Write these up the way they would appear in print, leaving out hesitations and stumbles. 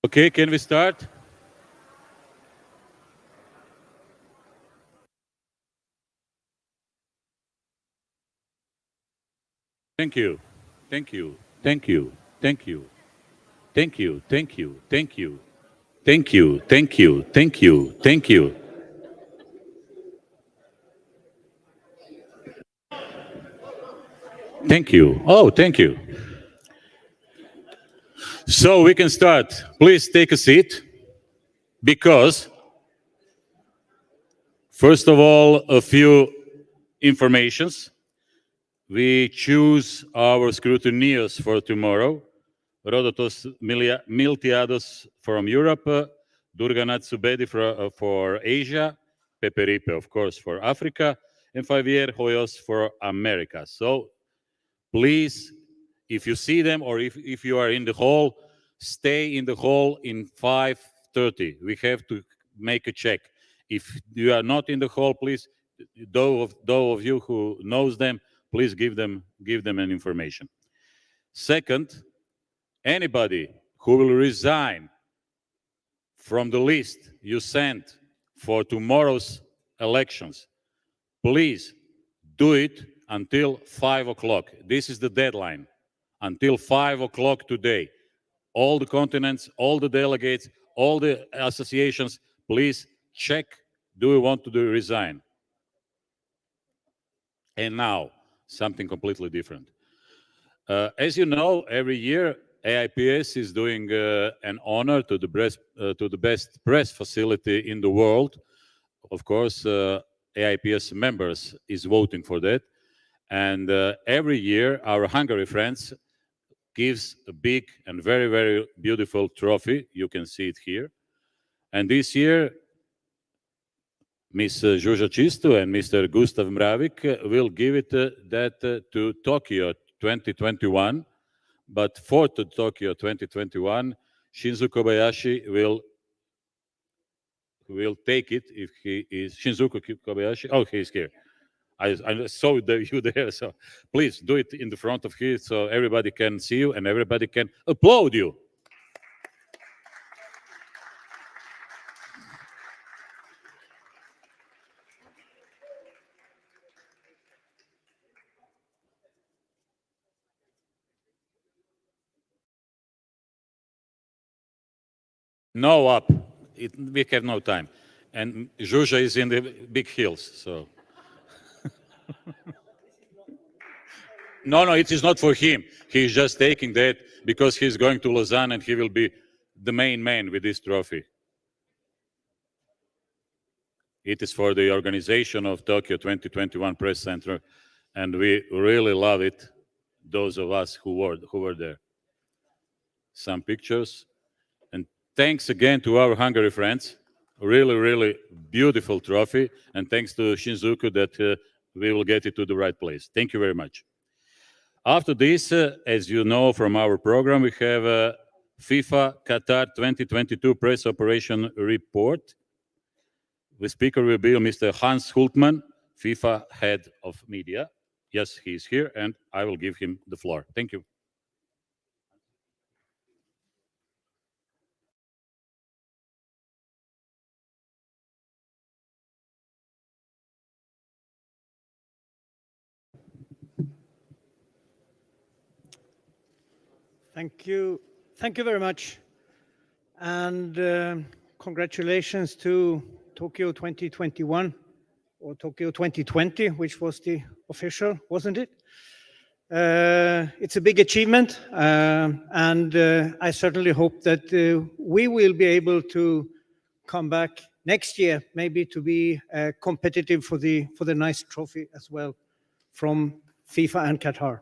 Okay, can we start? Thank you. Thank you. Thank you. Thank you. Thank you. Thank you. Thank you. Thank you. Thank you. Thank you. Thank you. Thank you. Oh, thank you. So we can start. Please take a seat because, first of all, a few informations. We choose our scrutineers for tomorrow. Rodotos Miltiados from Europe, Durganat Subedi for Asia, Peperipe, of course, for Africa, and Javier Hoyos for America. So please, if you see them or if you are in the hall, stay in the hall in 5:30. We have to make a check. If you are not in the hall, please, those of you who knows them, please give them an information. Second, anybody who will resign from the list you sent for tomorrow's elections, please do it until 5 o'clock. This is the deadline. Until 5 o'clock today. All the continents, all the delegates, all the associations, please check, do we want to resign? And now, something completely different. As you know, every year AIPS is doing an honor to the best press facility in the world. Of course, AIPS members is voting for that. And every year, our Hungary friends gives a big and very, very beautiful trophy. You can see it here. And this year, Ms. Zsuzsa Csisztu and Mr. Gustav Mravik will give it to Tokyo 2021. But for Tokyo 2021, Shinzo Kobayashi will take it if he is Shinzuku Kobayashi. Oh, he's here. I saw you there. So please do it in the front of here so everybody can see you and everybody can applaud you. No up. We have no time. And Zsuzsa is in the big hills, so. No, it is not for him. He's just taking that because he's going to Lausanne and he will be the main man with this trophy. It is for the organization of Tokyo 2021 Press Center, and we really love it, those of us who were there. Some pictures. And thanks again to our Hungary friends. Really, really beautiful trophy. And thanks to Shinzuku that we will get it to the right place. Thank you very much. After this, as you know from our program, we have a FIFA Qatar 2022 press operation report. The speaker will be Mr. Hans Hultman, FIFA head of media. Yes, he's here, and I will give him the floor. Thank you. Thank you. Thank you very much. And congratulations to Tokyo 2021 or Tokyo 2020, which was the official, wasn't it? It's a big achievement. And I certainly hope that we will be able to come back next year, maybe to be competitive for the nice trophy as well from FIFA and Qatar.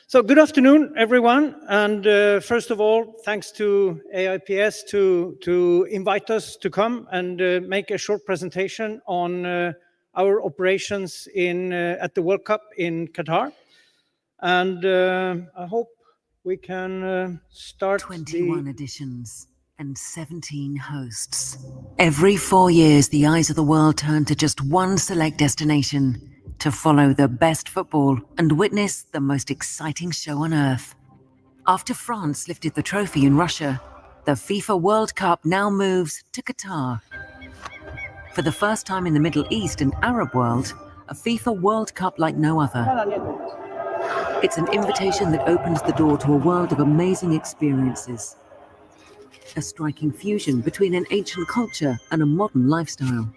So good afternoon, everyone. And first of all, thanks to AIPS to invite us to come and make a short presentation on our operations at the World Cup in Qatar. And I hope we can start 21 editions and 17 hosts. Every 4 years, the eyes of the world turn to just one select destination to follow the best football and witness the most exciting show on earth. After France lifted the trophy in Russia, The FIFA World Cup now moves to Qatar. For the first time in the Middle East and Arab world, a FIFA World Cup like no other. It's an invitation that opens the door to a world of amazing experiences. A striking fusion between an ancient culture and a modern lifestyle.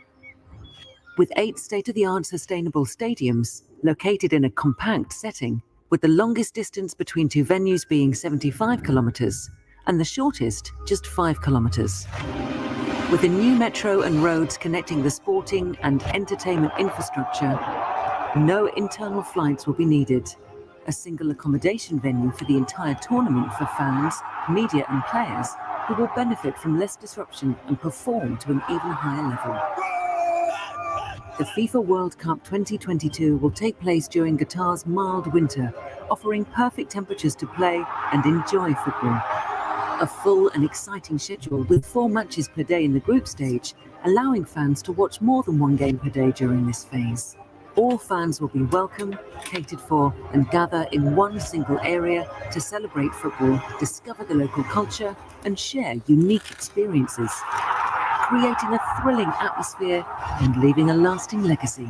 With 8 state-of-the-art sustainable stadiums located in a compact setting, with the longest distance between 2 venues being 75 kilometers and the shortest just 5 kilometers. With a new metro and roads connecting the sporting and entertainment infrastructure, no internal flights will be needed. A single accommodation venue for the entire tournament for fans, media and players who will benefit from less disruption and perform to an even higher level. The FIFA World Cup 2022 will take place during Qatar's mild winter, offering perfect temperatures to play and enjoy football. A full and exciting schedule with 4 matches per day in the group stage, allowing fans to watch more than 1 game per day during this phase. All fans will be welcome, catered for, and gather in one single area to celebrate football, discover the local culture, and share unique experiences, creating a thrilling atmosphere and leaving a lasting legacy.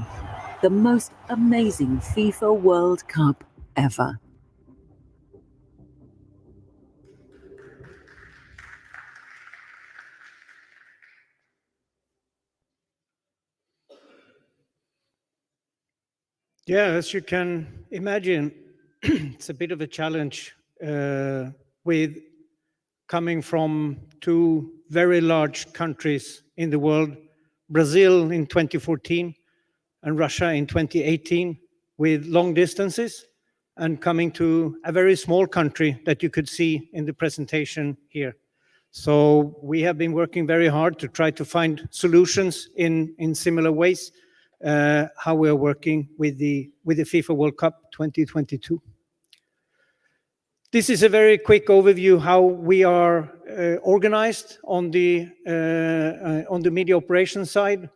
The most amazing FIFA World Cup ever. Yeah, as you can imagine, it's a bit of a challenge with coming from 2 very large countries in the world, Brazil in 2014 and Russia in 2018, with long distances, and coming to a very small country that you could see in the presentation here. So we have been working very hard to try to find solutions in similar ways, how we are working with the FIFA World Cup 2022. This is a very quick overview how we are organized on the media operations side,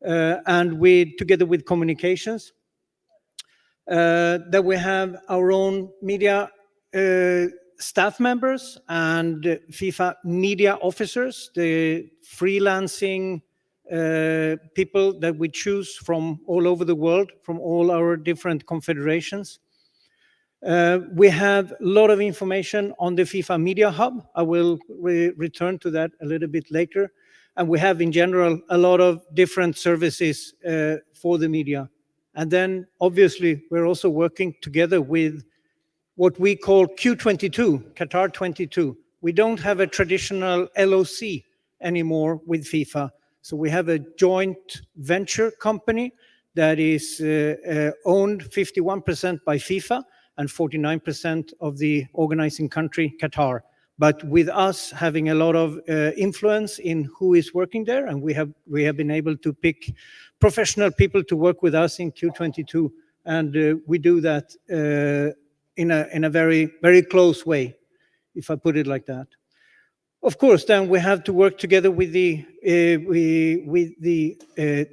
and together with communications. That we have our own media staff members and FIFA media officers, the freelancing people that we choose from all over the world, from all our different confederations. We have a lot of information on the FIFA Media Hub. I will return to that a little bit later. And we have, in general, a lot of different services for the media. And then, obviously, we're also working together with what we call Q22, Qatar 22. We don't have a traditional LOC anymore with FIFA. So we have a joint venture company that is owned 51% by FIFA and 49% of the organizing country, Qatar. But with us having a lot of influence in who is working there, and we have been able to pick professional people to work with us in Q22, and we do that in a very, very close way, if I put it like that. Of course, then we have to work together with the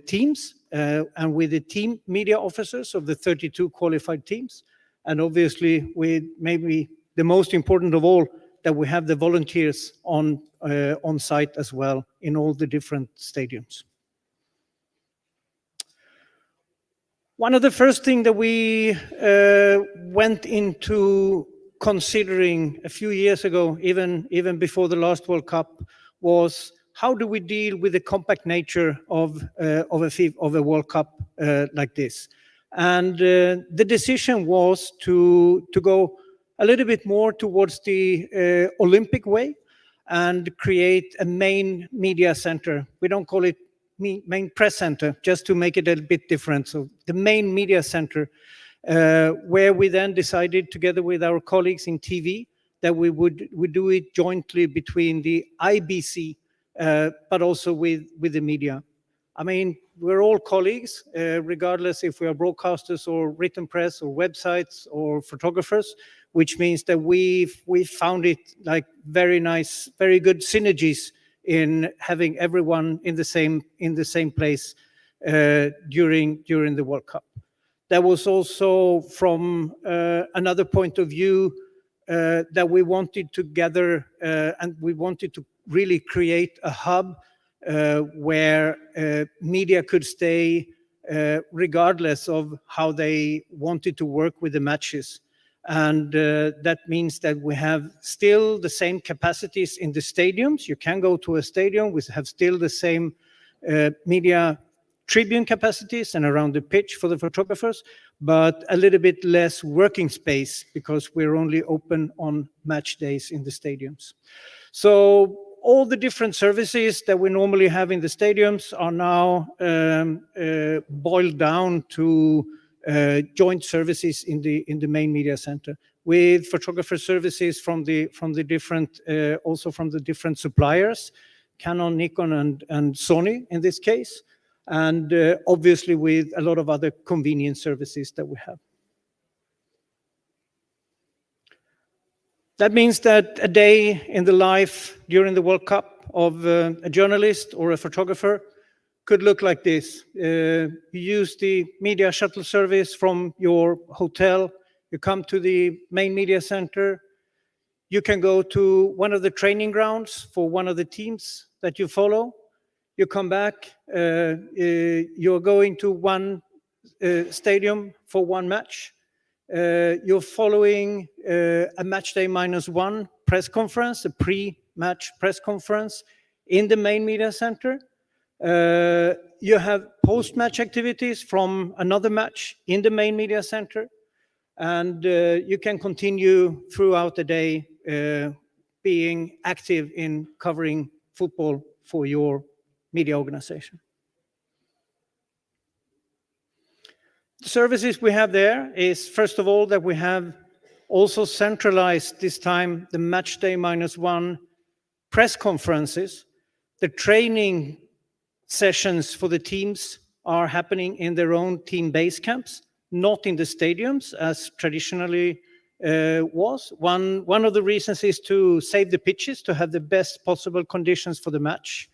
teams and with the team media officers of the 32 qualified teams, and obviously with maybe the most important of all, that we have the volunteers on site as well in all the different stadiums. One of the first things that we went into considering a few years ago, even before the last World Cup, was how do we deal with the compact nature of a World Cup like this? And the decision was to go a little bit more towards the Olympic way and create a main media center. We don't call it main press center, just to make it a bit different. So the main media center, where we then decided together with our colleagues in TV that we would do it jointly between the IBC, but also with the media. I mean, we're all colleagues, regardless if we are broadcasters or written press or websites or photographers, which means that we found it like very nice, very good synergies in having everyone in the same place during the World Cup. That was also, from another point of view, that we wanted to gather and we wanted to really create a hub where media could stay regardless of how they wanted to work with the matches. And that means that we have still the same capacities in the stadiums. You can go to a stadium, we have still the same media tribune capacities and around the pitch for the photographers, but a little bit less working space because we're only open on match days in the stadiums. So all the different services that we normally have in the stadiums are now boiled down to joint services in the main media center, with photographer services from the different also from the different suppliers, Canon, Nikon, and Sony in this case, and obviously with a lot of other convenience services that we have. That means that a day in the life during the World Cup of a journalist or a photographer could look like this. You use the media shuttle service from your hotel, you come to the main media center, you can go to one of the training grounds for one of the teams that you follow, you come back, you're going to one stadium for one match, you're following a match day -1 press conference, a pre-match press conference in the main media center. You have post-match activities from another match in the main media center, and you can continue throughout the day being active in covering football for your media organization. The services we have there is, first of all, that we have also centralized this time the match day -1 press conferences. The training sessions for the teams are happening in their own team base camps, not in the stadiums as traditionally was. One of the reasons is to save the pitches, to have the best possible conditions for the match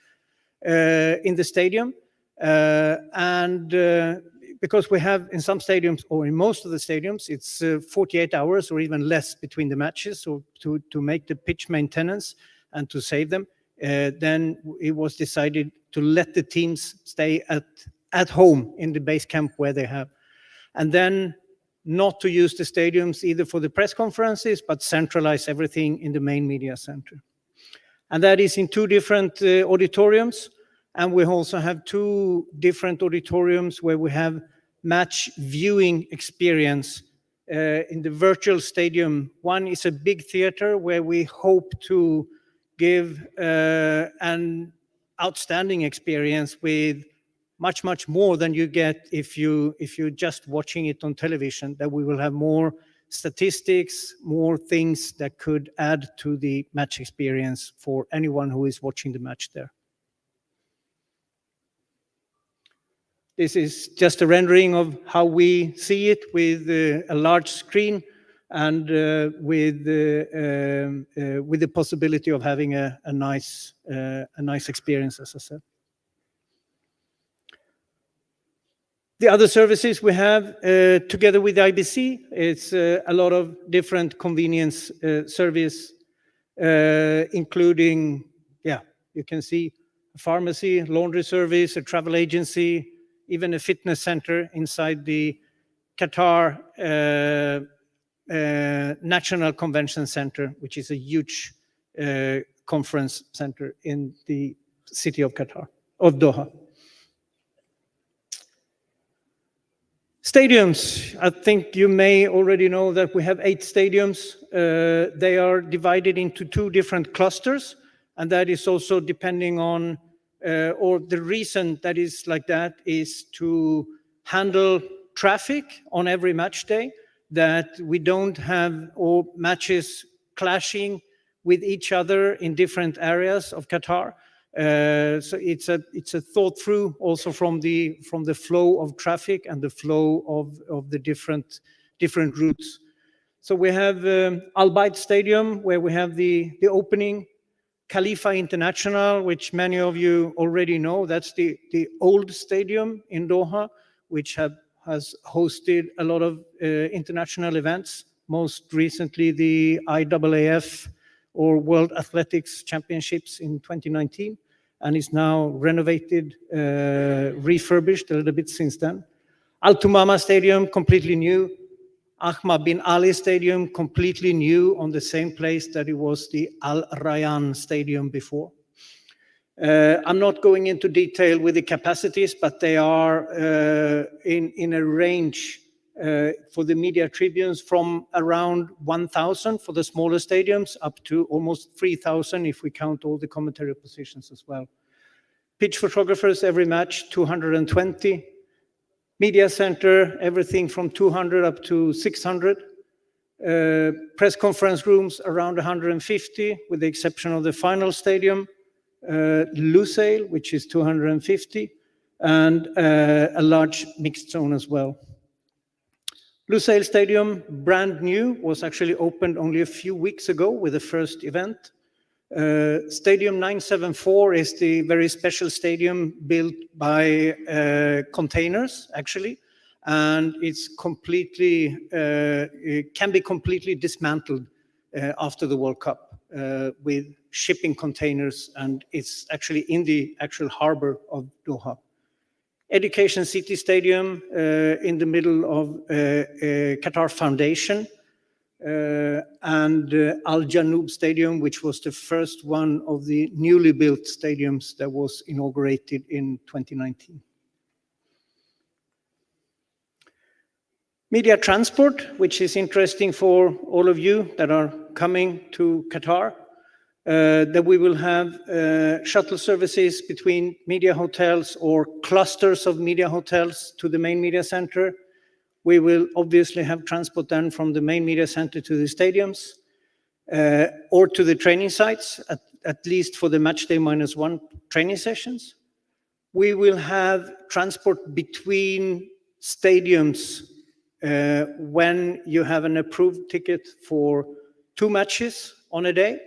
in the stadium. Because we have in some stadiums, or in most of the stadiums, it's 48 hours or even less between the matches. So to make the pitch maintenance and to save them, then it was decided to let the teams stay at home in the base camp where they have. And then not to use the stadiums either for the press conferences, but centralize everything in the main media center. And that is in 2 different auditoriums. And we also have 2 different auditoriums where we have match viewing experience in the virtual stadium. One is a big theater where we hope to give an outstanding experience with much more than you get if you're just watching it on television, that we will have more statistics, more things that could add to the match experience for anyone who is watching the match there. This is just a rendering of how we see it with a large screen and with the possibility of having a nice experience, as I said. The other services we have together with IBC, it's a lot of different convenience service, including, you can see a pharmacy, laundry service, a travel agency, even a fitness center inside the Qatar National Convention Center, which is a huge conference center in the city of Qatar, of Doha. Stadiums, I think you may already know that we have 8 stadiums. They are divided into 2 different clusters, and that is also depending on, or the reason that is like that is to handle traffic on every match day, that we don't have all matches clashing with each other in different areas of Qatar. So it's a thought through also from the flow of traffic and the flow of the different routes. So we have Al Bayt Stadium, where we have the opening, Khalifa International, which many of you already know. That's the old stadium in Doha, which has hosted a lot of international events most recently the IAAF or World Athletics Championships in 2019, and is now renovated, refurbished a little bit since then. Al Tumama Stadium, completely new. Ahmad bin Ali Stadium, completely new on the same place that it was the Al Rayyan Stadium before. I'm not going into detail with the capacities, but they are in a range for the media tribunes from around 1,000 for the smaller stadiums up to almost 3,000 if we count all the commentary positions as well. Pitch photographers every match, 220. Media center, everything from 200 up to 600. Press conference rooms around 150, with the exception of the final stadium. Lusail, which is 250, and a large mixed zone as well. Lusail Stadium, brand new, was actually opened only a few weeks ago with the first event. Stadium 974 is the very special stadium built by containers, actually, and it's completely, it can be completely dismantled after the World Cup with shipping containers, and it's actually in the actual harbor of Doha. Education City Stadium in the middle of Qatar Foundation, and Al Janoub Stadium, which was the first one of the newly built stadiums that was inaugurated in 2019. Media transport, which is interesting for all of you that are coming to Qatar, that we will have shuttle services between media hotels or clusters of media hotels to the main media center. We will obviously have transport then from the main media center to the stadiums or to the training sites, at least for the match day -1 training sessions. We will have transport between stadiums when you have an approved ticket for 2 matches on a day.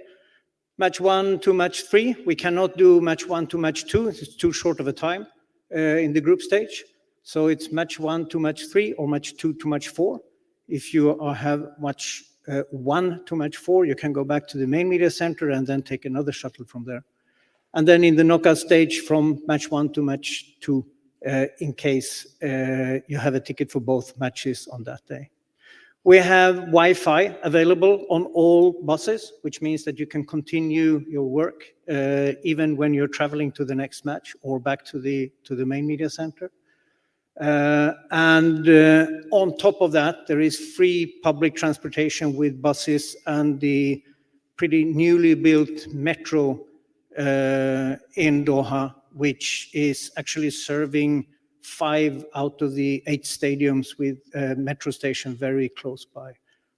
Match 1 to match 3, we cannot do match 1 to match 2, it's too short of a time in the group stage. So it's match 1 to match 3 or match 2 to match 4. If you have match 1 to match 4, you can go back to the main media center and then take another shuttle from there. And then in the knockout stage from match 1 to match 2, in case you have a ticket for both matches on that day. We have Wi-Fi available on all buses, which means that you can continue your work even when you're traveling to the next match or back to the main media center. On top of that, there is free public transportation with buses and the pretty newly built metro in Doha, which is actually serving 5 out of the 8 stadiums with a metro station very close by.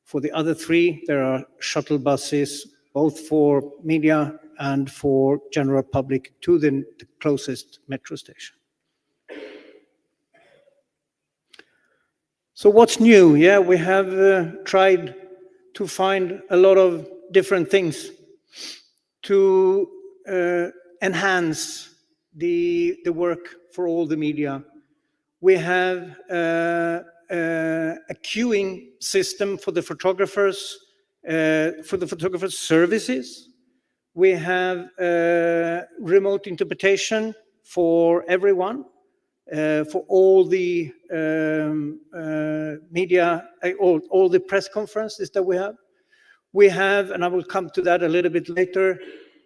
For the other 3, there are shuttle buses, both for media and for general public to the closest metro station. So what's new? Yeah, we have tried to find a lot of different things to enhance the work for all the media. We have a queuing system for the photographers services. We have remote interpretation for everyone. For all the media, all the press conferences that we have. We have, and I will come to that a little bit later,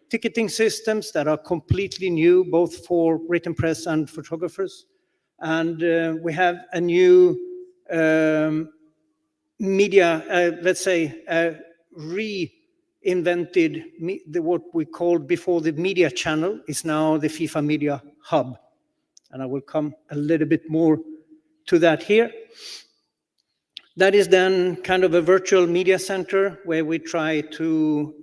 ticketing systems that are completely new, both for written press and photographers. And we have a new media, let's say, reinvented, what we called before the media channel is now the FIFA Media Hub. And I will come a little bit more to that here. That is then kind of a virtual media center where we try to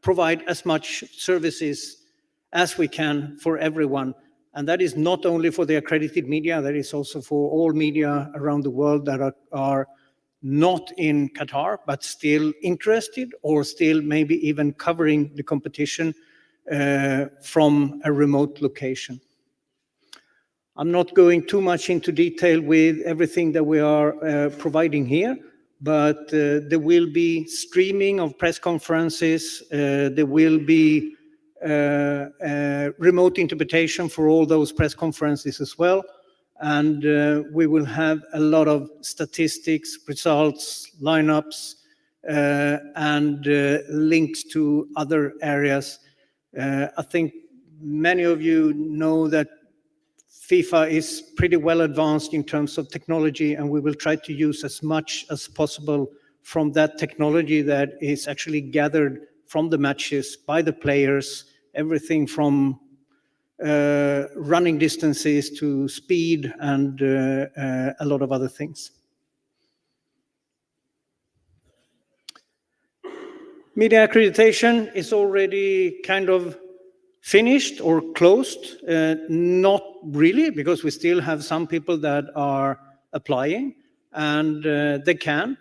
provide as much services as we can for everyone. And that is not only for the accredited media, that is also for all media around the world that are not in Qatar, but still interested or still maybe even covering the competition from a remote location. I'm not going too much into detail with everything that we are providing here, but there will be streaming of press conferences. There will be remote interpretation for all those press conferences as well. And we will have a lot of statistics, results, lineups, and links to other areas. I think many of you know that FIFA is pretty well advanced in terms of technology, and we will try to use as much as possible from that technology that is actually gathered from the matches by the players, everything from running distances to speed and a lot of other things. Media accreditation is already kind of finished or closed. Not really, because we still have some people that are applying, and they can.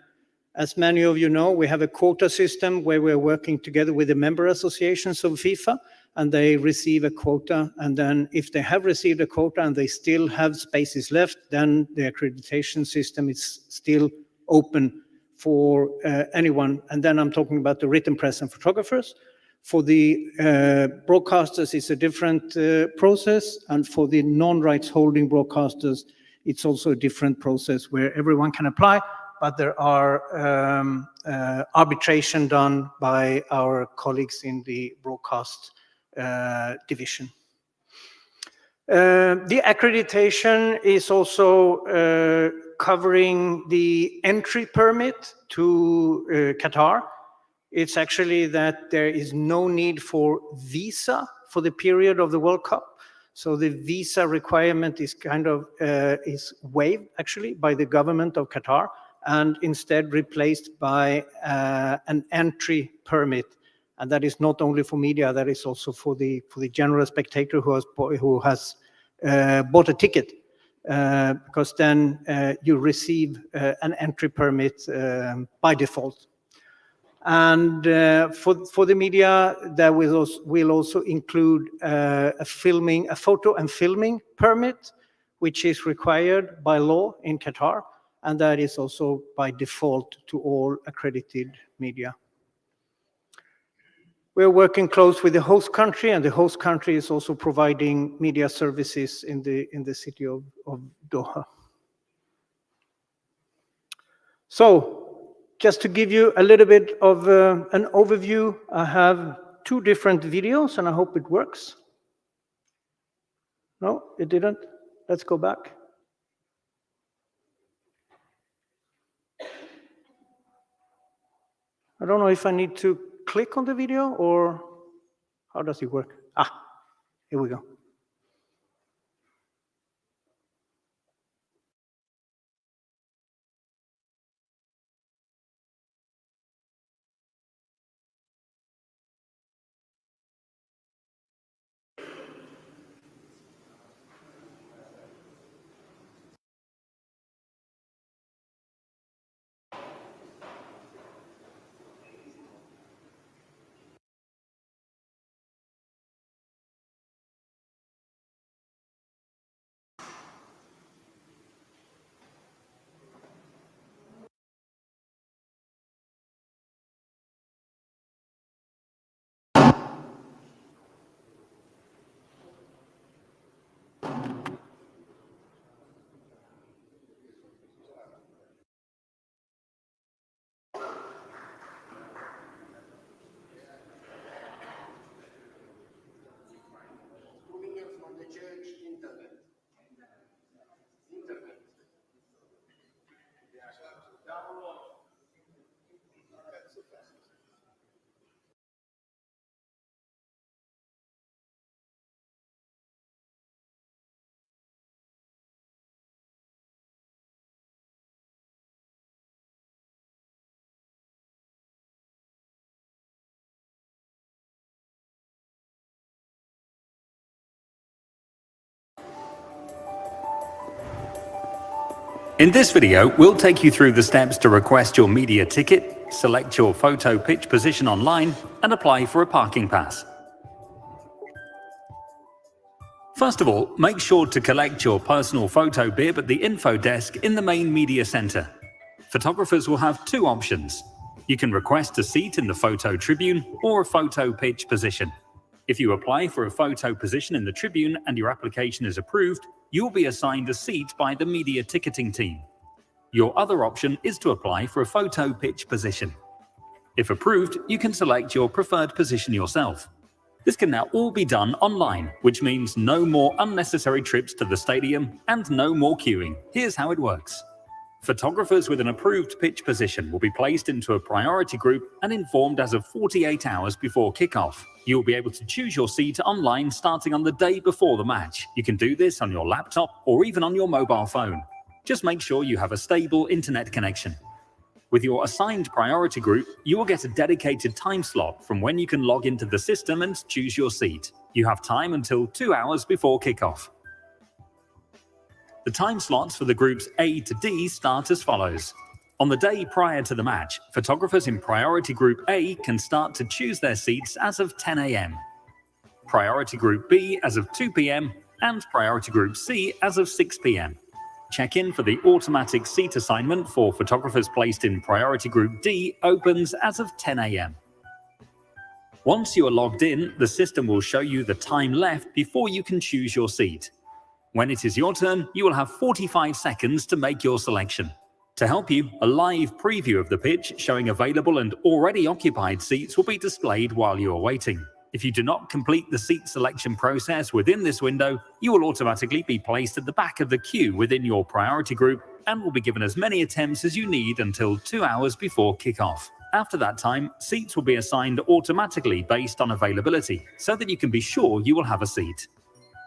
As many of you know, we have a quota system where we're working together with the member associations of FIFA, and they receive a quota. And then if they have received a quota and they still have spaces left, then the accreditation system is still open for anyone. And then I'm talking about the written press and photographers. For the broadcasters, it's a different process. And for the non-rights holding broadcasters, it's also a different process where everyone can apply, but there are arbitration done by our colleagues in the broadcast division. The accreditation is also covering the entry permit to Qatar. It's actually that there is no need for visa for the period of the World Cup. So the visa requirement is kind of is waived actually by the government of Qatar, and instead replaced by an entry permit. And that is not only for media, that is also for the general spectator who has bought a ticket, because then you receive an entry permit by default. And for the media, that will also include a photo and filming permit, which is required by law in Qatar, and that is also by default to all accredited media. We're working close with the host country, and the host country is also providing media services in the city of Doha. So, just to give you a little bit of an overview, I have two different videos, and I hope it works. No, it didn't. Let's go back. I don't know if I need to click on the video or how does it work? Here we go. In this video, we'll take you through the steps to request your media ticket, select your photo pitch position online, and apply for a parking pass. First of all, make sure to collect your personal photo bib at the info desk in the main media center. photographers will have two options. You can request a seat in the photo tribune or a photo pitch position. If you apply for a photo position in the tribune and your application is approved, you'll be assigned a seat by the media ticketing team. Your other option is to apply for a photo pitch position. If approved, you can select your preferred position yourself. This can now all be done online, which means no more unnecessary trips to the stadium and no more queuing. Here's how it works. Photographers with an approved pitch position will be placed into a priority group and informed as of 48 hours before kickoff. You'll be able to choose your seat online starting on the day before the match. You can do this on your laptop or even on your mobile phone. Just make sure you have a stable internet connection. With your assigned priority group, you will get a dedicated time slot from when you can log into the system and choose your seat. You have time until 2 hours before kickoff. The time slots for the groups A to D start as follows. On the day prior to the match, photographers in Priority Group A can start to choose their seats as of 10 a.m. Priority Group B as of 2 p.m. and Priority Group C as of 6 p.m. Check-in for the automatic seat assignment for photographers placed in Priority Group D opens as of 10 a.m. Once you are logged in, the system will show you the time left before you can choose your seat. When it is your turn, you will have 45 seconds to make your selection. To help you, a live preview of the pitch showing available and already occupied seats will be displayed while you are waiting. If you do not complete the seat selection process within this window, you will automatically be placed at the back of the queue within your priority group and will be given as many attempts as you need until 2 hours before kickoff. After that time, seats will be assigned automatically based on availability so that you can be sure you will have a seat.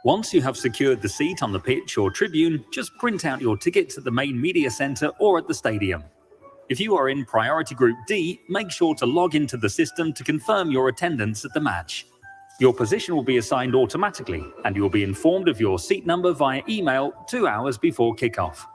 Once you have secured the seat on the pitch or tribune, just print out your tickets at the main media center or at the stadium. If you are in Priority Group D, make sure to log into the system to confirm your attendance at the match. Your position will be assigned automatically, and you will be informed of your seat number via email 2 hours before kickoff.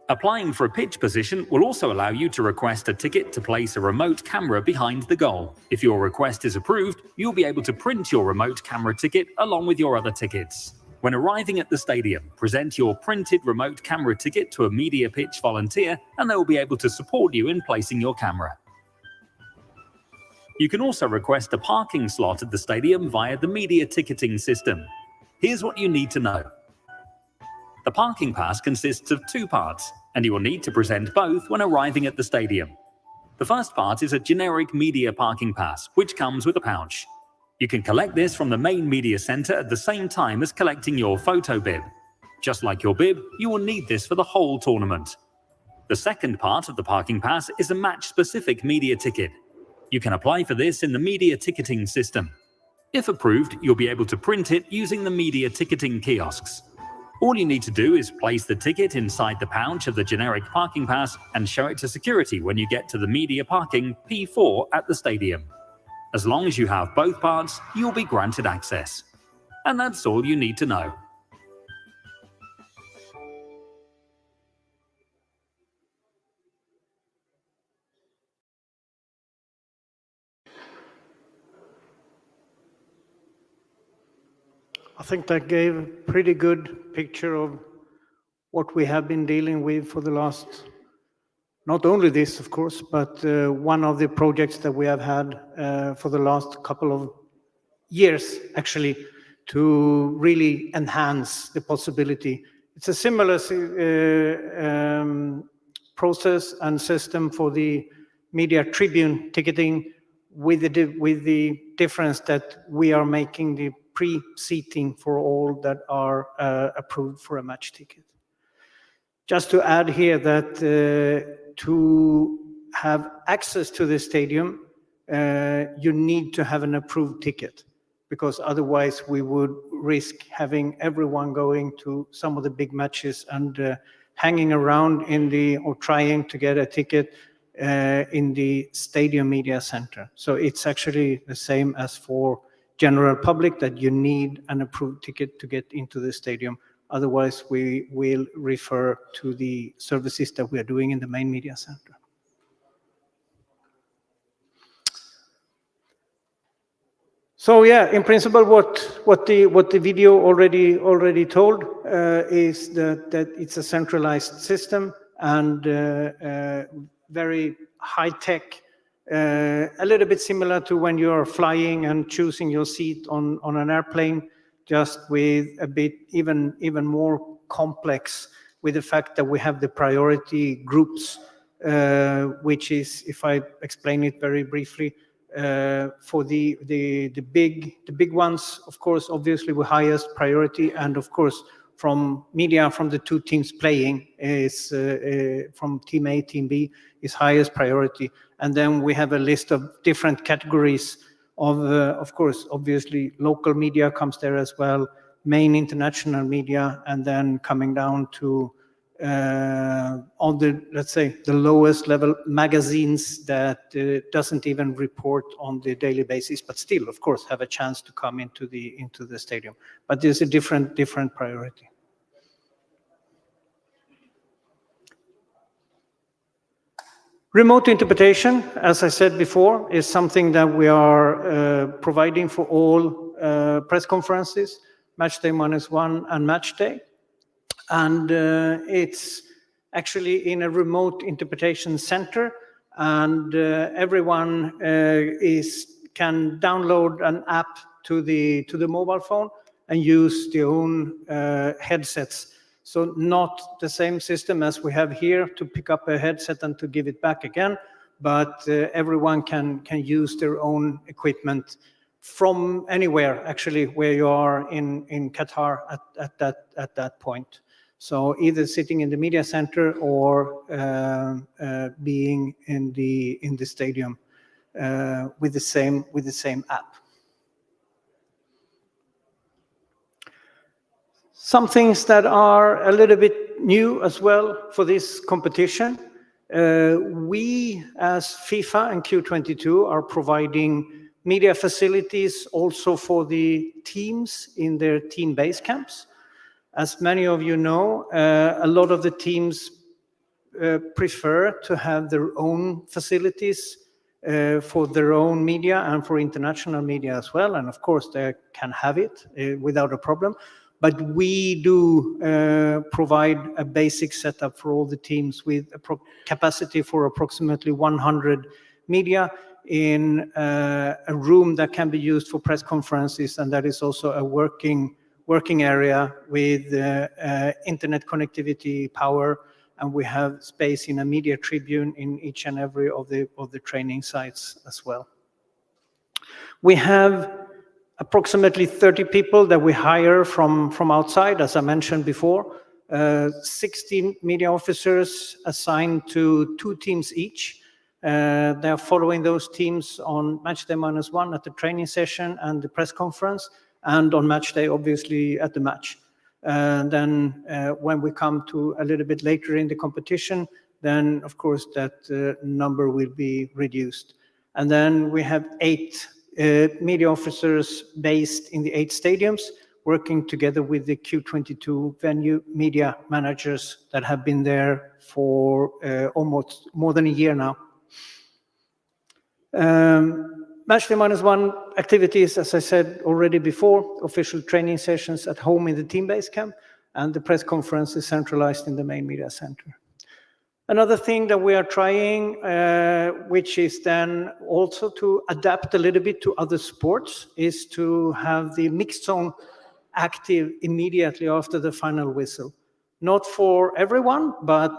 Applying for a pitch position will also allow you to request a ticket to place a remote camera behind the goal. If your request is approved, you'll be able to print your remote camera ticket along with your other tickets. When arriving at the stadium, present your printed remote camera ticket to a media pitch volunteer and they will be able to support you in placing your camera. You can also request a parking slot at the stadium via the media ticketing system. Here's what you need to know. The parking pass consists of 2 parts, and you will need to present both when arriving at the stadium. The first part is a generic media parking pass, which comes with a pouch. You can collect this from the main media center at the same time as collecting your photo bib. Just like your bib, you will need this for the whole tournament. The second part of the parking pass is a match-specific media ticket. You can apply for this in the media ticketing system. If approved, you'll be able to print it using the media ticketing kiosks. All you need to do is place the ticket inside the pouch of the generic parking pass and show it to security when you get to the media parking P4 at the stadium. As long as you have both parts, you'll be granted access. And that's all you need to know. I think that gave a pretty good picture of what we have been dealing with for the last, not only this, of course, but one of the projects that we have had for the last couple of years, actually, to really enhance the possibility. It's a similar process and system for the media tribune ticketing with the difference that we are making the pre-seating for all that are approved for a match ticket. Just to add here that to have access to the stadium, you need to have an approved ticket, because otherwise we would risk having everyone going to some of the big matches and hanging around or trying to get a ticket in the stadium media center. So it's actually the same as for general public, that you need an approved ticket to get into the stadium. Otherwise, we will refer to the services that we are doing in the main media center. So yeah, in principle, what the video already told is that it's a centralized system and very high tech, a little bit similar to when you are flying and choosing your seat on an airplane, just with a bit even more complex with the fact that we have the priority groups, which is, if I explain it very briefly, for the big ones, of course, obviously with highest priority, and of course from media from the two teams playing is from team A, team B is highest priority, and then we have a list of different categories of course, obviously local media comes there as well, main international media, and then coming down to on the, let's say, the lowest level magazines that doesn't even report on the daily basis, but still, of course, have a chance to come into the stadium. But there's a different priority. Remote interpretation, as I said before, is something that we are providing for all press conferences, match day -1 and match day. And it's actually in a remote interpretation center, and everyone can download an app to the mobile phone and use their own headsets. So not the same system as we have here to pick up a headset and to give it back again, but everyone can use their own equipment from anywhere, actually, where you are in Qatar at that point. So either sitting in the media center or being in the stadium with the same app. Some things that are a little bit new as well for this competition. We, as FIFA and Q22, are providing media facilities also for the teams in their team base camps. As many of you know, a lot of the teams prefer to have their own facilities for their own media and for international media as well. And of course, they can have it without a problem. But we do provide a basic setup for all the teams with a capacity for approximately 100 media in a room that can be used for press conferences, and that is also a working area with internet connectivity, power, and we have space in a media tribune in each and every of the training sites as well. We have approximately 30 people that we hire from outside, as I mentioned before, 16 media officers assigned to 2 teams each. They're following those teams on match day -1 at the training session and the press conference, and on match day, obviously, at the match. Then when we come to a little bit later in the competition, then of course that number will be reduced. And then we have 8 media officers based in the 8 stadiums, working together with the Q22 venue media managers that have been there for almost more than a year now. Match day -1 activities, as I said already before, official training sessions at home in the team base camp, and the press conference is centralized in the main media center. Another thing that we are trying, which is then also to adapt a little bit to other sports, is to have the mixed zone active immediately after the final whistle. Not for everyone, but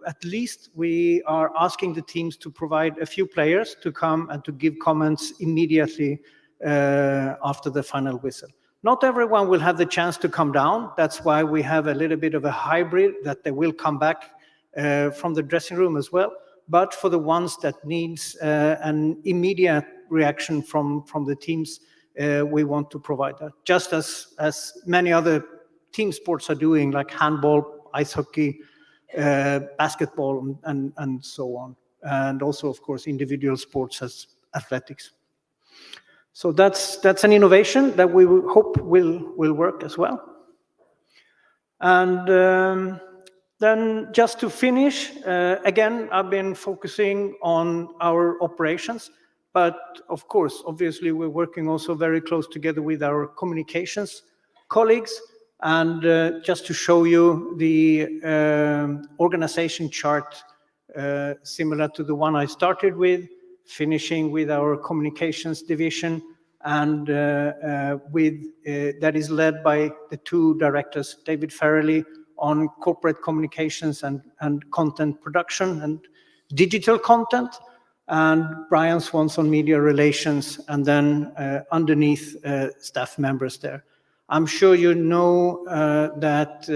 at least we are asking the teams to provide a few players to come and to give comments immediately after the final whistle. Not everyone will have the chance to come down. That's why we have a little bit of a hybrid, that they will come back from the dressing room as well. But for the ones that needs an immediate reaction from the teams, we want to provide that. Just as many other team sports are doing, like handball, ice hockey, basketball, and so on. And also, of course, individual sports as athletics. So that's an innovation that we hope will work as well. And then just to finish, again, I've been focusing on our operations, But of course, obviously, we're working also very close together with our communications colleagues. And just to show you the organization chart, similar to the one I started with, finishing with our communications division, and that is led by the two directors, David Farrelly on corporate communications and content production and digital content, and Brian Swans on media relations, and then underneath staff members there. I'm sure you know that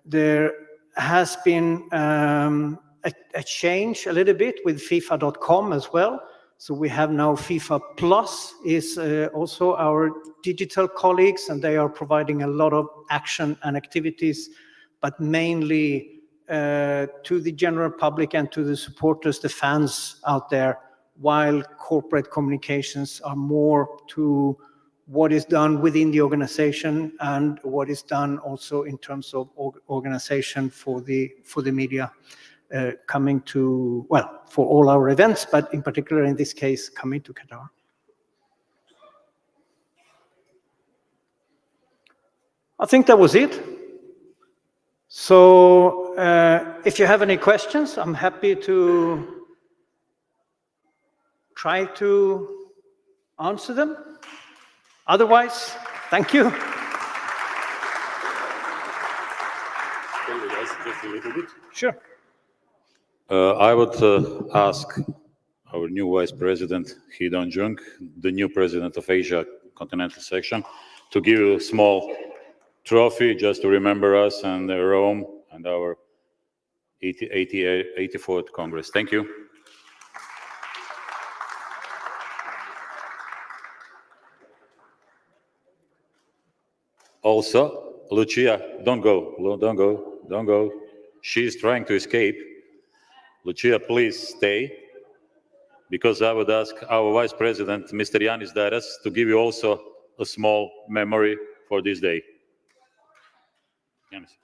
there has been a change a little bit with FIFA.com as well. So we have now FIFA Plus is also our digital colleagues, and they are providing a lot of action and activities, but mainly to the general public and to the supporters, the fans out there, while corporate communications are more to what is done within the organization and what is done also in terms of organization for the media coming to, well, for all our events, but in particular in this case, coming to Qatar. I think that was it. So if you have any questions, I'm happy to try to answer them. Otherwise, thank you. Just a little bit. Sure. I would ask our new Vice President, Hee Jung, the new President of Asia Continental Section, to give you a small trophy just to remember us and Rome and our 84th Congress. Thank you. Also, Lucia, don't go. She's trying to escape. Lucia, please stay, because I would ask our Vice President, Mr. Yanis Daras, to give you also a small memory for this day. Yanis.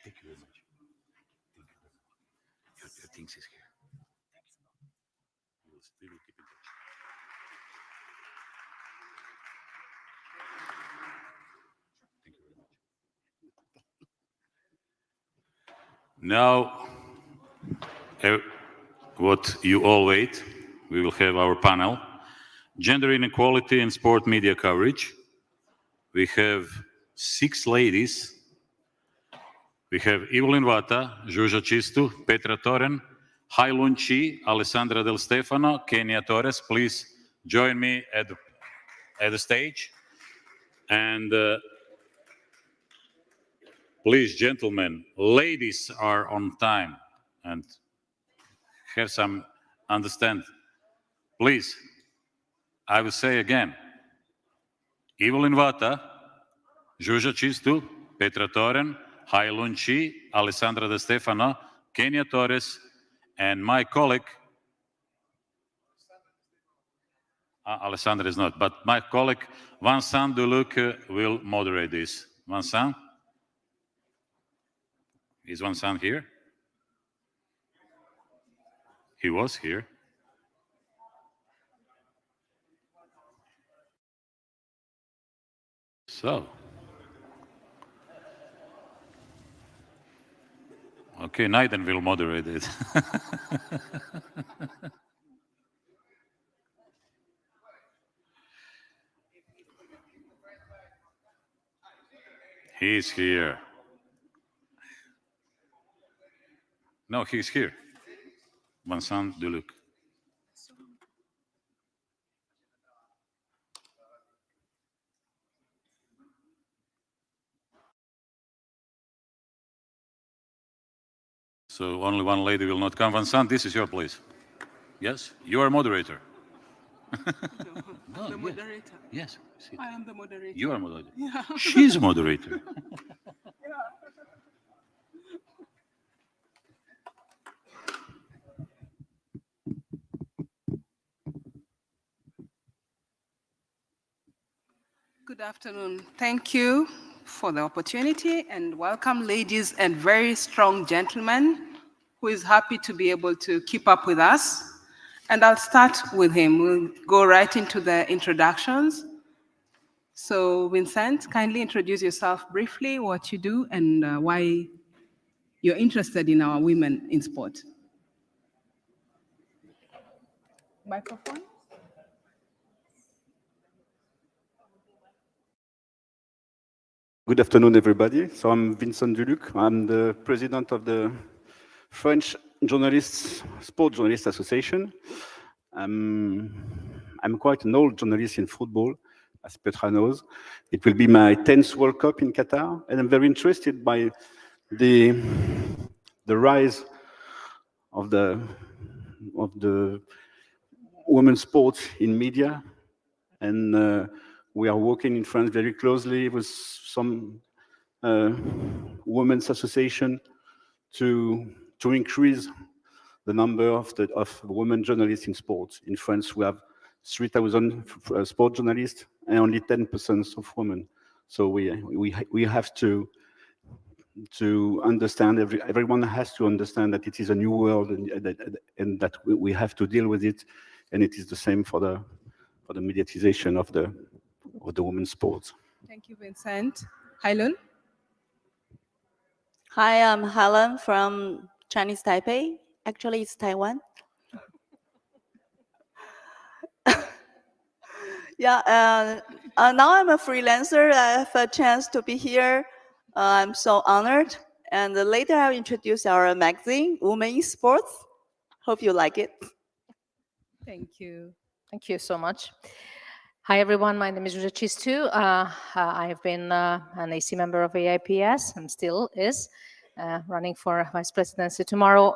Thank you very much. Your things is here. We will keep in touch. Thank you very much. Now, what you all wait, we will have our panel. Gender inequality in sport media coverage. We have 6 ladies. We have Evelyn Vata, Zsuzsa Chistu, Petra Toren, Hailun Chi, Alessandra Del Stefano, Kenya Torres. Please join me at the stage. And please, gentlemen, ladies are on time and have some understand. Please, I will say again, Evelyn Vata, Zsuzsa Chistu, Petra Toren, Hailun Chi, Alessandra De Stefano, Kenya Torres, and my colleague, Alessandra is not, but my colleague, Vincent Deluc, will moderate this. Vincent? Is Vincent here? He was here. So. Okay, Naiden will moderate it. He's here. No, he's here. Vincent Deluc. So only one lady will not come. Vincent, this is your place. Yes, you are moderator. No, the moderator. Yes. I am the moderator. You are moderator. Yeah. She's a moderator. Good afternoon. Thank you for the opportunity, and welcome, ladies and very strong gentlemen who is happy to be able to keep up with us. And I'll start with him. We'll go right into the introductions. So Vincent, kindly introduce yourself briefly, what you do, and why you're interested in our women in sport. Microphone. Good afternoon, everybody. So I'm Vincent Duluc. I'm the president of the French Sport Journalists Association. I'm quite an old journalist in football, as Petra knows. It will be my 10th World Cup in Qatar, and I'm very interested by the rise of the women's sport in media, and we are working in France very closely with some women's association to increase the number of women journalists in sports. In France, we have 3,000 sport journalists and only 10% of women. So we have to understand, everyone has to understand that it is a new world, and that we have to deal with it. And it is the same for the mediatization of the women's sports. Thank you, Vincent. Hylun? Hi, I'm Helen from Chinese Taipei. Actually, it's Taiwan. Yeah, now I'm a freelancer. I have a chance to be here. I'm so honored. And later I'll introduce our magazine, Women in Sports. Hope you like it. Thank you. Thank you so much. Hi, everyone. My name is Ruja Chistu. I have been an AC member of AIPS and still is running for vice presidency tomorrow.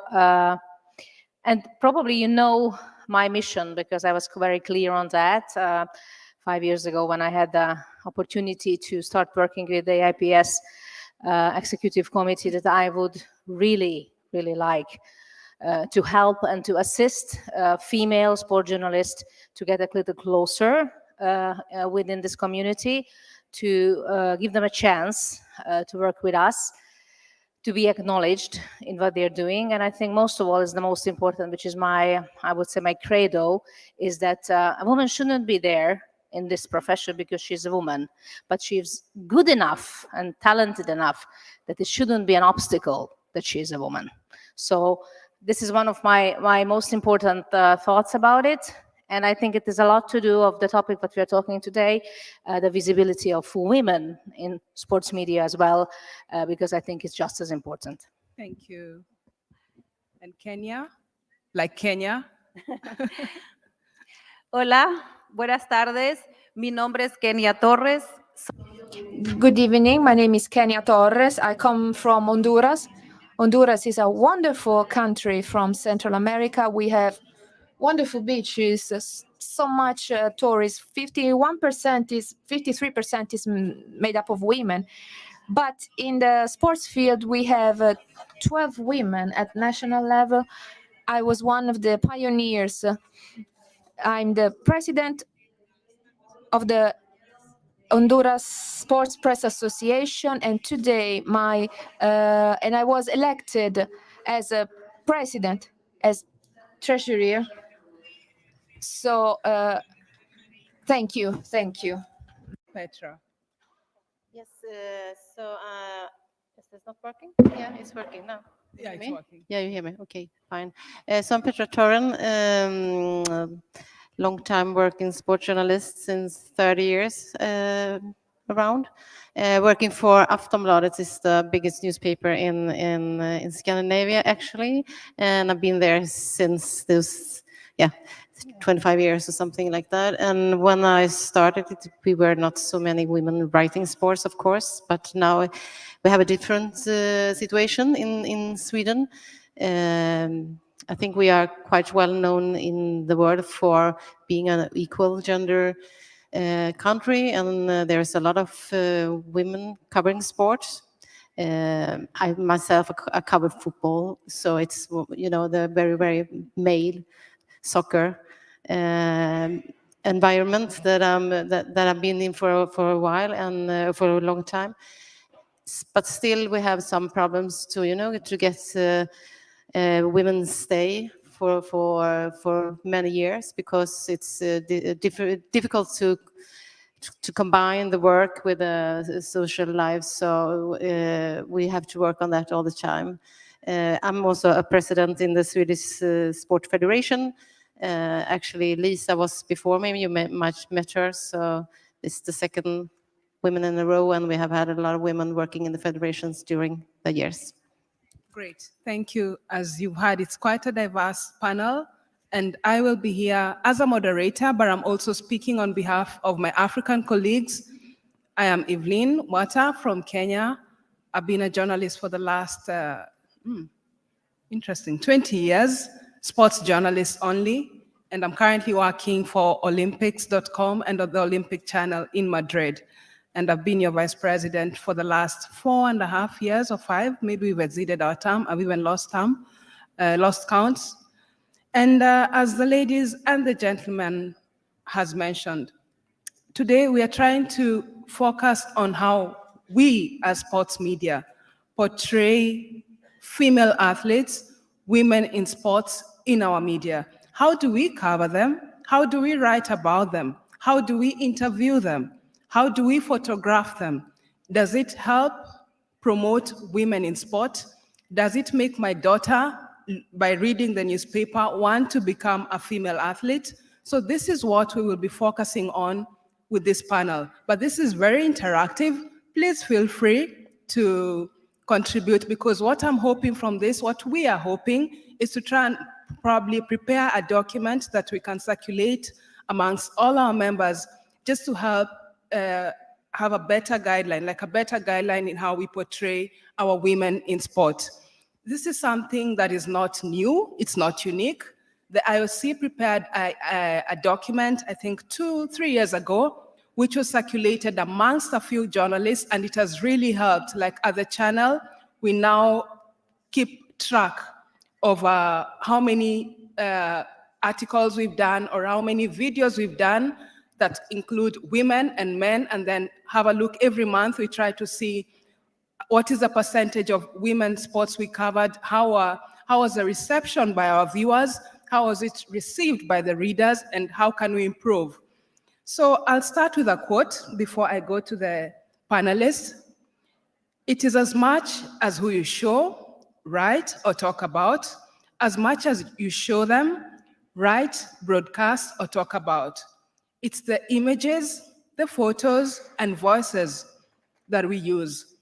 And probably you know my mission because I was very clear on that 5 years ago when I had the opportunity to start working with the AIPS executive committee, that I would really, really like to help and to assist female sport journalists to get a little closer within this community, to give them a chance to work with us, to be acknowledged in what they're doing. And I think most of all is the most important, which is I would say my credo, is that a woman shouldn't be there in this profession because she's a woman, but she's good enough and talented enough that it shouldn't be an obstacle that she is a woman. So this is one of my most important thoughts about it. And I think it is a lot to do of the topic that we are talking today, the visibility of women in sports media as well, because I think it's just as important. Thank you. And Kenya? Like Kenya? Hola, buenas tardes. Mi nombre es Kenia Torres. Good evening. My name is Kenia Torres. I come from Honduras. Honduras is a wonderful country from Central America. We have wonderful beaches, so much tourists. 53% is made up of women. But in the sports field, we have 12 women at national level. I was one of the pioneers. I'm the president of the Honduras Sports Press Association, and today and I was elected as a president, as treasurer. So thank you. Petra? Yes, is this not working? Yeah, it's working now. Yeah, it's working. Yeah, you hear me? Okay, fine. So I'm Petra Torren, long-time working sports journalist since 30 years around. Working for Aftonbladet, is the biggest newspaper in Scandinavia, actually. And I've been there since those, 25 years or something like that. And when I started it, we were not so many women writing sports, of course, but now we have a different situation in Sweden. I think we are quite well known in the world for being an equal gender country, and there's a lot of women covering sports. I myself I covered football, so it's the very, very male soccer. environment that I've been in for a while and for a long time. But still, we have some problems to get women stay for many years, because it's difficult to combine the work with a social life. So we have to work on that all the time. I'm also a president in the Swedish Sport Federation. Actually, Lisa was before me. You might met her. So it's the second women in a row, and we have had a lot of women working in the federations during the years. Great, thank you. As you've heard, it's quite a diverse panel, and I will be here as a moderator, but I'm also speaking on behalf of my African colleagues. I am Evelyn Wata from Kenya. I've been a journalist for the last, 20 years, sports journalist only, and I'm currently working for Olympics.com and the Olympic Channel in Madrid. And I've been your vice president for the last 4.5 years or 5. Maybe we've exceeded our term. I've even lost counts. And as the ladies and the gentlemen has mentioned, today we are trying to focus on how we as sports media portray female athletes, women in sports in our media. How do we cover them? How do we write about them? How do we interview them? How do we photograph them? Does it help promote women in sport? Does it make my daughter, by reading the newspaper, want to become a female athlete? So this is what we will be focusing on with this panel. But this is very interactive. Please feel free to contribute, because what I'm hoping from this, what we are hoping, is to try and probably prepare a document that we can circulate amongst all our members, just to help have a better guideline, in how we portray our women in sport. This is something that is not new, it's not unique. The IOC prepared a document, I think 2-3 years ago, which was circulated amongst a few journalists, and it has really helped. Like at the channel, we now keep track of how many articles we've done or how many videos we've done that include women and men, and then have a look every month. We try to see what is the percentage of women's sports we covered, how was the reception by our viewers, how was it received by the readers, and how can we improve? So I'll start with a quote before I go to the panelists. It is as much as who you show, write, or talk about, as much as you show them, write, broadcast, or talk about. It's the images, the photos, and voices that we use.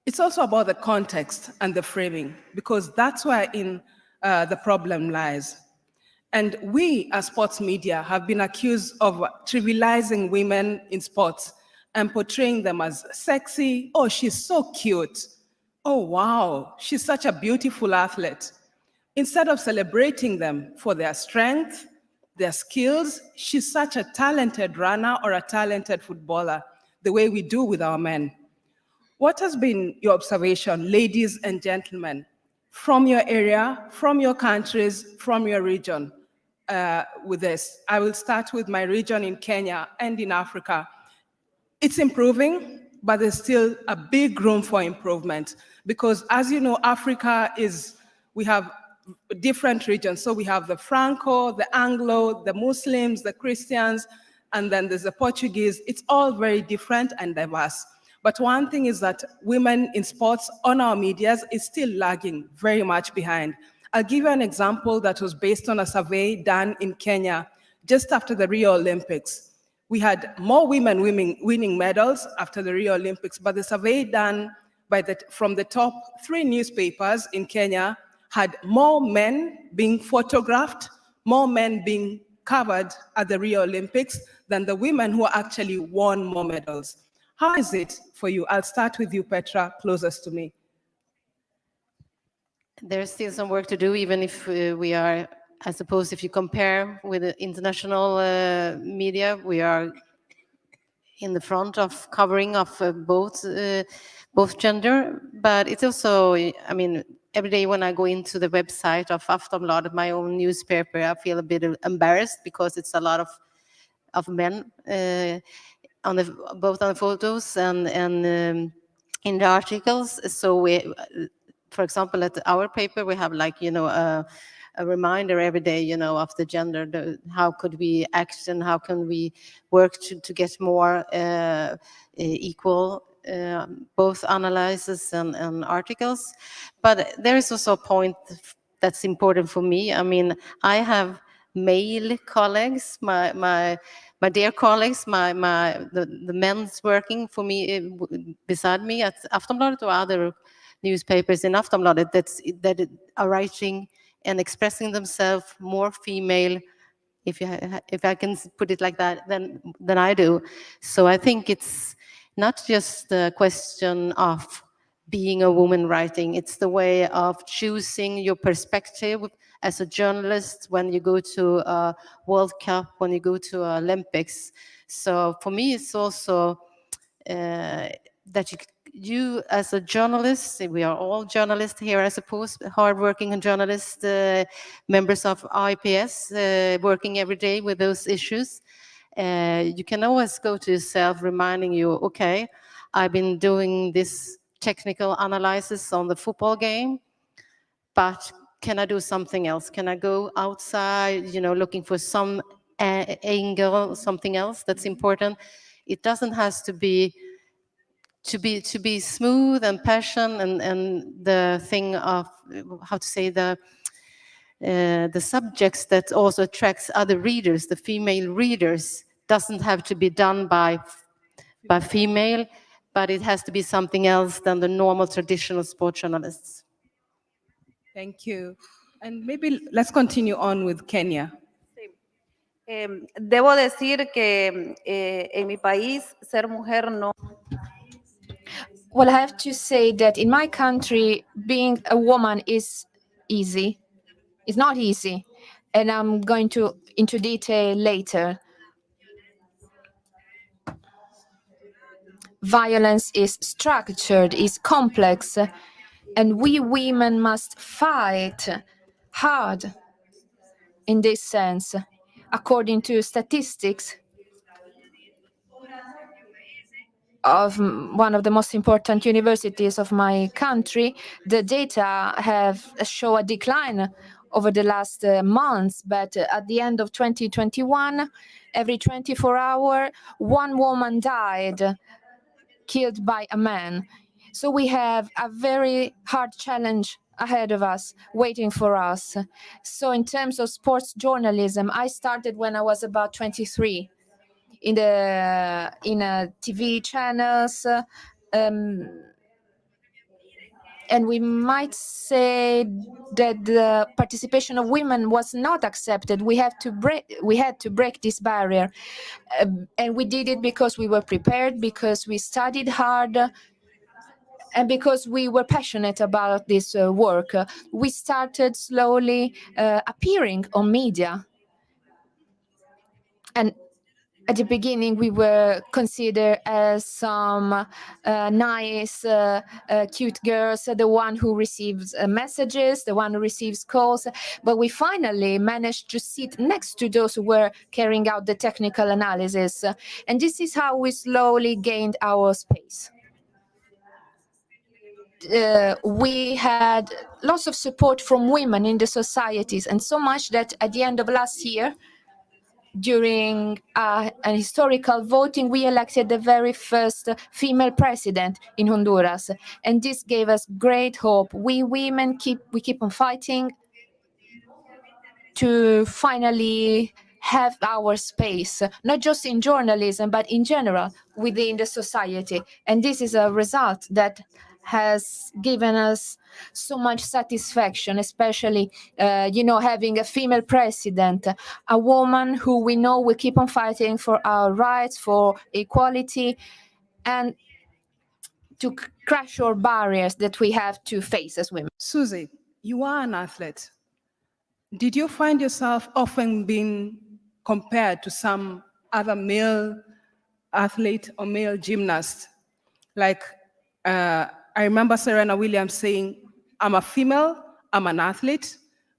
It's also about the context and the framing, because that's where the problem lies. And we, as sports media, have been accused of trivializing women in sports and portraying them as sexy. Oh, she's so cute. Oh, wow, she's such a beautiful athlete. Instead of celebrating them for their strength, their skills, she's such a talented runner or a talented footballer, the way we do with our men. What has been your observation, ladies and gentlemen, from your area, from your countries, from your region with this? I will start with my region in Kenya and in Africa. It's improving, but there's still a big room for improvement, because as you know, Africa we have different regions. So we have the Franco, the Anglo, the Muslims, the Christians, and then there's the Portuguese. It's all very different and diverse. But one thing is that women in sports on our medias is still lagging very much behind. I'll give you an example that was based on a survey done in Kenya just after the Rio Olympics. We had more women winning medals after the Rio Olympics, but the survey done from the top 3 newspapers in Kenya had more men being photographed, more men being covered at the Rio Olympics than the women who actually won more medals. How is it for you? I'll start with you, Petra, closest to me. There's still some work to do, even if we are, I suppose, if you compare with the international media, we are in the front of covering of both gender. But it's also, I mean, every day when I go into the website of Aftonbladet, my own newspaper, I feel a bit embarrassed, because it's a lot of of men on the both on the photos and in the articles. So we, for example, at our paper, we have like, you know, a reminder every day, you know, of the gender, how could we act and how can we work to get more equal, both analyses and articles. But there is also a point that's important for me. I mean, I have male colleagues, my dear colleagues, the men's working for me beside me at Aftonbladet or other newspapers in Aftonbladet that are writing and expressing themselves more female, if I can put it like that, than I do. So I think it's not just a question of being a woman writing, it's the way of choosing your perspective as a journalist when you go to a World Cup, when you go to Olympics. So for me, it's also that you as a journalist, we are all journalists here, I suppose, hardworking journalists, members of AIPS, working every day with those issues. You can always go to yourself reminding you, okay, I've been doing this technical analysis on the football game, but can I do something else? Can I go outside, you know, looking for some angle, something else that's important? It doesn't have to be smooth and passion and the thing of how to say the subjects that also attracts other readers, the female readers, doesn't have to be done by female, but it has to be something else than the normal traditional sports journalists. Thank you. And maybe let's continue on with Kenya. Debo decir que en mi país ser mujer no. Well, I have to say that in my country, being a woman is easy. It's not easy, and I'm going to into detail later. Violence is structured, is complex, and we women must fight hard in this sense. According to statistics of one of the most important universities of my country, the data show a decline over the last months, but at the end of 2021, every 24 hours, one woman died, killed by a man. So we have a very hard challenge ahead of us, waiting for us. So in terms of sports journalism, I started when I was about 23 in TV channels, and we might say that the participation of women was not accepted. We had to break this barrier, and we did it because we were prepared, because we studied hard, and because we were passionate about this work. We started slowly appearing on media, and at the beginning, we were considered as some nice, cute girls, the one who receives messages, the one who receives calls. But we finally managed to sit next to those who were carrying out the technical analysis. And this is how we slowly gained our space. We had lots of support from women in the societies, and so much that at the end of last year, during an historical voting, we elected the very first female president in Honduras, and this gave us great hope. We women keep on fighting to finally have our space, not just in journalism, but in general within the society. And this is a result that has given us so much satisfaction, especially, having a female president, a woman who we know will keep on fighting for our rights, for equality, and to crush our barriers that we have to face as women. Susie, you are an athlete. Did you find yourself often being compared to some other male athlete or male gymnast? Like, I remember Serena Williams saying, I'm a female, I'm an athlete,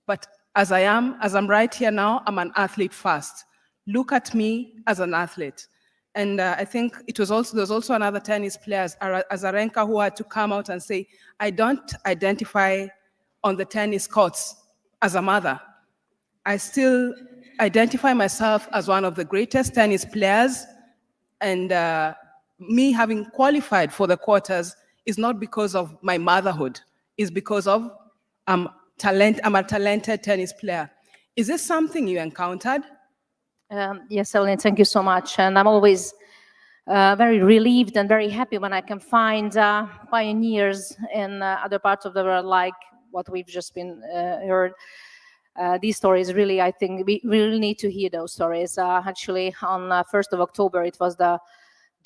but as I'm right here now, I'm an athlete first. look at me as an athlete. And I think there was also another tennis player, Azarenka, who had to come out and say, I don't identify on the tennis courts as a mother. I still identify myself as one of the greatest tennis players, and me having qualified for the quarters is not because of my motherhood, it's because of I'm a talented tennis player. Is this something you encountered? Yes, Evelyn, thank you so much. And I'm always very relieved and very happy when I can find pioneers in other parts of the world, like what we've just been heard. These stories really, I think we really need to hear those stories. Actually, on 1st of October, it was the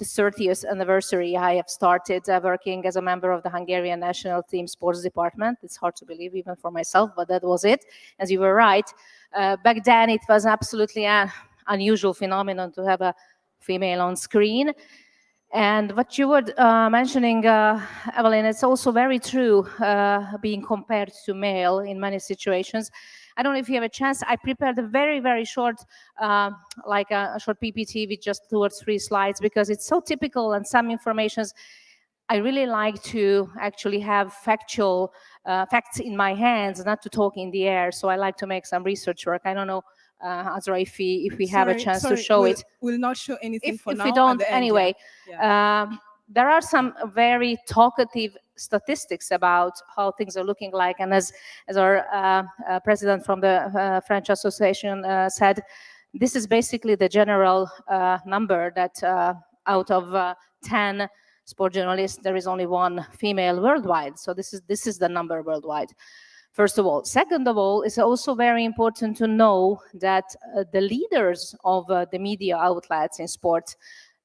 30th anniversary. I have started working as a member of the Hungarian national team sports department. It's hard to believe even for myself, but that was it. As you were right, back then it was absolutely an unusual phenomenon to have a female on screen. And what you were mentioning, Evelyn, it's also very true, being compared to male in many situations. I don't know if you have a chance. I prepared a very, very short, like a short PPT with just 2 or 3 slides, because it's so typical, and some informations I really like to actually have factual facts in my hands, not to talk in the air. So I like to make some research work. I don't know, Azra, if we have a chance to show it. We'll not show anything for now. If we don't, at the end, anyway, there are some very talkative statistics about how things are looking like. And as our president from the French Association said, this is basically the general number that out of 10 sport journalists, there is only 1 female worldwide. So this is the number worldwide. First of all. Second of all, it's also very important to know that the leaders of the media outlets in sports,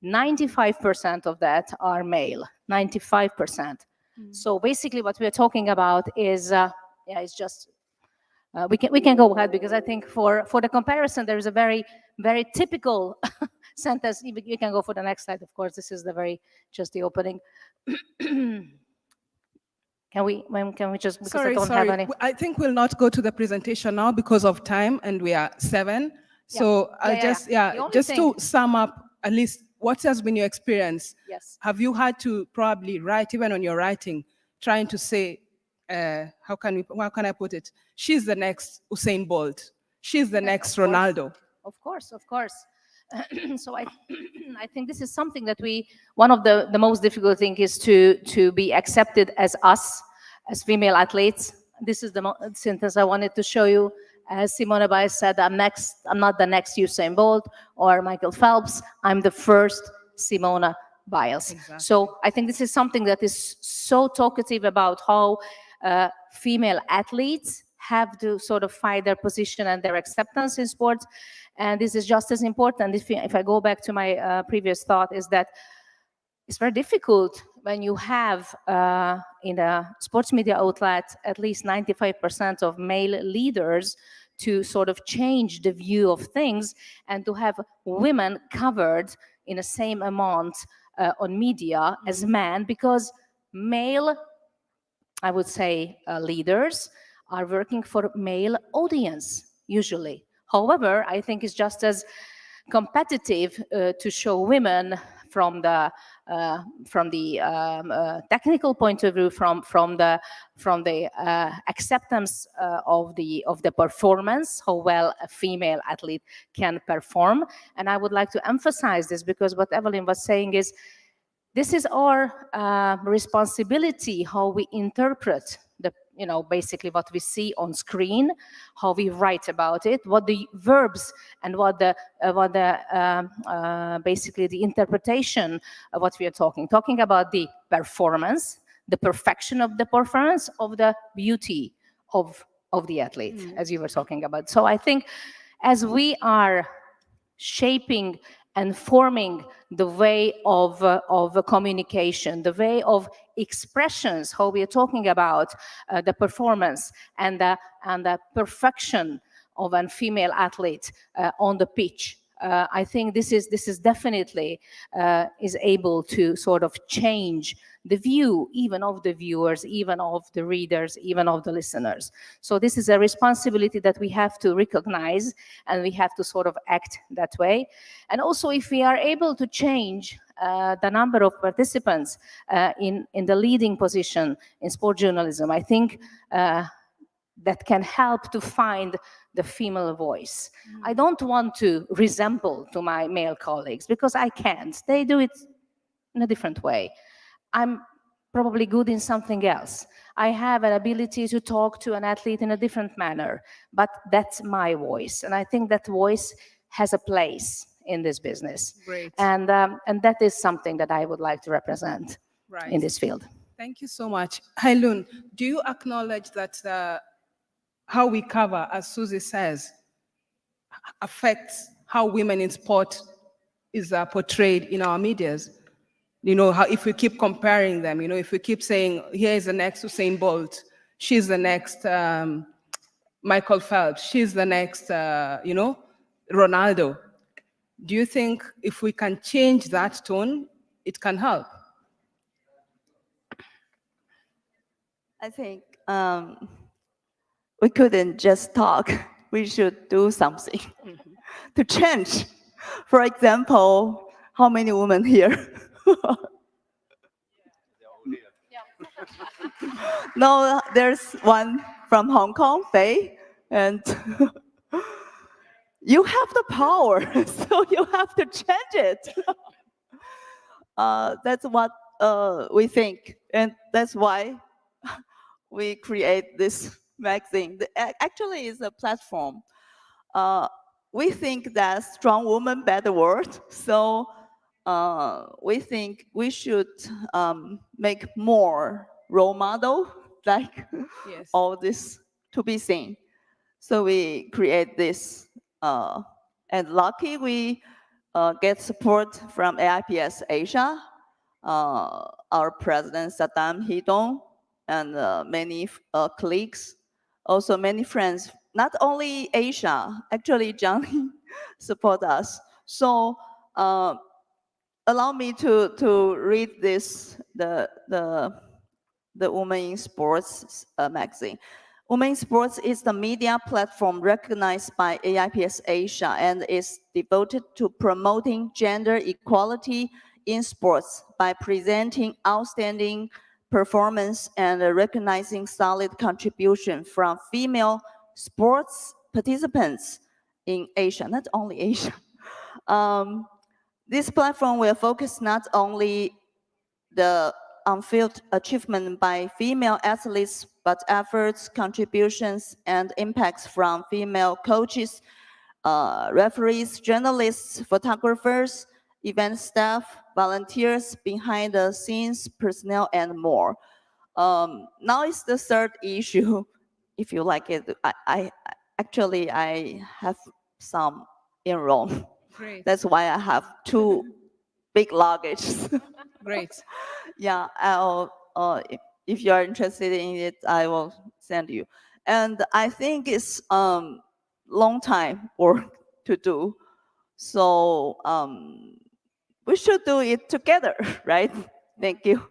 95% of that are male, 95%. So basically what we're talking about is, it's just, we can go ahead, because I think for the comparison, there is a very, very typical sentence. You can go for the next slide, of course. This is just the opening. Can we just, because I don't have any. I think we'll not go to the presentation now because of time, and we are 7. So just to sum up, at least, what has been your experience? Yes. Have you had to probably write, even on your writing, trying to say, how can I put it? She's the next Usain Bolt. She's the next Ronaldo. Of course. So I think this is something that one of the most difficult thing is to be accepted as us, as female athletes. This is the sentence I wanted to show you. As Simone Biles said, I'm not the next Usain Bolt or Michael Phelps. I'm the first Simone Biles. Exactly. So I think this is something that is so talkative about how female athletes have to sort of find their position and their acceptance in sports. And this is just as important. If I go back to my previous thought, is that it's very difficult when you have in a sports media outlet at least 95% of male leaders to sort of change the view of things, and to have women covered in the same amount on media as men, because male, I would say, leaders are working for male audience usually. However, I think it's just as competitive to show women from the technical point of view, from the acceptance of the performance, how well a female athlete can perform. And I would like to emphasize this, because what Evelyn was saying is, this is our responsibility, how we interpret basically what we see on screen, how we write about it, what the verbs and what the basically the interpretation of what we are talking about, the performance, the perfection of the performance, of the beauty of the athlete, as you were talking about. So I think as we are shaping and forming the way of communication, the way of expressions, how we are talking about the performance and the perfection of a female athlete on the pitch, I think this is definitely is able to sort of change the view even of the viewers, even of the readers, even of the listeners. So this is a responsibility that we have to recognize, and we have to sort of act that way. And also, if we are able to change the number of participants in the leading position in sport journalism, I think that can help to find the female voice. I don't want to resemble to my male colleagues because I can't. They do it in a different way. I'm probably good in something else. I have an ability to talk to an athlete in a different manner, but that's my voice. And I think that voice has a place in this business. Great. And that is something that I would like to represent in this field. Thank you so much. Hailun, do you acknowledge that how we cover, as Susie says, affects how women in sport is portrayed in our medias? You know, how if we keep comparing them, you know, if we keep saying, here is the next Usain Bolt, she's the next Michael Phelps, she's the next, you know, Ronaldo. Do you think if we can change that tone, it can help? I think we couldn't just talk. We should do something to change. For example, how many women here? No, there's one from Hong Kong, Faye, and you have the power, so you have to change it. That's what we think, and that's why we create this magazine. Actually, it's a platform. We think that strong woman, better world. So we think we should make more role model, like all this to be seen. So we create this, and lucky we get support from AIPS Asia, our president Saddam Hidong, and many colleagues, also many friends, not only Asia, actually Johnny support us. So allow me to read this, the Women in Sports magazine. Women in Sports is the media platform recognized by AIPS Asia and is devoted to promoting gender equality in sports by presenting outstanding performance and recognizing solid contribution from female sports participants in Asia, not only Asia. This platform will focus not only the on-field achievement by female athletes, but efforts, contributions, and impacts from female coaches, referees, journalists, photographers, event staff, volunteers, behind the scenes personnel, and more. Now it's the third issue. If you like it, I actually have some in Rome. Great. That's why I have 2 big luggages. Great. Yeah, I'll, if you are interested in it, I will send you. And I think it's long time work to do. So we should do it together, right? Thank you.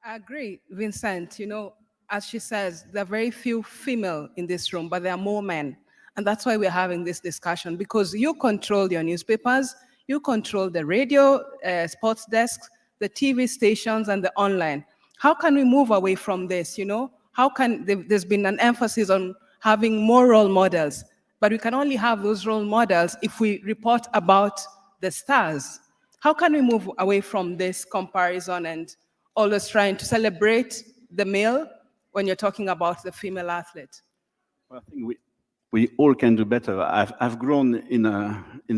I agree, Vincent. You know, as she says, there are very few female in this room, but there are more men. And that's why we're having this discussion, because you control your newspapers, you control the radio, sports desks, the TV stations, and the online. How can we move away from this, you know? How can, there's been an emphasis on having more role models, but we can only have those role models if we report about the stars. How can we move away from this comparison and always trying to celebrate the male when you're talking about the female athlete? Well, I think we all can do better. I've grown in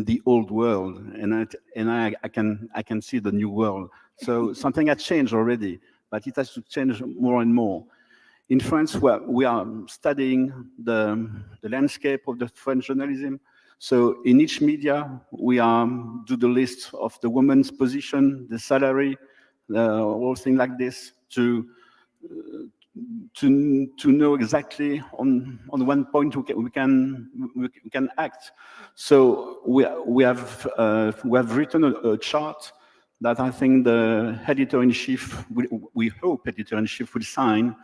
the old world, and I can see the new world. So something has changed already, but it has to change more and more. In France, we are studying the landscape of the French journalism. So in each media, we do the list of the woman's position, the salary, all things like this, to to know exactly on one point we can act. So we have written a chart that I think the editor-in-chief, we hope editor-in-chief will sign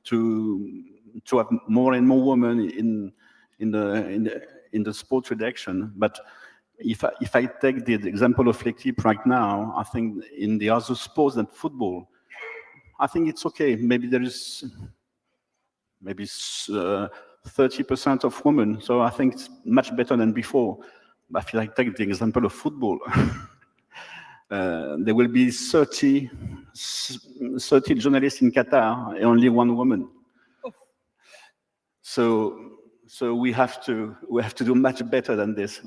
to have more and more women in the sports redaction. But if I take the example of l'équipe right now, I think in the other sports than football, I think it's okay. Maybe there is 30% of women. So I think it's much better than before. But if I take the example of football, there will be 30 journalists in Qatar, and only one woman. So we have to do much better than this.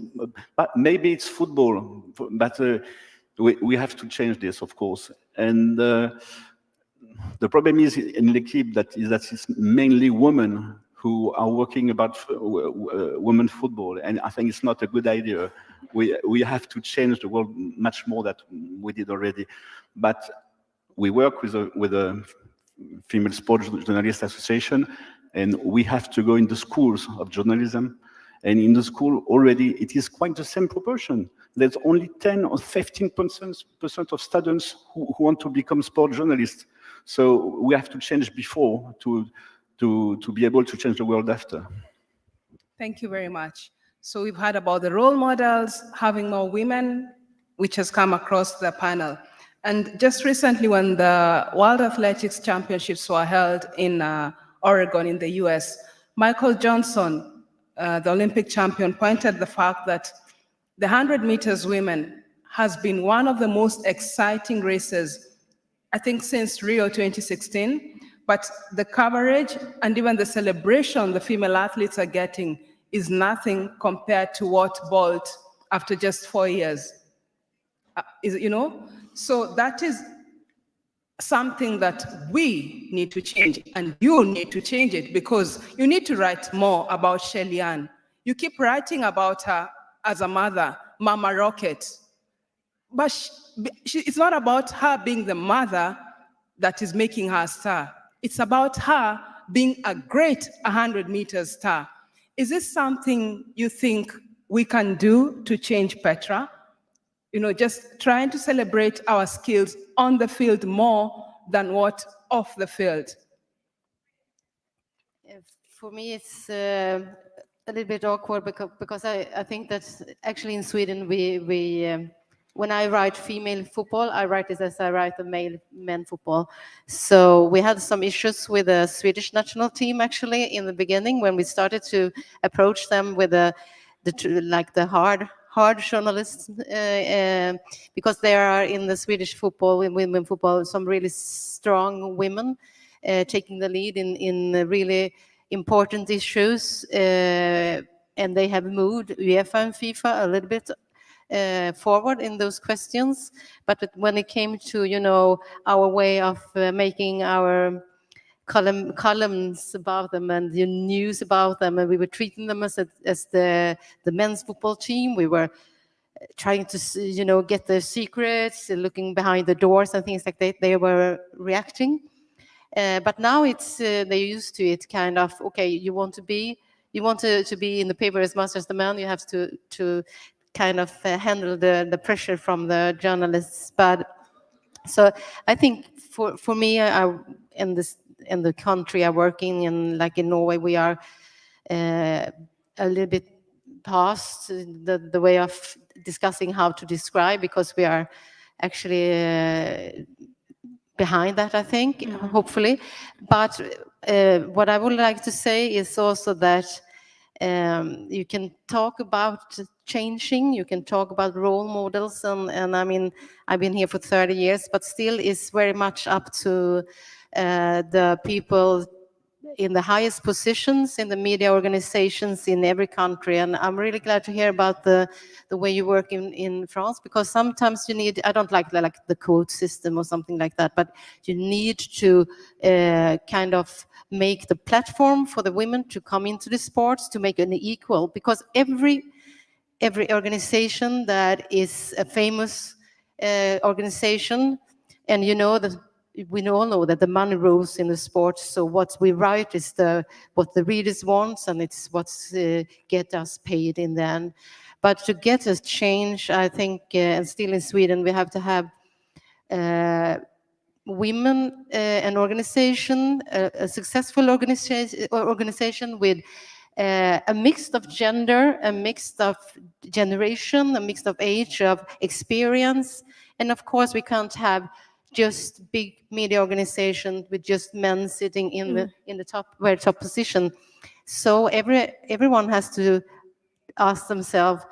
But maybe it's football, but we have to change this, of course. And the problem is in l'équipe that it's mainly women who are working about women football, and I think it's not a good idea. We have to change the world much more than we did already. But we work with a female sports journalist association, and we have to go in the schools of journalism. And in the school already, it is quite the same proportion. There's only 10 or 15% of students who want to become sport journalists. So we have to change before to be able to change the world after. Thank you very much. So we've heard about the role models, having more women, which has come across the panel. And just recently when the World Athletics Championships were held in Oregon in the US, Michael Johnson, the Olympic champion, pointed the fact that the 100 meters women has been one of the most exciting races, I think, since Rio 2016. But the coverage and even the celebration the female athletes are getting is nothing compared to what Bolt after just 4 years. So that is something that we need to change, and you need to change it, because you need to write more about Shelly Ann. You keep writing about her as a mother, Mama Rocket. But it's not about her being the mother that is making her a star. It's about her being a great 100-meter star. Is this something you think we can do to change Petra? Just trying to celebrate our skills on the field more than what off the field. For me, it's a little bit awkward because I think that actually in Sweden, we when I write female football, I write it as I write the men football. So we had some issues with the Swedish national team actually in the beginning when we started to approach them with the hard journalists, because there are in the Swedish football, in women football, some really strong women taking the lead in really important issues, and they have moved UEFA and FIFA a little bit forward in those questions. But when it came to our way of making our columns about them and the news about them, and we were treating them as the men's football team. We were trying to get the secrets, looking behind the doors and things like that. They were reacting, but now it's they're used to it. Kind of, okay, you want to be in the paper as much as the man. You have to kind of handle the pressure from the journalists. But so I think for me, in the country I work in, like in Norway, we are a little bit past the way of discussing how to describe, because we are actually behind that, I think, hopefully. But what I would like to say is also that you can talk about changing, you can talk about role models, and I mean, I've been here for 30 years, but still it's very much up to the people in the highest positions in the media organizations in every country. And I'm really glad to hear about the way you work in France, because sometimes you need, I don't like the quote system or something like that, but you need to kind of make the platform for the women to come into the sports, to make an equal, because every organization that is a famous organization, and we all know that the money rules in the sport. So what we write is what the readers want, and it's what's get us paid in the end. But to get us change, I think, and still in Sweden, we have to have women, an organization, a successful organization with a mix of gender, a mix of generation, a mix of age, of experience. And of course, we can't have just big media organization with just men sitting in the top position. So everyone has to ask themselves,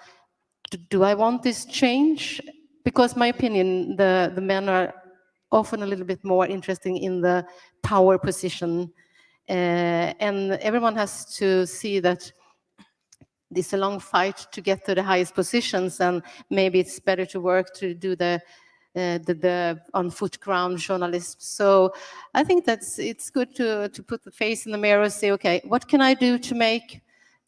do I want this change? Because my opinion, the men are often a little bit more interesting in the power position. And everyone has to see that it's a long fight to get to the highest positions, and maybe it's better to work to do the on-foot ground journalism. So I think it's good to put the face in the mirror and say, okay, what can I do to make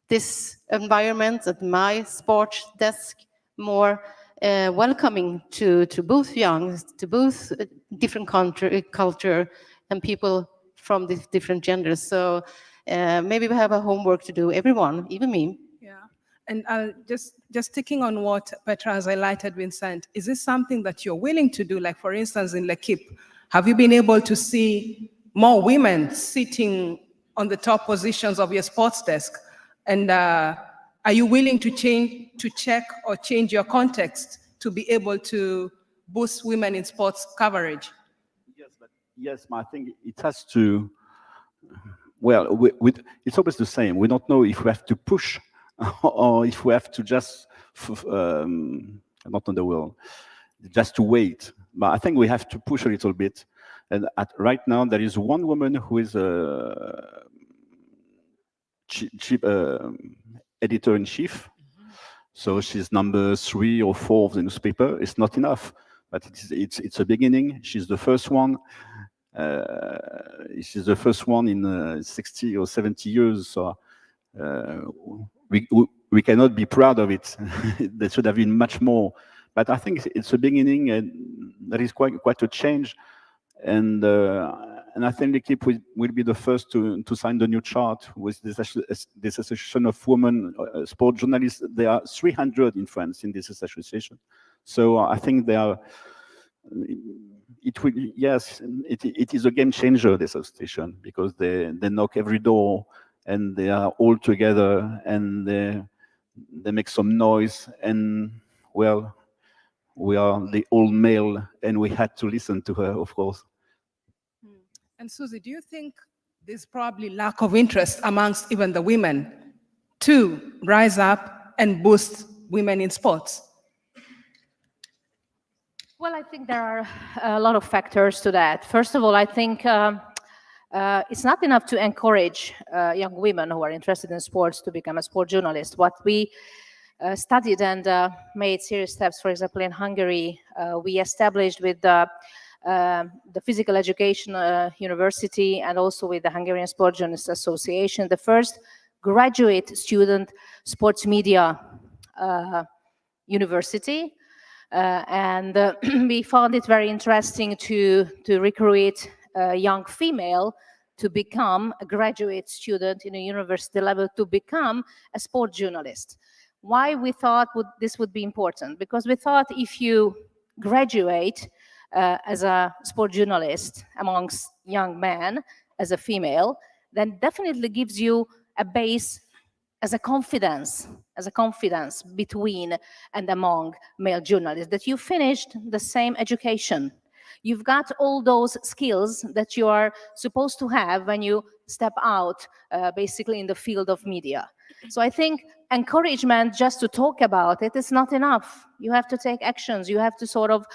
this environment at my sports desk more welcoming to both young, to both different culture and people from the different genders. So maybe we have a homework to do, everyone, even me. Yeah, and just sticking on what Petra has highlighted, Vincent, is this something that you're willing to do? Like, for instance, in L'Equipe, have you been able to see more women sitting on the top positions of your sports desk? And are you willing to check or change your context to be able to boost women in sports coverage? Yes, but I think it has to. Well, it's always the same. We don't know if we have to push or if we have to just not on the will, just to wait. But I think we have to push a little bit. And right now, there is one woman who is a editor-in-chief. So she's number 3 or 4 of the newspaper. It's not enough, but it's a beginning. She's the first one. She's the first one in 60 or 70 years. So we cannot be proud of it. There should have been much more. But I think it's a beginning, and there is quite a change. And I think L'Equipe will be the first to sign the new chart with this association of women sport journalists. There are 300 in France in this association. So I think they are. It is a game changer, this association, because they knock every door and they are all together and they make some noise. And well, we are the old male and we had to listen to her, of course. And Susie, do you think there's probably lack of interest amongst even the women to rise up and boost women in sports? Well, I think there are a lot of factors to that. First of all, I think it's not enough to encourage young women who are interested in sports to become a sport journalist. What we studied and made serious steps, for example, in Hungary, we established with the Physical Education University and also with the Hungarian Sport Journalists Association, the first graduate student sports media university. And we found it very interesting to recruit a young female to become a graduate student in a university level to become a sport journalist. Why we thought this would be important? Because we thought if you graduate as a sport journalist amongst young men, as a female, then definitely gives you a base as a confidence between and among male journalists, that you finished the same education. You've got all those skills that you are supposed to have when you step out basically in the field of media. So I think encouragement just to talk about it is not enough. You have to take actions. You have to sort of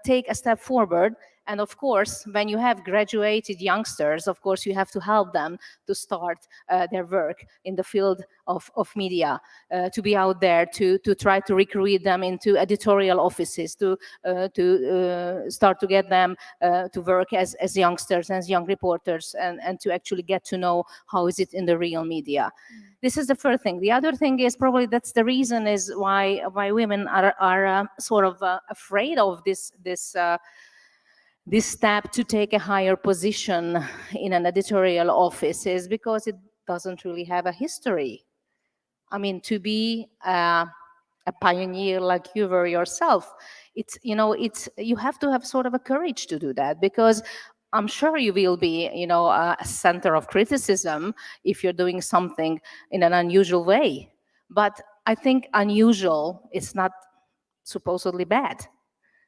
take a step forward. And of course, when you have graduated youngsters, of course, you have to help them to start their work in the field of media, to be out there, to try to recruit them into editorial offices, to start to get them to work as youngsters, as young reporters, and to actually get to know how is it in the real media. This is the first thing. The other thing is probably that's the reason is why women are sort of afraid of this this step to take a higher position in an editorial office is because it doesn't really have a history. I mean, to be a pioneer like you were yourself, you have to have sort of a courage to do that, because I'm sure you will be, a center of criticism if you're doing something in an unusual way. But I think unusual is not supposedly bad.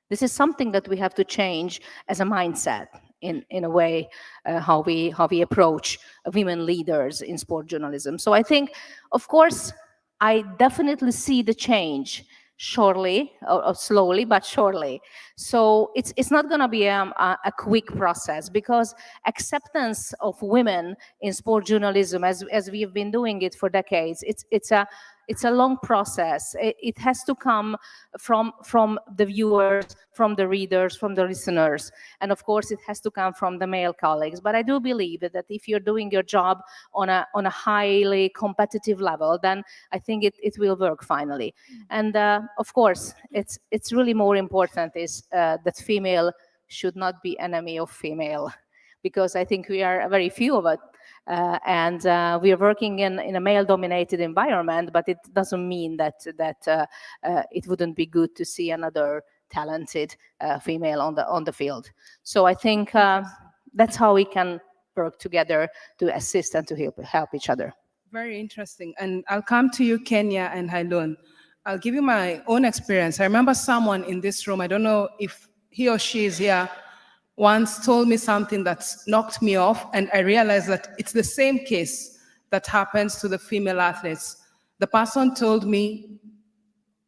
This is something that we have to change as a mindset in a way, how we approach women leaders in sport journalism. So I think, of course, I definitely see the change surely, or slowly, but surely. So it's not going to be a quick process, because acceptance of women in sport journalism, as we have been doing it for decades, it's a long process. It has to come from the viewers, from the readers, from the listeners, and of course it has to come from the male colleagues. But I do believe that if you're doing your job on a highly competitive level, then I think it will work finally. And of course, it's really more important is that female should not be enemy of female, because I think we are very few of it. And we are working in a male-dominated environment, but it doesn't mean that it wouldn't be good to see another talented female on the field. So I think that's how we can work together to assist and to help each other. Very interesting. And I'll come to you, Kenya and Hailun. I'll give you my own experience. I remember someone in this room, I don't know if he or she is here, once told me something that knocked me off, and I realized that it's the same case that happens to the female athletes. The person told me,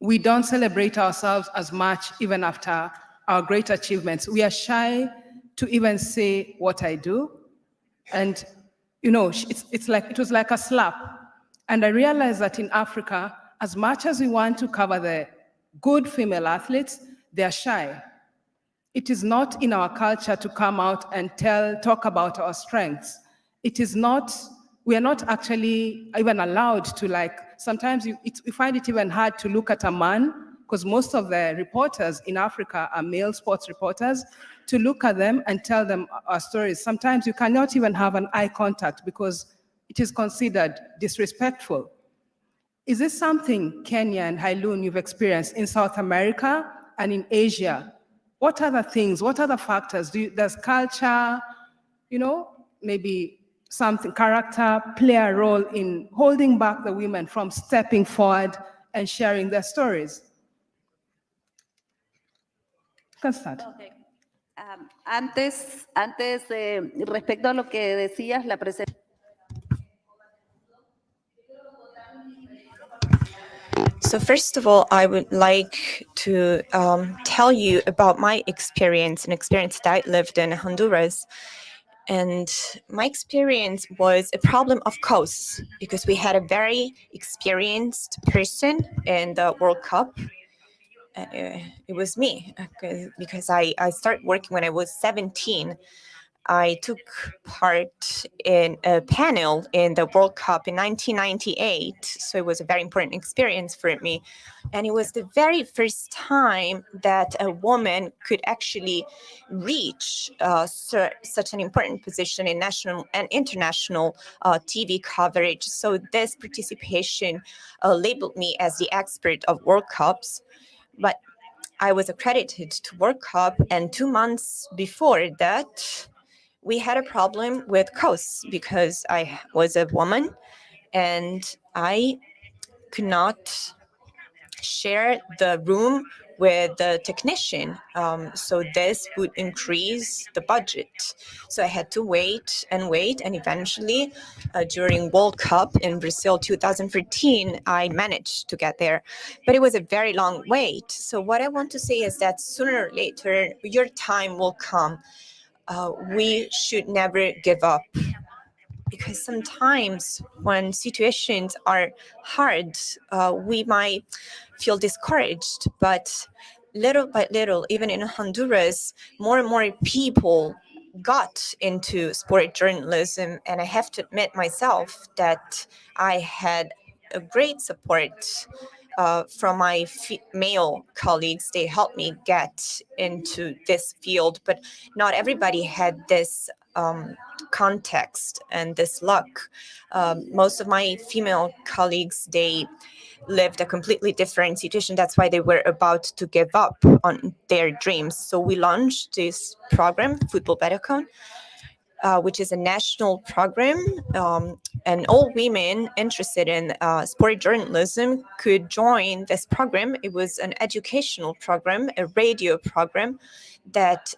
we don't celebrate ourselves as much even after our great achievements. We are shy to even say what I do. And, it was like a slap. And I realized that in Africa, as much as we want to cover the good female athletes, they are shy. It is not in our culture to come out and talk about our strengths. We are not actually even allowed to, sometimes you find it even hard to look at a man, because most of the reporters in Africa are male sports reporters, to look at them and tell them our stories. Sometimes you cannot even have an eye contact because it is considered disrespectful. Is this something, Kenya and Hailun, you've experienced in South America and in Asia? What other things, what other factors? Does culture, maybe something, character, play a role in holding back the women from stepping forward and sharing their stories? Can start. Okay. Antes respecto a lo que decías, la presencia. So first of all, I would like to tell you about my experience, an experience that I lived in Honduras. And my experience was a problem of costs, because we had a very experienced person in the World Cup. It was me, because I started working when I was 17. I took part in a panel in the World Cup in 1998, so it was a very important experience for me. And it was the very first time that a woman could actually reach such an important position in national and international TV coverage. So this participation labeled me as the expert of World Cups. But I was accredited to World Cup, and 2 months before that, we had a problem with costs, because I was a woman and I could not share the room with the technician. So this would increase the budget. So I had to wait, and eventually during World Cup in Brazil 2013, I managed to get there. But it was a very long wait. So what I want to say is that sooner or later, your time will come. We should never give up, because sometimes when situations are hard, we might feel discouraged. But little by little, even in Honduras, more and more people got into sport journalism. And I have to admit myself that I had a great support from my male colleagues. They helped me get into this field, but not everybody had this context and this luck. Most of my female colleagues, they lived a completely different situation. That's why they were about to give up on their dreams. So we launched this program, Football Betacon, which is a national program, and all women interested in sport journalism could join this program. It was an educational program, a radio program that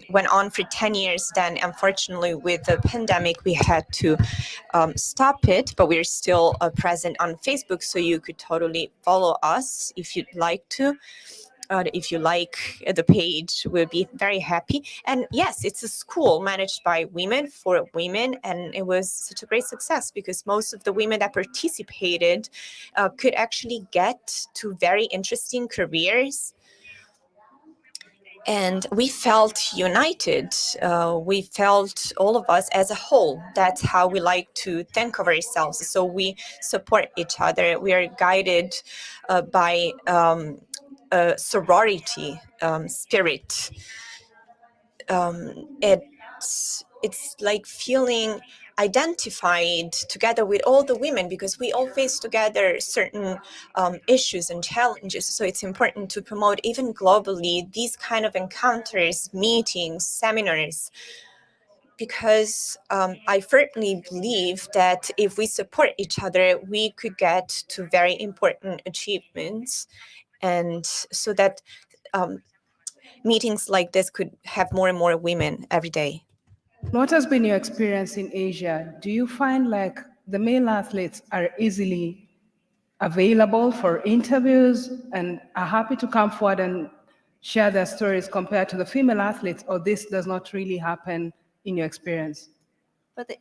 went on for 10 years. Then, unfortunately, with the pandemic, we had to stop it, but we're still present on Facebook, so you could totally follow us if you'd like to. If you like the page, we'll be very happy. And yes, it's a school managed by women for women, and it was such a great success because most of the women that participated could actually get to very interesting careers. And we felt united. We felt all of us as a whole. That's how we like to think of ourselves. So we support each other. We are guided by sorority spirit. It's like feeling identified together with all the women because we all face together certain issues and challenges. So it's important to promote even globally these kind of encounters, meetings, seminars, because I firmly believe that if we support each other, we could get to very important achievements. And so that meetings like this could have more and more women every day. What has been your experience in Asia? Do you find like the male athletes are easily available for interviews and are happy to come forward and share their stories compared to the female athletes, or this does not really happen in your experience? But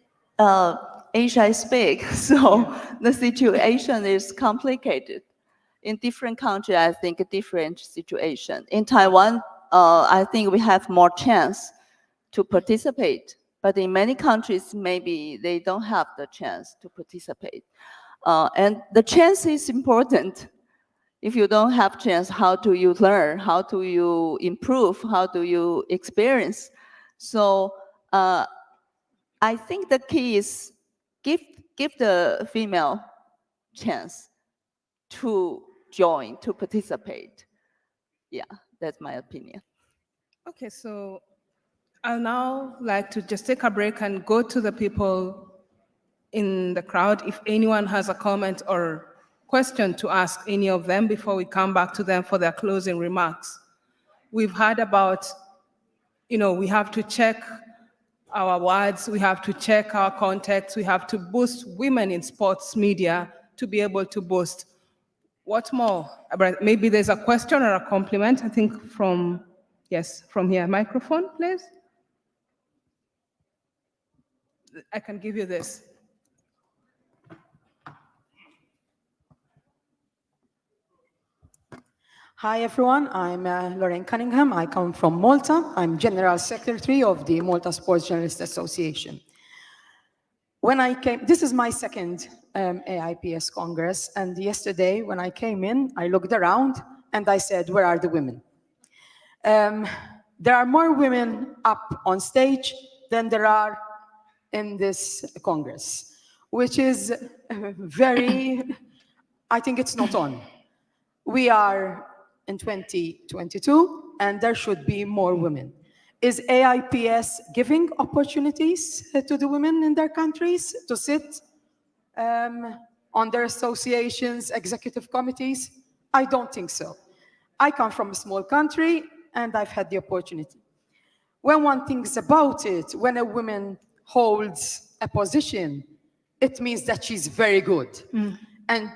Asia is big, so the situation is complicated. In different countries, I think a different situation. In Taiwan, I think we have more chance to participate, but in many countries, maybe they don't have the chance to participate. And the chance is important. If you don't have chance, how do you learn? How do you improve? How do you experience? So I think the key is give the female chance to join, to participate. Yeah, that's my opinion. Okay, so I'll now like to just take a break and go to the people in the crowd if anyone has a comment or question to ask any of them before we come back to them for their closing remarks. We've heard about, we have to check our words, we have to check our context, we have to boost women in sports media to be able to boost. What more? Maybe there's a question or a compliment, I think from here. Microphone, please. I can give you this. Hi everyone, I'm Lorraine Cunningham. I come from Malta. I'm General Secretary of the Malta Sports Journalists Association. When I came, this is my second AIPS Congress, and yesterday when I came in, I looked around and I said, where are the women? There are more women up on stage than there are in this Congress, which is very, I think it's not on. We are in 2022, and there should be more women. Is AIPS giving opportunities to the women in their countries to sit on their associations, executive committees? I don't think so. I come from a small country, and I've had the opportunity. When one thinks about it, when a woman holds a position, it means that she's very good. And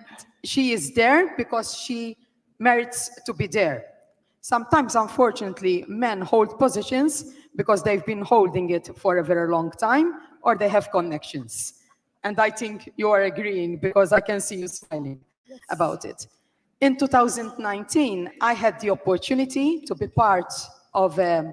she is there because she merits to be there. Sometimes, unfortunately, men hold positions because they've been holding it for a very long time, or they have connections. And I think you are agreeing because I can see you smiling about it. In 2019, I had the opportunity to be part of an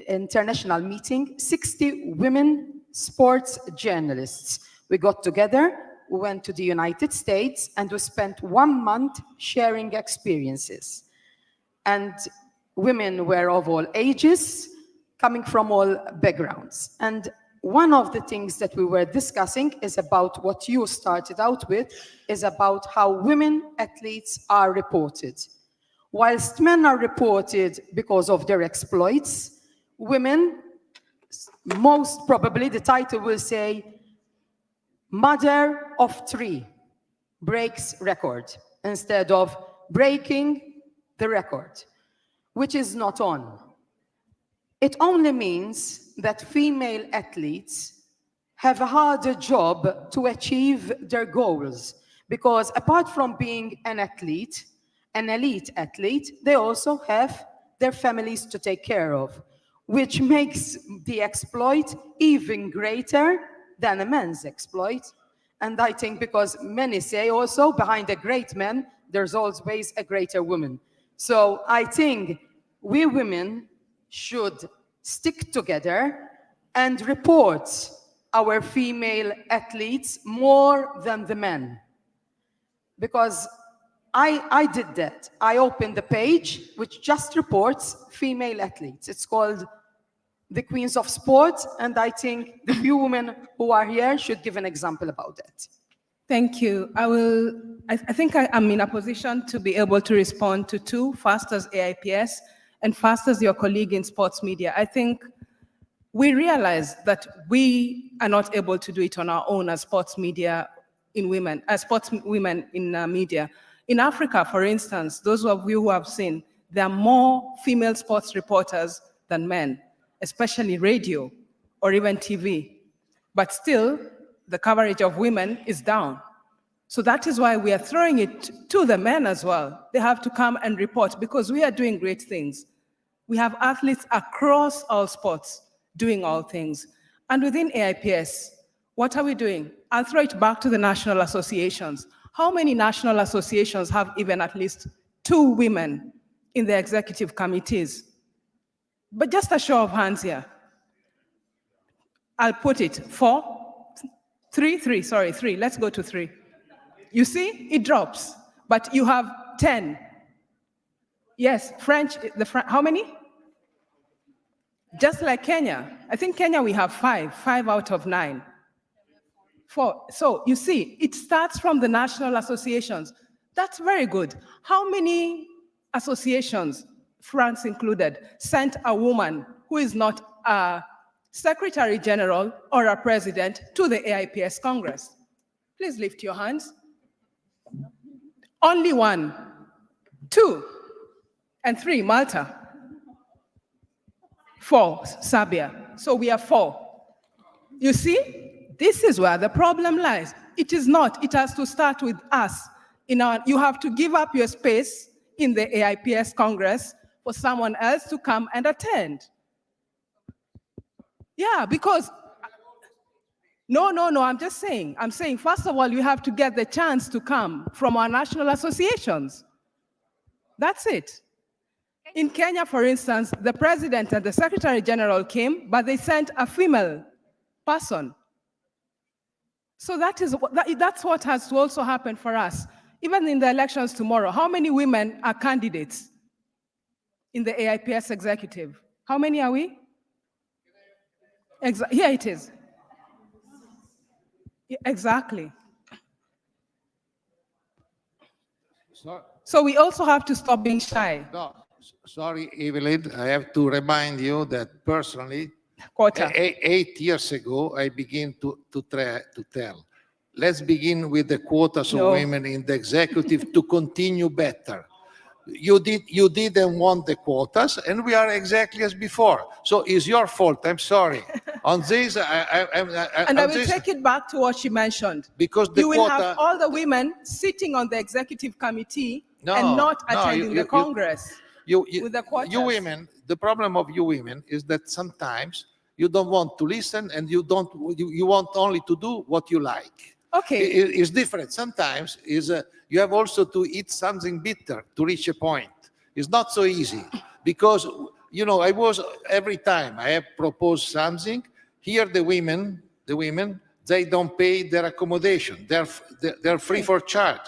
international meeting, 60 women sports journalists. We got together we went to the United States and we spent 1 month sharing experiences. And women were of all ages, coming from all backgrounds. And one of the things that we were discussing is about what you started out with, is about how women athletes are reported. Whilst men are reported because of their exploits, women, most probably the title will say, mother of 3 breaks record, instead of breaking the record, which is not on. It only means that female athletes have a harder job to achieve their goals, because apart from being an athlete, an elite athlete, they also have their families to take care of, which makes the exploit even greater than a man's exploit. And I think because many say also behind a great man, there's always a greater woman. So I think we women should stick together and report our female athletes more than the men. Because I did that. I opened a page which just reports female athletes. It's called The Queens of Sport, and I think the few women who are here should give an example about that. Thank you. I think I'm in a position to be able to respond to 2, first as AIPS and first as your colleague in sports media. I think we realize that we are not able to do it on our own as sports media in women, as sports women in media. In Africa, for instance, those of you who have seen, there are more female sports reporters than men, especially radio or even TV. But still, the coverage of women is down. So that is why we are throwing it to the men as well. They have to come and report, because we are doing great things. We have athletes across all sports doing all things. And within AIPS, what are we doing? I'll throw it back to the national associations. How many national associations have even at least 2 women in the executive committees? But just a show of hands here. I'll put it 4, 3, sorry, 3. Let's go to 3. You see, it drops, but you have 10. Yes, French, how many? Just like Kenya. I think Kenya we have 5 out of 9. 4. So you see, it starts from the national associations. That's very good. How many associations, France included, sent a woman who is not a secretary general or a president to the AIPS Congress? Please lift your hands. Only 1, 2, and 3, Malta. 4, Serbia. So we are 4. You see? This is where the problem lies. It is not. It has to start with us. You have to give up your space in the AIPS Congress for someone else to come and attend. Yeah, because, no, I'm just saying. I'm saying, first of all, you have to get the chance to come from our national associations. That's it. In Kenya, for instance, the president and the secretary general came, but they sent a female person. So that's what has to also happen for us. Even in the elections tomorrow, how many women are candidates in the AIPS executive? How many are we? Here it is. Exactly. So we also have to stop being shy. No, sorry, Evelyn, I have to remind you that personally, 8 years ago, I began to tell, let's begin with the quotas of women in the executive to continue better. You didn't want the quotas, and we are exactly as before. So it's your fault. I'm sorry. On this, and I will take it back to what she mentioned. Because you will have all the women sitting on the executive committee and not attending the Congress. With the quotas. You women, the problem of you women is that sometimes you don't want to listen, and you want only to do what you like. Okay. It's different. Sometimes you have also to eat something bitter to reach a point. It's not so easy because, every time I have proposed something, here the women They don't pay their accommodation. They're free for charge.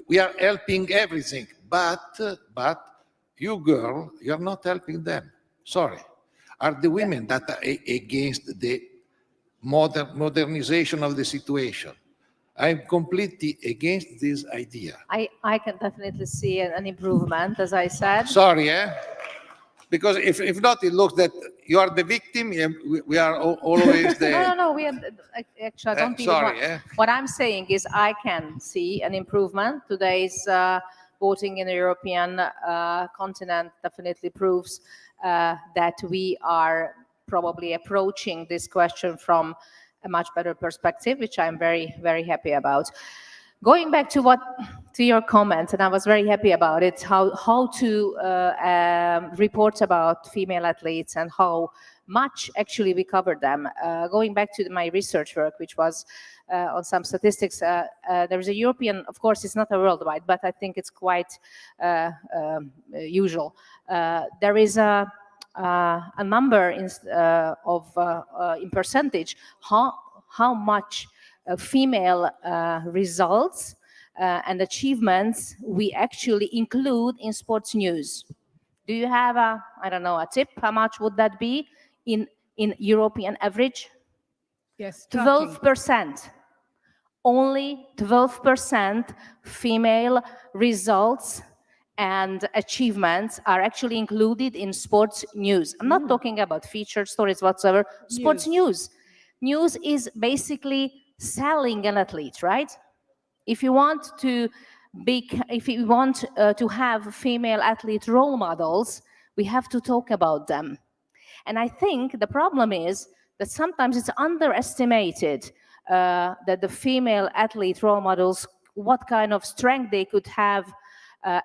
We are helping everything. But you girl, you're not helping them. Sorry. Are the women that are against the modernization of the situation? I'm completely against this idea. I can definitely see an improvement, as I said. Sorry, because if not, it looks that you are the victim and we are always the... No, we are, actually, I don't think sorry, what I'm saying is I can see an improvement. Today's voting in the European continent definitely proves that we are probably approaching this question from a much better perspective, which I'm very, very happy about. Going back to your comment, and I was very happy about it, how to report about female athletes and how much actually we covered them. Going back to my research work, which was on some statistics, there's a European, of course, it's not a worldwide, but I think it's quite usual. There is a number in percentage how much female results and achievements we actually include in sports news. Do you have a tip? How much would that be in European average? Yes, 12%. Only 12% female results and achievements are actually included in sports news. I'm not talking about featured stories whatsoever. Sports news. News is basically selling an athlete, right? If you want to have female athlete role models, we have to talk about them. And I think the problem is that sometimes it's underestimated that the female athlete role models, what kind of strength they could have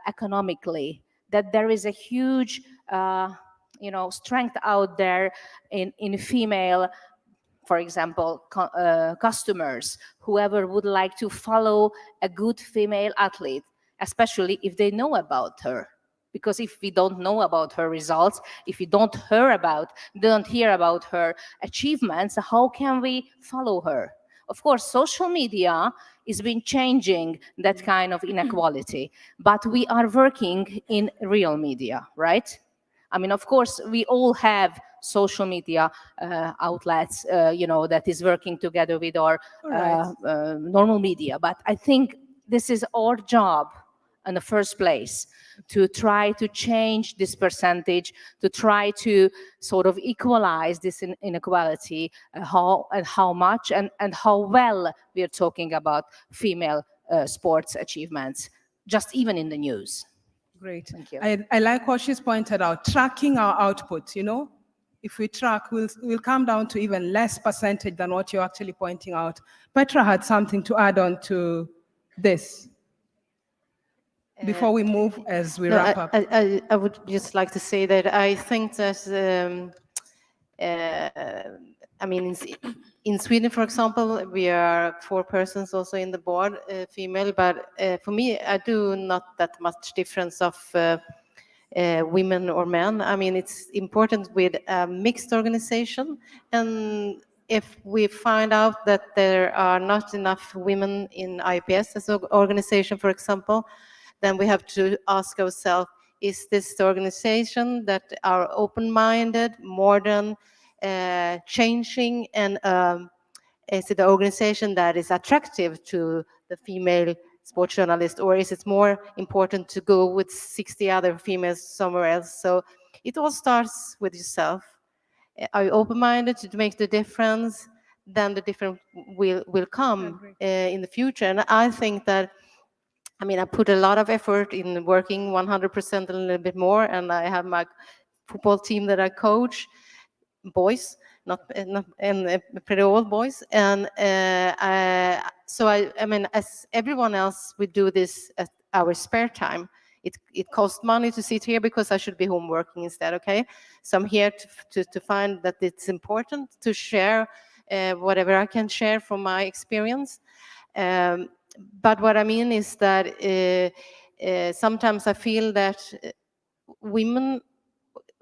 economically, that there is a huge strength out there in female, for example, customers, whoever would like to follow a good female athlete, especially if they know about her. Because if we don't know about her results, if we don't hear about her achievements, how can we follow her? Of course, social media has been changing that kind of inequality, but we are working in real media, right? I mean, of course, we all have social media outlets, that is working together with our normal media. But I think this is our job in the first place, to try to change this percentage, to try to sort of equalize this inequality, how much and how well we are talking about female sports achievements, just even in the news. Great. Thank you. I like what she's pointed out, tracking our output, If we track, we'll come down to even less percentage than what you're actually pointing out. Petra had something to add on to this before we move as we wrap up. I would just like to say that I think that, in Sweden, for example, we are 4 persons also in the board, female, but for me, I do not that much difference of women or men. I mean, it's important with a mixed organization, and if we find out that there are not enough women in IPS as an organization, for example, then we have to ask ourselves, is this the organization that are open-minded, modern, changing, and is it the organization that is attractive to the female sports journalist, or is it more important to go with 60 other females somewhere else? So it all starts with yourself. Are you open-minded to make the difference? Then the difference will come in the future. And I think that, I put a lot of effort in working 100% and a little bit more, and I have my football team that I coach, boys, not pretty old boys, and as everyone else, we do this at our spare time. It costs money to sit here because I should be home working instead. Okay, so I'm here to find that it's important to share whatever I can share from my experience. But what I mean is that sometimes I feel that women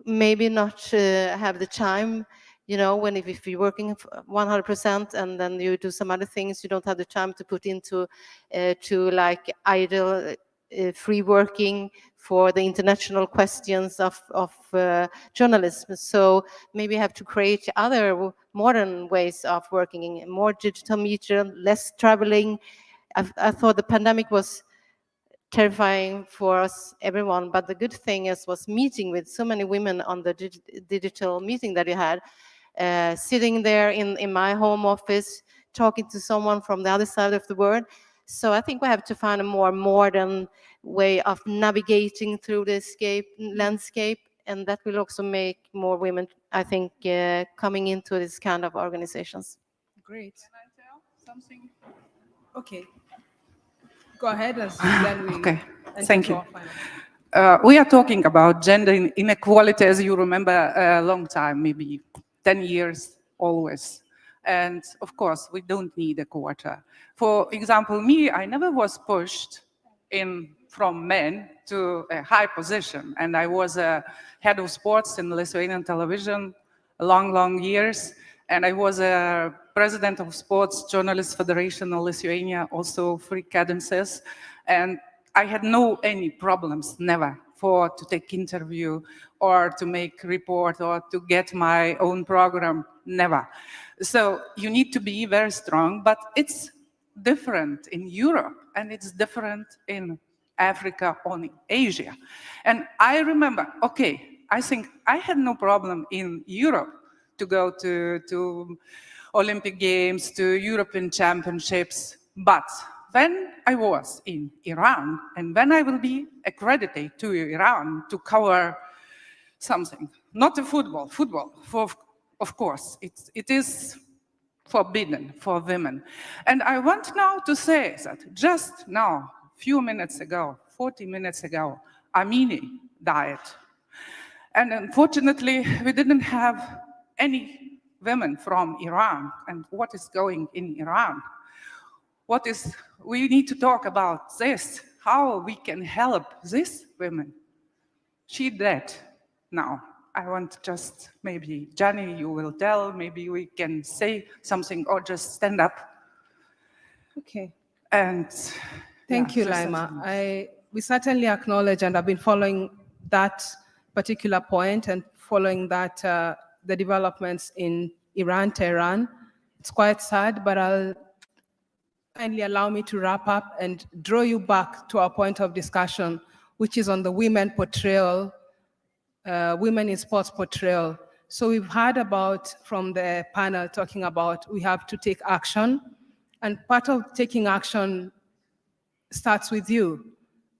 maybe not have the time You know, when if you're working 100% and then you do some other things, you don't have the time to put into to like idle free working for the international questions of journalism. So maybe have to create other modern ways of working, more digital media, less traveling. I thought the pandemic was terrifying for us, everyone, but the good thing was meeting with so many women on the digital meeting that you had, sitting there in my home office, talking to someone from the other side of the world. So I think we have to find a more modern way of navigating through the landscape, and that will also make more women, I think, coming into this kind of organizations. Great. Can I tell something? Okay. Go ahead, and then we. Okay. Thank you. We are talking about gender inequality, as you remember, a long time, maybe 10 years, always. And of course, we don't need a quota. For example, me, I never was pushed from men to a high position. And I was a head of sports in Lithuanian television long years. And I was a president of Sports Journalists Federation of Lithuania, also 3 cadences. And I had any problems, never, to take interview or to make report or to get my own program, never. So you need to be very strong, but it's different in Europe and it's different in Africa or in Asia. And I remember, okay, I think I had no problem in Europe to go to Olympic Games, to European Championships, but when I was in Iran and when I will be accredited to Iran to cover something, not a football, of course, it is forbidden for women. And I want now to say that just now, few minutes ago, 40 minutes ago, Amini died. And unfortunately, we didn't have any women from Iran. And what is going in Iran? We need to talk about this, how we can help these women. She dead now. I want just maybe, Johnny, you will tell, maybe we can say something or just stand up. Okay. And thank you, Laima. We certainly acknowledge, and I've been following that particular point and following that, the developments in Iran, Tehran. It's quite sad, but I'll kindly allow me to wrap up and draw you back to our point of discussion, which is on the women portrayal, women in sports portrayal. So we've heard from the panel talking about we have to take action, and part of taking action starts with you,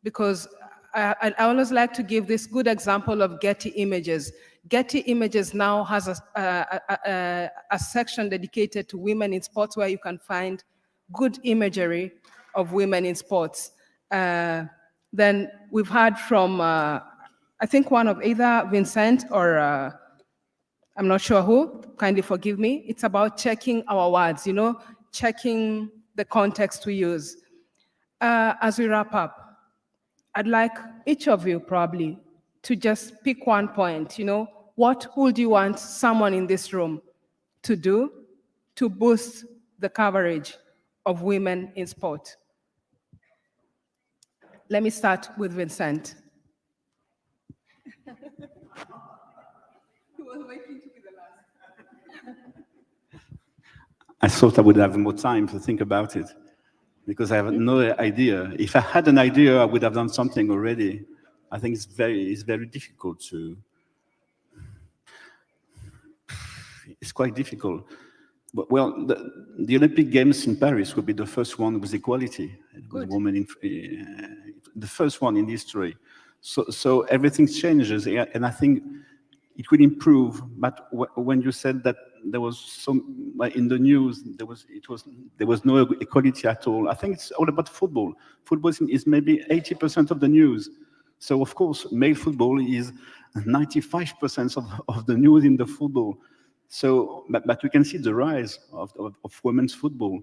because I always like to give this good example of Getty Images. Getty Images now has a section dedicated to women in sports where you can find good imagery of women in sports. Then we've heard from, I think one of either Vincent or I'm not sure who, kindly forgive me. It's about checking our words, checking the context we use. As we wrap up, I'd like each of you probably to just pick one point, what would you want someone in this room to do to boost the coverage of women in sport? Let me start with Vincent. I thought I would have more time to think about it, because I have no idea. If I had an idea, I would have done something already. I think it's very difficult to. It's quite difficult. But, well, the Olympic Games in Paris will be the first one with equality. With women the first one in history. So everything changes, and I think it will improve. But when you said that there was some in the news, there was no equality at all. I think it's all about football. Football is maybe 80% of the news. So of course, male football is 95% of the news in the football. So, but we can see the rise of women's football.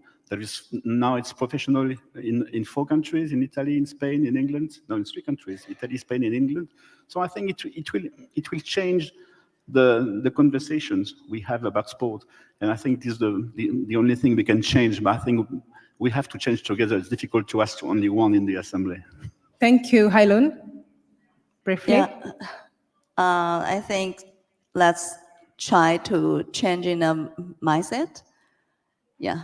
Now it's professional in 4 countries: in Italy, in Spain, in England. No, in 3 countries: Italy, Spain, and England. So I think it will change the conversations we have about sport. And I think this is the only thing we can change, but I think we have to change together. It's difficult to ask only one in the assembly. Thank you, Hailun. Briefly. Yeah, I think let's try to change in a mindset. Yeah,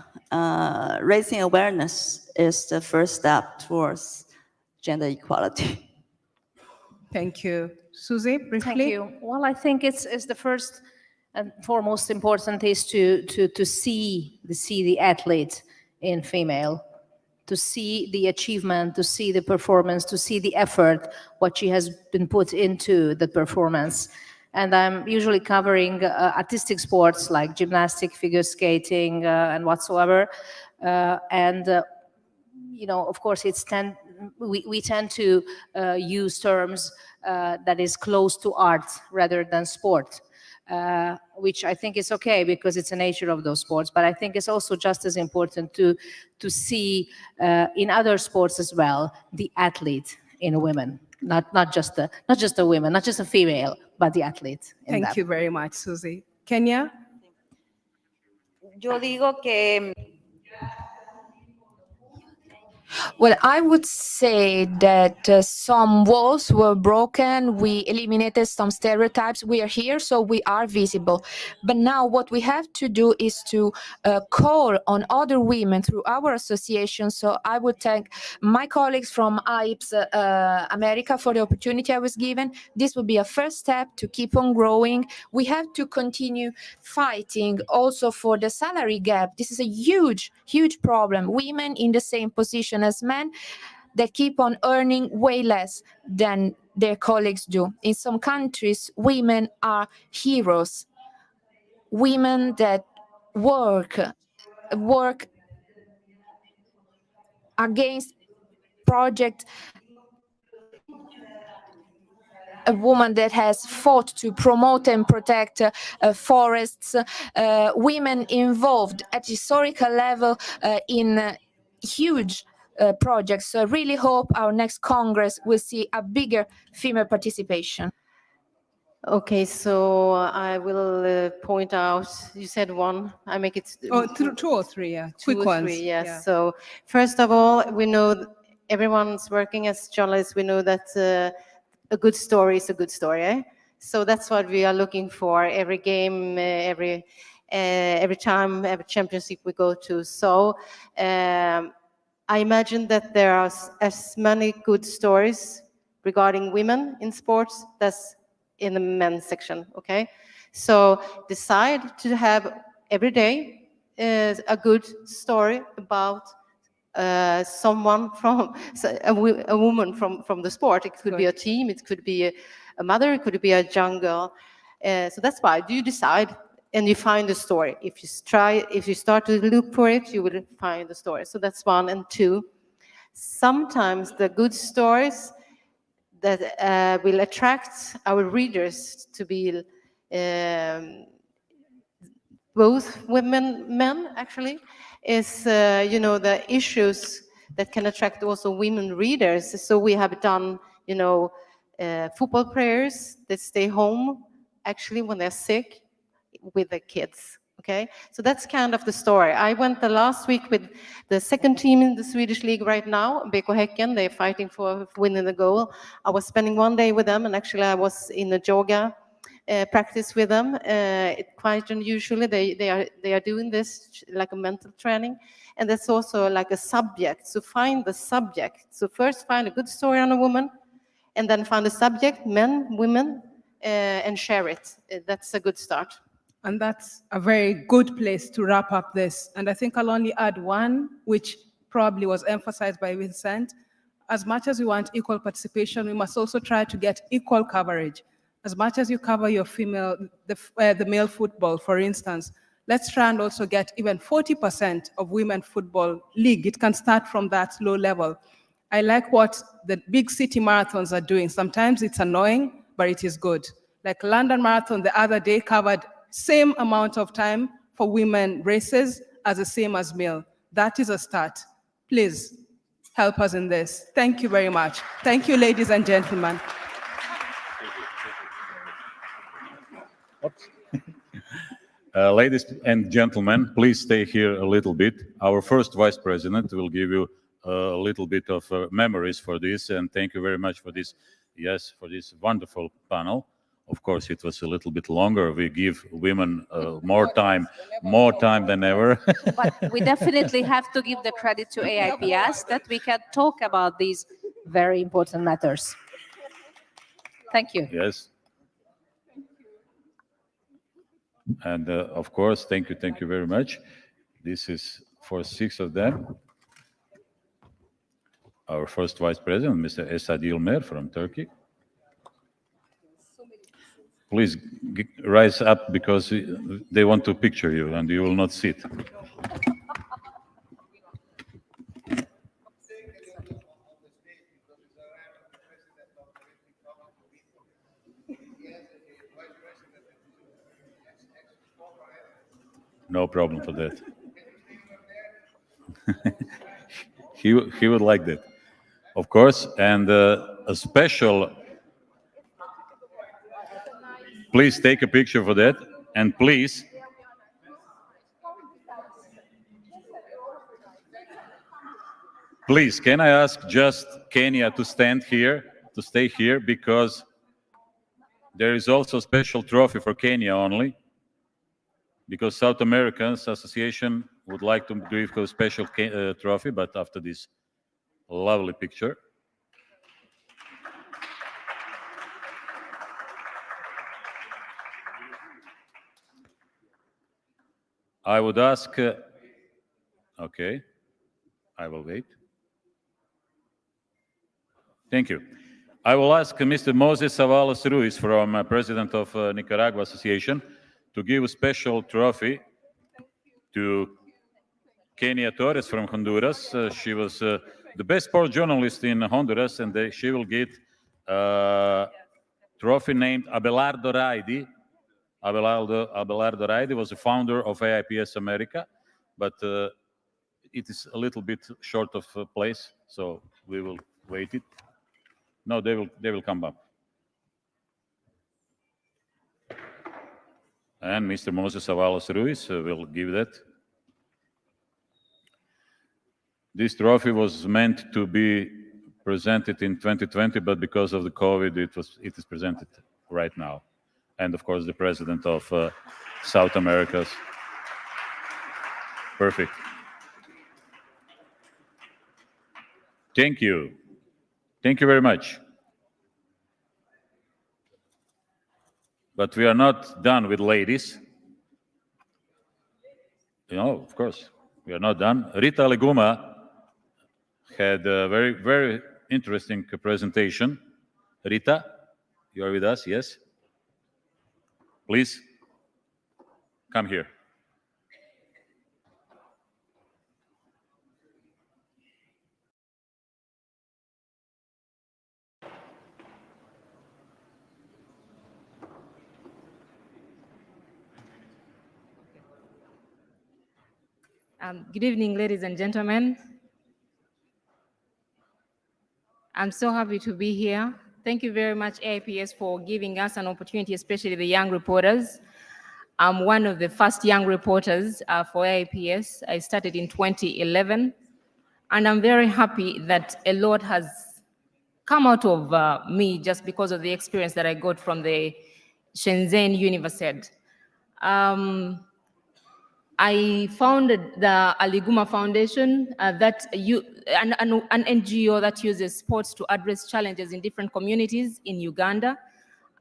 raising awareness is the first step towards gender equality. Thank you. Susie, briefly. Thank you. Well, I think it's the first and foremost important is to see the athlete in female, to see the achievement, to see the performance, to see the effort, what she has been put into the performance. And I'm usually covering artistic sports like gymnastics, figure skating, and whatsoever. You know, of course, we tend to use terms that is close to art rather than sport, which I think is okay because it's the nature of those sports. But I think it's also just as important to see in other sports as well the athlete in a woman, not just a woman, not just a female, but the athlete. Thank you very much, Susie. Kenya. Yo digo que Well, I would say that some walls were broken. We eliminated some stereotypes. We are here, so we are visible. But now what we have to do is to call on other women through our association. So I would thank my colleagues from AIPS America for the opportunity I was given. This would be a first step to keep on growing. We have to continue fighting also for the salary gap. This is a huge, huge problem. Women in the same position as men that keep on earning way less than their colleagues do. In some countries, women are heroes. Women that work against project. A woman that has fought to promote and protect forests, women involved at historical level in huge projects. So I really hope our next Congress will see a bigger female participation. Okay, so I will point out, you said one, I make it... Two or three, yeah. Two Quick or ones. three, yes. Yeah. So first of all, we know everyone's working as journalists, we know that a good story is a good story, eh? So that's what we are looking for every game, every time, every championship we go to. So I imagine that there are as many good stories regarding women in sports as in the men's section, okay? So decide to have every day a good story about someone from a woman from the sport. It could be a team, it could be a mother, it could be a young girl. So that's why you decide and you find the story. If you start to look for it, you will find the story. So that's one. And two, sometimes the good stories that will attract our readers to be both women, men actually, is the issues that can attract also women readers. So we have done football players that stay home actually when they're sick with their kids. Okay, so that's kind of the story. I went the last week with the second team in the Swedish league right now, BK Häcken. They're fighting for winning the goal. I was spending one day with them, and actually I was in a yoga practice with them. Quite unusually, they are doing this like a mental training, and that's also like a subject. So find the subject. So first find a good story on a woman, and then find a subject, men, women, and share it. That's a good start. And that's a very good place to wrap up this. And I think I'll only add one, which probably was emphasized by Vincent. As much as we want equal participation, we must also try to get equal coverage. As much as you cover your female, the male football, for instance, let's try and also get even 40% of women football league. It can start from that low level. I like what the big city marathons are doing. Sometimes it's annoying, but it is good. Like London Marathon the other day covered same amount of time for women races as the same as male. That is a start. Please help us in this. Thank you very much. Thank you, ladies and gentlemen. Oops. Ladies and gentlemen, please stay here a little bit. Our first vice president will give you a little bit of memories for this, and thank you very much for this. Yes, for this wonderful panel. Of course, it was a little bit longer. We give women more time than ever. But we definitely have to give the credit to AIPS that we can talk about these very important matters. Thank you. Yes. And of course, thank you very much. This is for 6 of them. Our first vice president, Mr. Esad Yilmer from Turkey. Please rise up because they want to picture you and you will not sit. No problem for that. He would like that, of course, and a special. Please take a picture for that, and please. Please, can I ask just Kenya to stand here, to stay here, because there is also a special trophy for Kenya only. Because South Americans Association would like to give a special trophy, but after this lovely picture. I would ask, okay, I will wait. Thank you. I will ask Mr. Moses Avalos Ruiz, from President of Nicaragua Association, to give a special trophy to Kenia Torres from Honduras. She was the best sport journalist in Honduras, and she will get a trophy named Abelardo Raidi. Abelardo Raidi was the founder of AIPS America, but it is a little bit short of place, so we will wait it. No, they will come up. And Mr. Moses Avalos Ruiz will give that. This trophy was meant to be presented in 2020, but because of the COVID, it is presented right now. And of course, the president of South America's. Perfect. Thank you. Thank you very much. But we are not done with ladies. No, of course, we are not done. Rita Leguma had a very, very interesting presentation. Rita, you are with us, yes? Please, come here. Good evening, ladies and gentlemen. I'm so happy to be here. Thank you very much, AIPS, for giving us an opportunity, especially the young reporters. I'm one of the first young reporters for AIPS. I started in 2011, and I'm very happy that a lot has come out of me just because of the experience that I got from the Shenzhen University. I founded the Aliguma Foundation, an NGO that uses sports to address challenges in different communities in Uganda.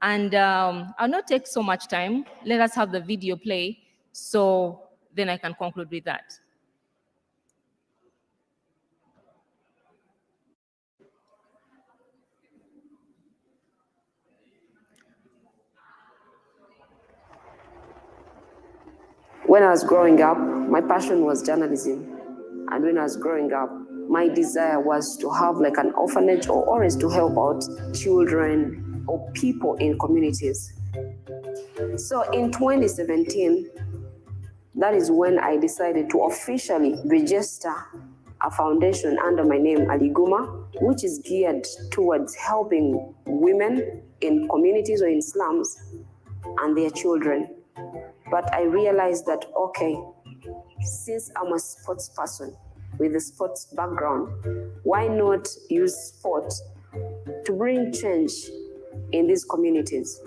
And I'll not take so much time. Let us have the video play, so then I can conclude with that. When I was growing up, my passion was journalism. And when I was growing up, my desire was to have like an orphanage or always to help out children or people in communities. So in 2017, that is when I decided to officially register a foundation under my name, Aliguma, which is geared towards helping women in communities or in slums and their children. But I realized that, okay, since I'm a sports person with a sports background, why not use sport to bring change in these communities?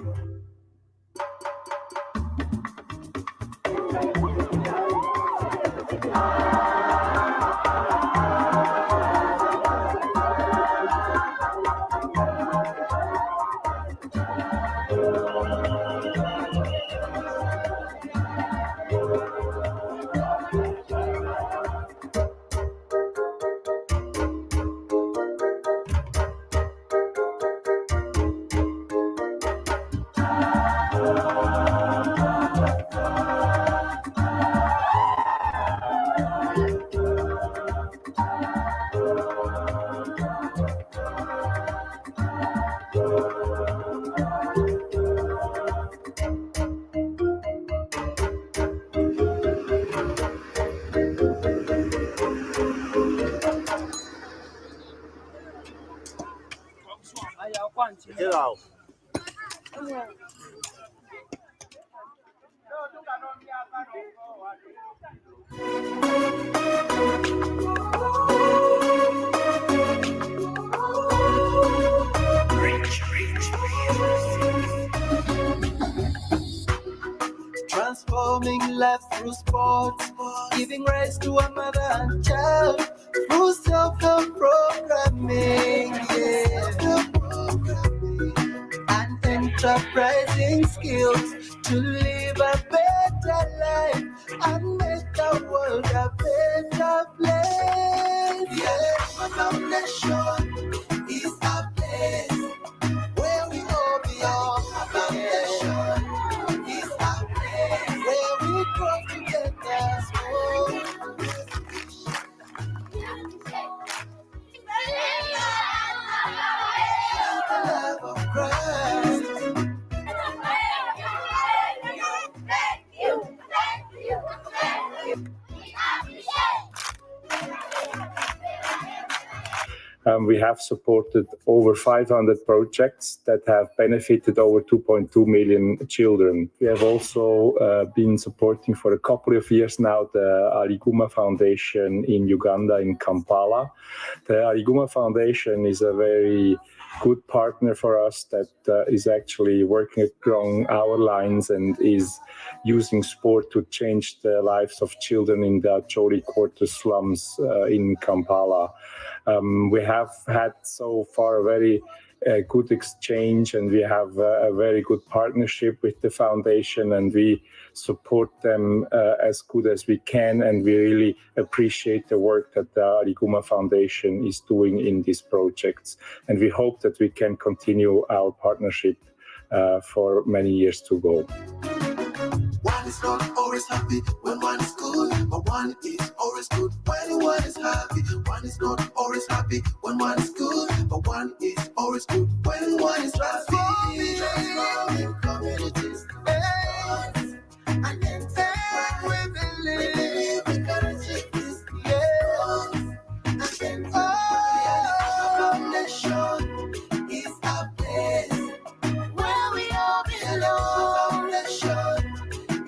Transforming life through sports, giving rise to a mother and child through self-help programming, and enterprising skills to live a better life and make the world a better place. The foundation is a place where we all belong. A foundation is a place where we grow together. The love of Christ. We have supported over 500 projects that have benefited over 2.2 million children. We have also been supporting for a couple of years now the Aliguma Foundation in Uganda, in Kampala. The Aliguma Foundation is a very good partner for us that is actually working along our lines and is using sport to change the lives of children in the Acholi Quarter slums in Kampala. We have had so far a very good exchange, and we have a very good partnership with the foundation, and we support them as good as we can, and we really appreciate the work that the Aliguma Foundation is doing in these projects, and we hope that we can continue our partnership for many years to go. One is not always happy when one is good, but one is always good when one is happy. One is not always happy when one is good, but one is always good when one is happy. Transforming communities, and then we believe we can achieve this, and then the foundation is a place where we all belong. The foundation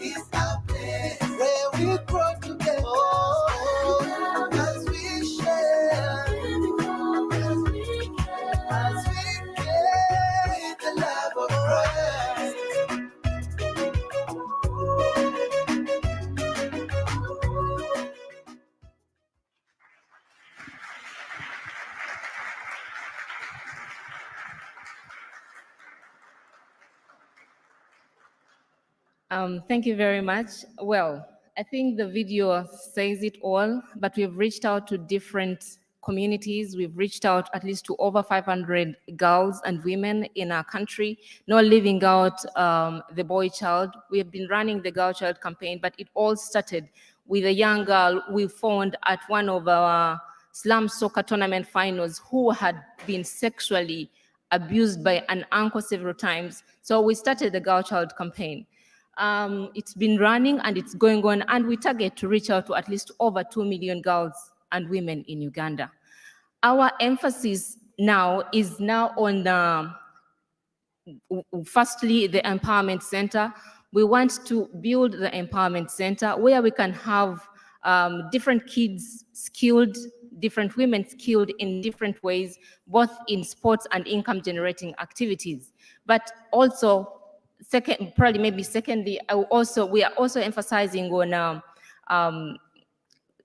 is a place where we grow together, as we share, as we care, the love of Christ. Thank you very much. Well, I think the video says it all, but we've reached out to different communities. We've reached out at least to over 500 girls and women in our country, not leaving out the boy child. We have been running the girl child campaign, but it all started with a young girl we found at one of our slum soccer tournament finals who had been sexually abused by an uncle several times. So we started the girl child campaign. It's been running and it's going on, and we target to reach out to at least over 2 million girls and women in Uganda. Our emphasis now is on firstly, the Empowerment Center. We want to build the Empowerment Center where we can have different kids skilled, different women skilled in different ways, both in sports and income generating activities. But also, secondly, we are also emphasizing on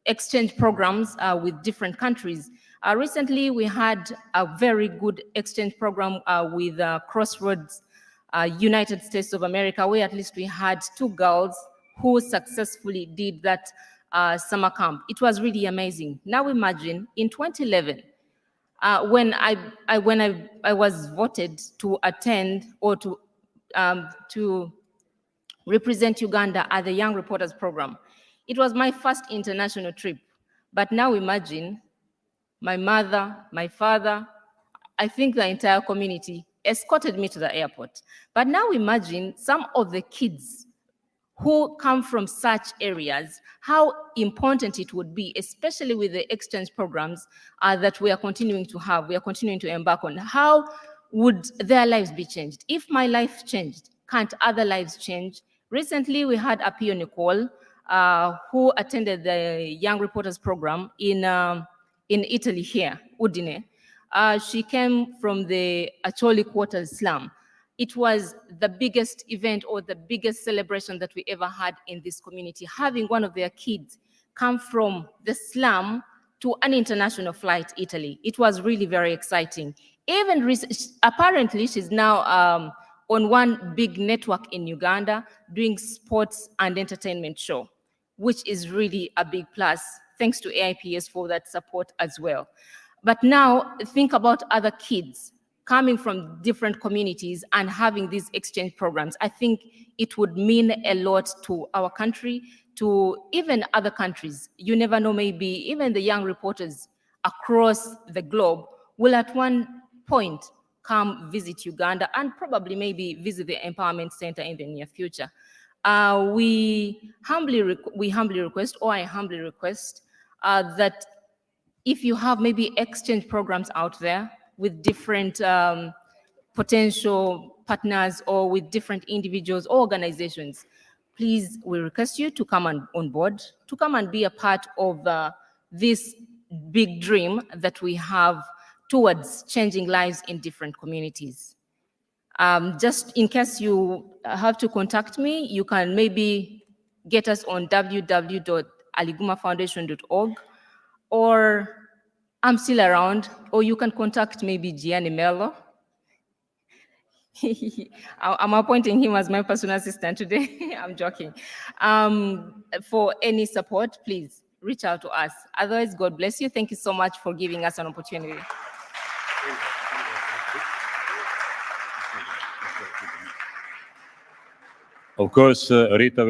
exchange programs with different countries. Recently, we had a very good exchange program with Crossroads, United States of America, where at least we had 2 girls who successfully did that summer camp. It was really amazing. Now imagine in 2011, when I was voted to attend or to represent Uganda at the Young Reporters Program. It was my first international trip. But now imagine my mother, my father, I think the entire community escorted me to the airport. But now imagine some of the kids who come from such areas, how important it would be, especially with the exchange programs that we are continuing to have, we are continuing to embark on. How would their lives be changed? If my life changed, can't other lives change? Recently, we had Apio Nicole, who attended the Young Reporters Program in Italy here, Udine. She came from the Acholi Quarters slum. It was the biggest event or the biggest celebration that we ever had in this community, having one of their kids come from the slum to an international flight, Italy. It was really very exciting. Even apparently, she's now on one big network in Uganda doing sports and entertainment show, which is really a big plus. Thanks to AIPS for that support as well. But now think about other kids coming from different communities and having these exchange programs. I think it would mean a lot to our country, to even other countries. You never know, maybe even the young reporters across the globe will at one point come visit Uganda and probably maybe visit the Empowerment Center in the near future. We humbly request, or I humbly request, that if you have maybe exchange programs out there with different potential partners or with different individuals or organizations, please, we request you to come on board, to come and be a part of this big dream that we have towards changing lives in different communities. Just in case you have to contact me, you can maybe get us on www.aligumafoundation.org, or I'm still around, or you can contact maybe Gianni Mello. I'm appointing him as my personal assistant today. I'm joking. For any support, please reach out to us. Otherwise, God bless you. Thank you so much for giving us an opportunity. Of course, Rita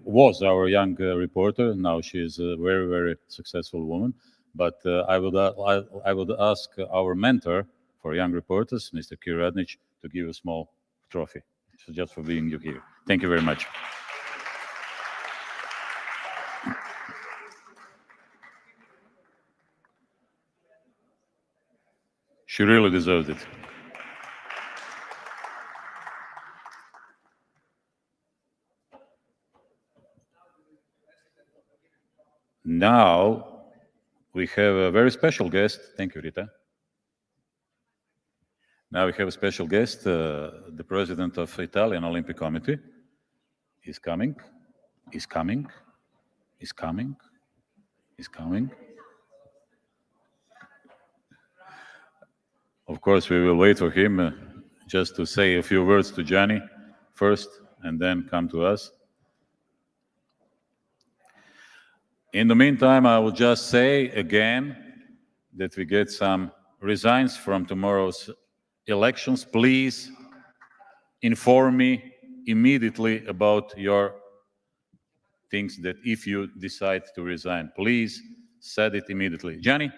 was our young reporter. Now she is a very, very successful woman. But I would ask our mentor for young reporters, Mr. Kiradnich, to give a small trophy, so just for being you here. Thank you very much. She really deserves it. Now, we have a very special guest. Thank you, Rita. Now we have a special guest, the president of Italian Olympic Committee. He's coming, he's coming, he's coming, he's coming. Of course, we will wait for him just to say a few words to Gianni first, and then come to us. In the meantime, I will just say again that we get some results from tomorrow's elections. Please inform me immediately about your things, that if you decide to resign, please say it immediately. Gianni,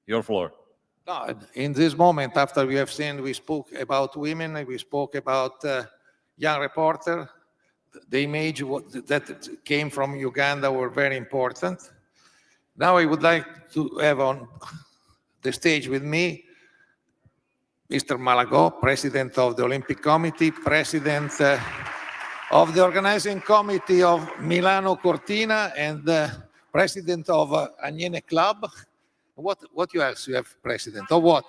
your floor. No, in this moment, after we have seen, we spoke about women, we spoke about young reporter. The image that came from Uganda were very important. Now I would like to have on the stage with me Mr. Malagò, President of the Olympic Committee, President of the Organizing Committee of Milano Cortina, and President of Agnene Club. What else you have, President, or what?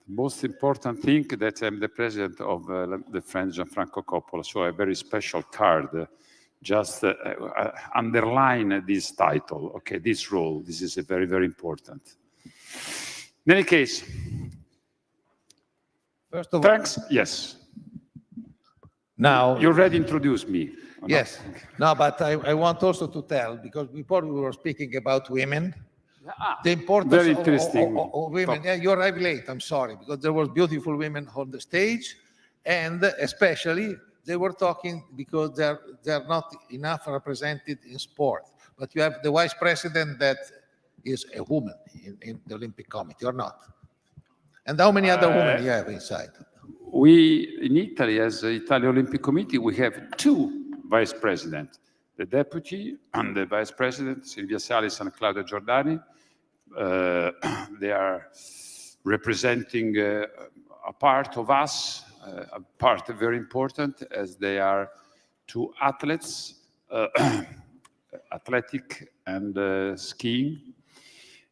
Most important thing that I'm the president of the friend Gianfranco Coppola, so a very special card. Just underline this title, okay, this role. This is a very, very important. In any case, first of thanks. Yes. Now you already introduced me. Yes. No, but I want also to tell, because before we were speaking about women, the importance very interesting of women. Yeah, you arrived late. I'm sorry, because there was beautiful women on the stage, and especially they were talking because they're not enough represented in sport. But you have the vice president that is a woman in the Olympic Committee, or not? And how many other women you have inside? We, in Italy, as the Italian Olympic Committee, we have 2 vice presidents, the deputy and the vice president, Silvia Salis and Claudia Giordani. They are representing a part of us, a part very important, as they are 2 athletes, athletic and skiing,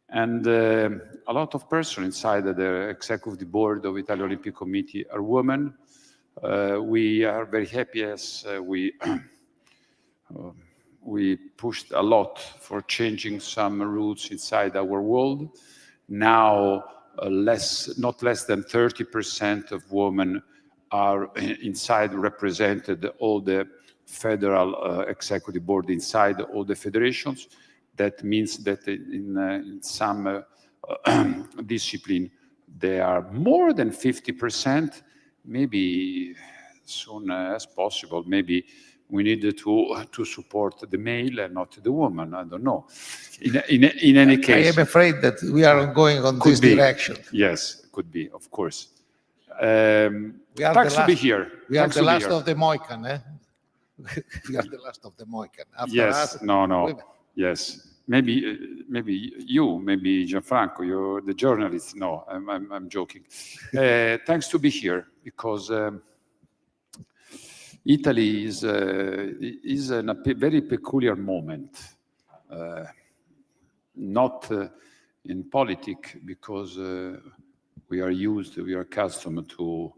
and a lot of persons inside the executive board of Italian Olympic Committee are women. We are very happy as we pushed a lot for changing some rules inside our world. Now, not less than 30% of women are inside represented all the federal executive board inside all the federations. That means that in some discipline, they are more than 50%, maybe soon as possible. Maybe we need to support the male and not the woman. I don't know. In any case, I am afraid that we are going on this direction. Yes, could be, of course. Thanks to be here. We are the last of the Mohican, eh? We are the last of the Mohican. Yes, no. Yes, maybe you, maybe Gianfranco, you're the journalist. No, I'm joking. Thanks to be here, because Italy is in a very peculiar moment, not in politics, because we are accustomed to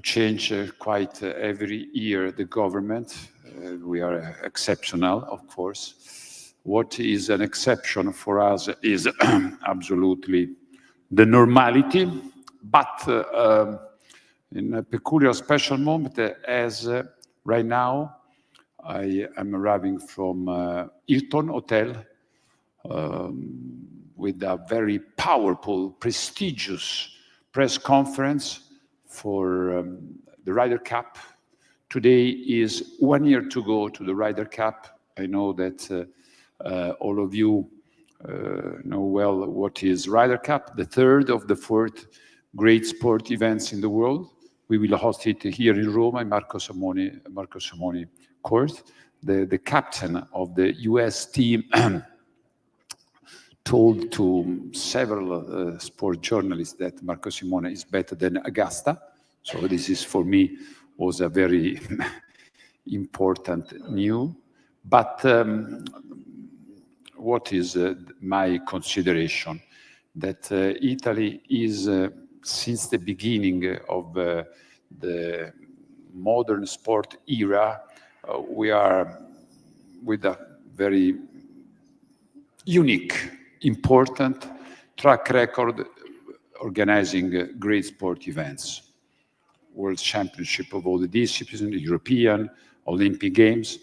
change quite every year the government. We are exceptional, of course. What is an exception for us is absolutely the normality, but in a peculiar special moment, as right now, I am arriving from Hilton Hotel with a very powerful, prestigious press conference for the Ryder Cup. Today is 1 year to go to the Ryder Cup. I know that all of you know well what is Ryder Cup, the 3rd of the 4th great sport events in the world. We will host it here in Rome at Marco Simoni Court. The captain of the US team told to several sport journalists that Marco Simone is better than Augusta. So this is, for me, was a very important news. But what is my consideration? That Italy is, since the beginning of the modern sport era, we are with a very unique, important track record organizing great sport events. World Championship of all the disciplines, the European, Olympic Games.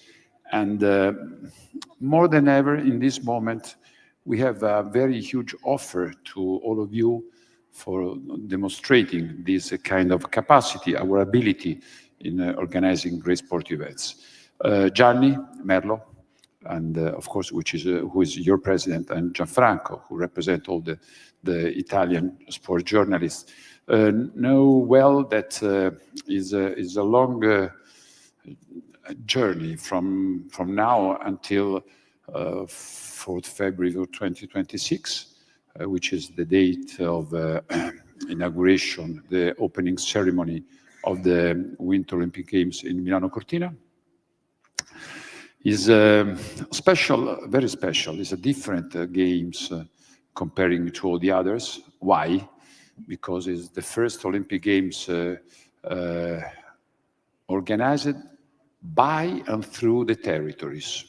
And more than ever in this moment, we have a very huge offer to all of you for demonstrating this kind of capacity, our ability in organizing great sport events. Gianni Merlo, and of course, who is your president, and Gianfranco, who represent all the Italian sport journalists, know well that is a long journey from now until 4th February of 2026. which is the date of inauguration, the opening ceremony of the Winter Olympic Games in Milano Cortina, is special, very special. It's a different games comparing to all the others. Why? Because it's the first Olympic Games organized by and through the territories.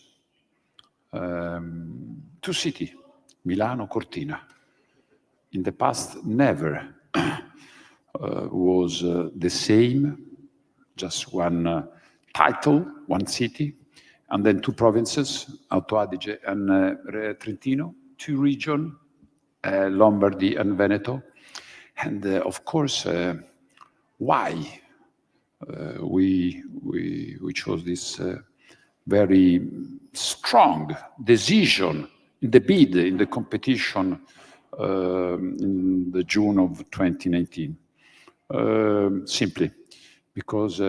Two cities, Milano, Cortina. In the past, never was the same, just one title, one city, and then two provinces, Alto Adige and Trentino, two regions, Lombardy and Veneto. And of course, why we chose this very strong decision in the bid, in the competition in the June of 2019. Simply because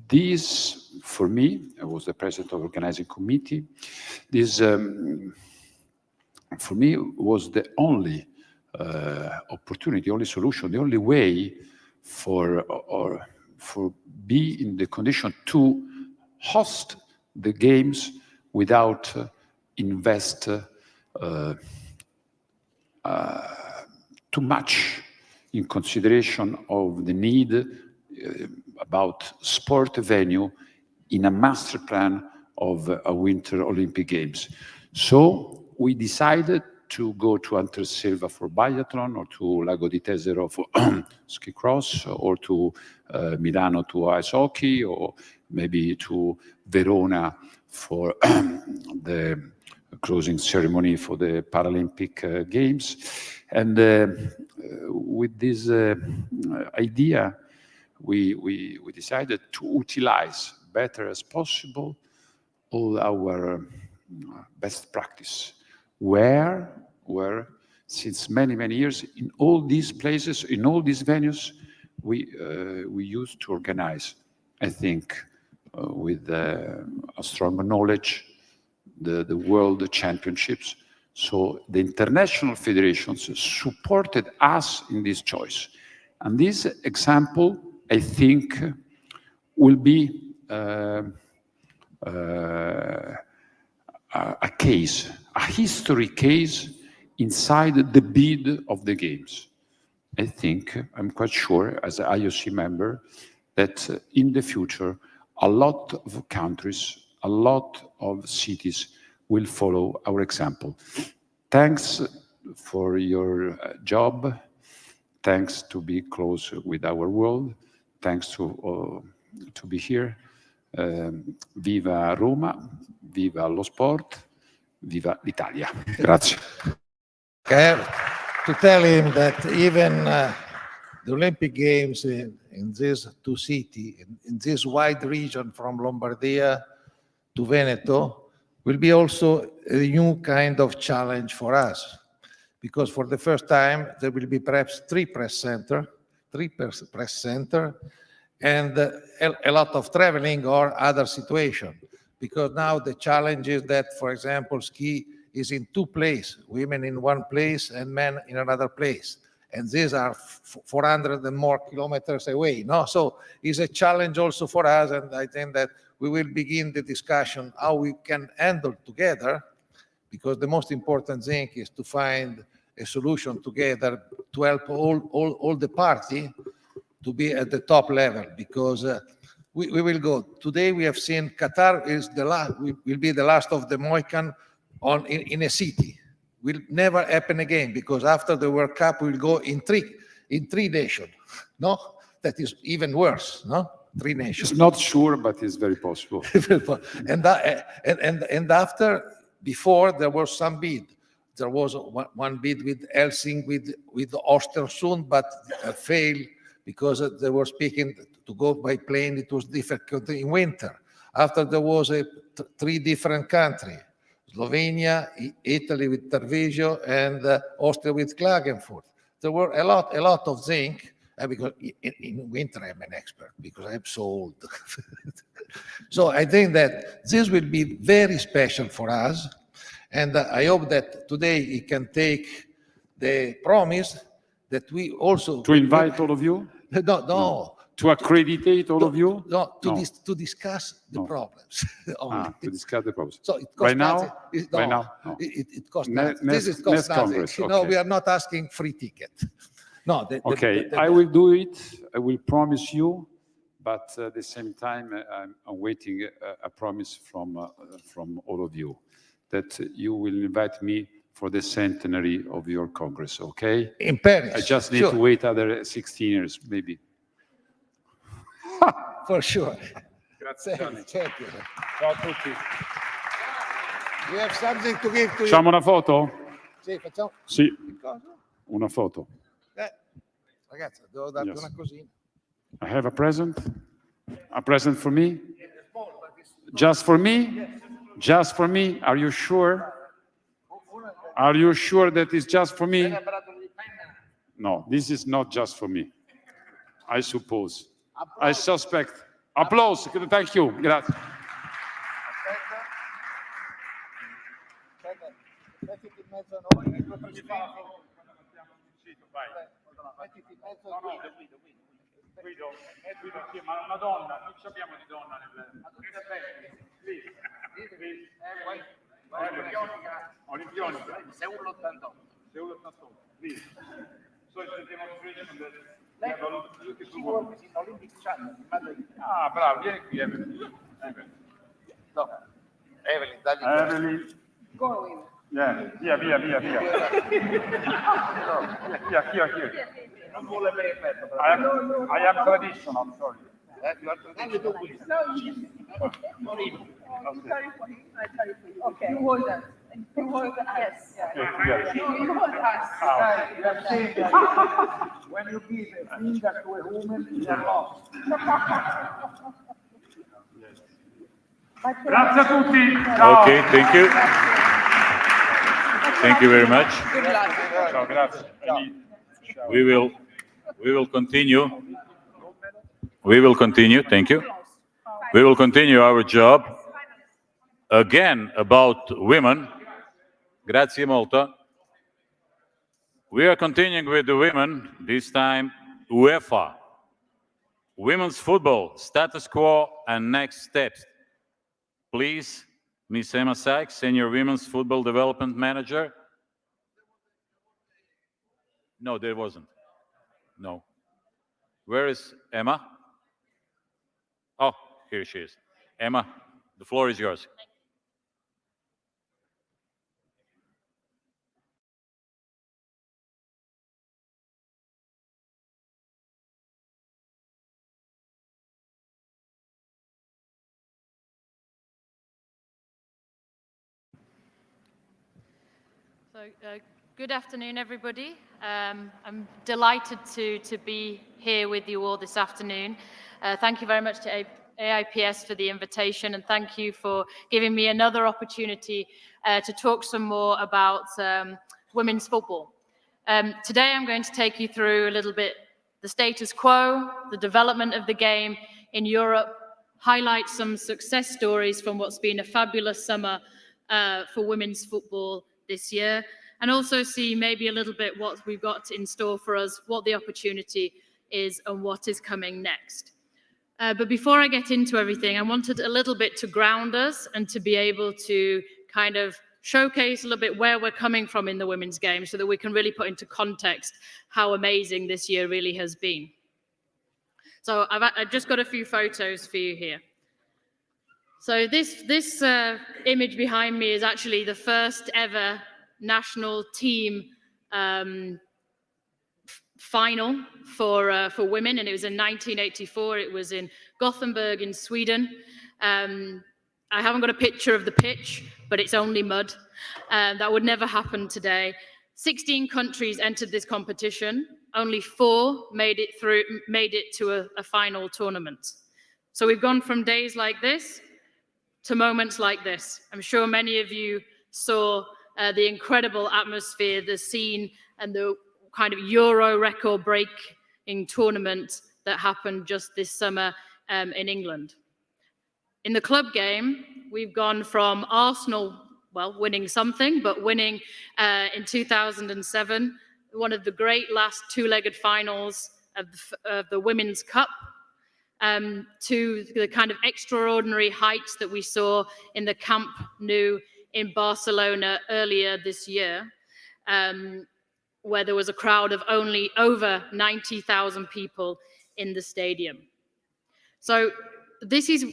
this, for me, I was the president of the organizing committee, this, for me, was the only opportunity, only solution, the only way for be in the condition to host the games without invest too much in consideration of the need about sport venue in a master plan of a Winter Olympic Games. So we decided to go to Anterselva for biathlon, or to Lago di Tesero for ski cross, or to Milano to ice hockey, or maybe to Verona for the closing ceremony for the Paralympic Games. And with this idea, we decided to utilize better as possible all our best practice, where since many years in all these places, in all these venues, we used to organize, I think, with a stronger knowledge, the world championships. So the international federations supported us in this choice. And this example, I think, will be a case, a history case inside the bid of the games. I think, I'm quite sure, as an IOC member, that in the future, a lot of countries, a lot of cities will follow our example. Thanks for your job. Thanks to be close with our world. Thanks to be here. Viva Roma, viva lo sport, viva l'Italia. Grazie. I have to tell him that even the Olympic Games in these two cities, in this wide region from Lombardia to Veneto, will be also a new kind of challenge for us. Because for the first time, there will be perhaps three press center, and a lot of traveling or other situation. Because now the challenge is that, for example, ski is in two places, women in one place and men in another place. And these are 400 and more kilometers away. No? So it's a challenge also for us, and I think that we will begin the discussion how we can handle together, because the most important thing is to find a solution together to help all the party to be at the top level, because we will go. Today we have seen Qatar is the last, will be the last of the Mohican in a city. Will never happen again, because after the World Cup we'll go in three nations. No, that is even worse. No, 3 nations. It's not sure, but it's very possible. and after, before there was some bid. There was one bid with Helsinki, with Östersund, but failed because they were speaking to go by plane. It was difficult in winter. After there was 3 different countries: Slovenia, Italy with Tarvisio, and Austria with Klagenfurt. There were a lot of things, because in winter I'm an expert, because I'm so old. So I think that this will be very special for us, and I hope that today it can take the promise that we also... To invite all of you? No. To accreditate all of you? No, to discuss the problems. To discuss the problems. So it costs right nothing. now? Right now? No. It costs nothing. Next, This is cost nothing. Congress. You know, okay. we are not asking free ticket. No. I will do it. I will promise you. But at the same time, I'm waiting a promise from all of you that you will invite me for the centenary of your Congress, okay? In Paris. I just need to wait other 16 years, maybe. For sure. Grazie. Thank you. Ciao a tutti. We have something to give to you. Facciamo una foto? Sì, facciamo. Sì. Cosa? Una foto. Ragazzi, devo darti Yes. una cosina. I have a present. A present for me? Just for me? Just for me? Are you sure? Are you sure that it's just for me? No, this is not just for me. I suppose. I suspect. Applause. Thank you. Grazie. Mettiti in mezzo a noi e poi mettiti in mezzo a noi. Guido, ma una donna, non ci abbiamo di donna nel... Olimpionica. Seul 88. Seul 88. Please. So it's a demonstration that... She works in Olympic Channel. Ah, bravo, vieni qui, Evelyn. No. Evelyn, dagli. Evelyn. Go away. Yeah, via. Here. Non vuole bene aperto. I am traditional, sorry. You are traditional. No, sorry for him. I sorry for you. Okay. You hold us. You hold us. Yes. Yes. You hold us. Guys, you have seen that when you give a finger to a woman, you are lost. Grazie a tutti. Ciao. Okay, thank you. Thank you very much. Good luck. Ciao, grazie. We will continue. We will continue. Thank you. We will continue our job again about women. Grazie molto. We are continuing with the women, this time UEFA. Women's football, status quo and next steps. Please, Ms. Emma Sykes, Senior Women's Football Development Manager. No, there wasn't. No. Where is Emma? Oh, here she is. Emma, the floor is yours. So, good afternoon, everybody. I'm delighted to be here with you all this afternoon. Thank you very much to AIPS for the invitation, and thank you for giving me another opportunity to talk some more about women's football. Today, I'm going to take you through a little bit the status quo, the development of the game in Europe, highlight some success stories from what's been a fabulous summer for women's football this year, and also see maybe a little bit what we've got in store for us, what the opportunity is and what is coming next. But before I get into everything, I wanted a little bit to ground us and to be able to kind of showcase a little bit where we're coming from in the women's game so that we can really put into context how amazing this year really has been. So I've just got a few photos for you here. So this image behind me is actually the first ever national team final for women, and it was in 1984. It was in Gothenburg in Sweden. I haven't got a picture of the pitch, but it's only mud. That would never happen today. 16 countries entered this competition. Only 4 made it to a final tournament. So we've gone from days like this to moments like this. I'm sure many of you saw the incredible atmosphere, the scene, and the kind of Euro record-breaking tournament that happened just this summer in England. In the club game, we've gone from Arsenal, well, winning something, but winning in 2007, one of the great last two-legged finals of the Women's Cup, to the kind of extraordinary heights that we saw in the Camp Nou in Barcelona earlier this year, where there was a crowd of only over 90,000 people in the stadium. So this is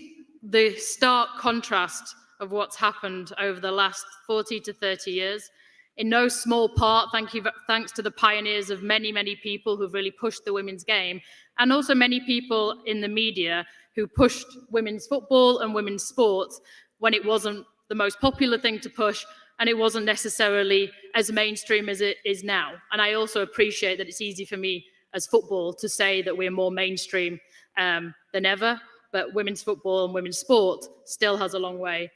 the stark contrast of what's happened over the last 40 to 30 years. In no small part, thanks to the pioneers of many, many people who've really pushed the women's game, and also many people in the media who pushed women's football and women's sports when it wasn't the most popular thing to push, and it wasn't necessarily as mainstream as it is now. And I also appreciate that it's easy for me as football to say that we're more mainstream than ever, but women's football and women's sport still has a long way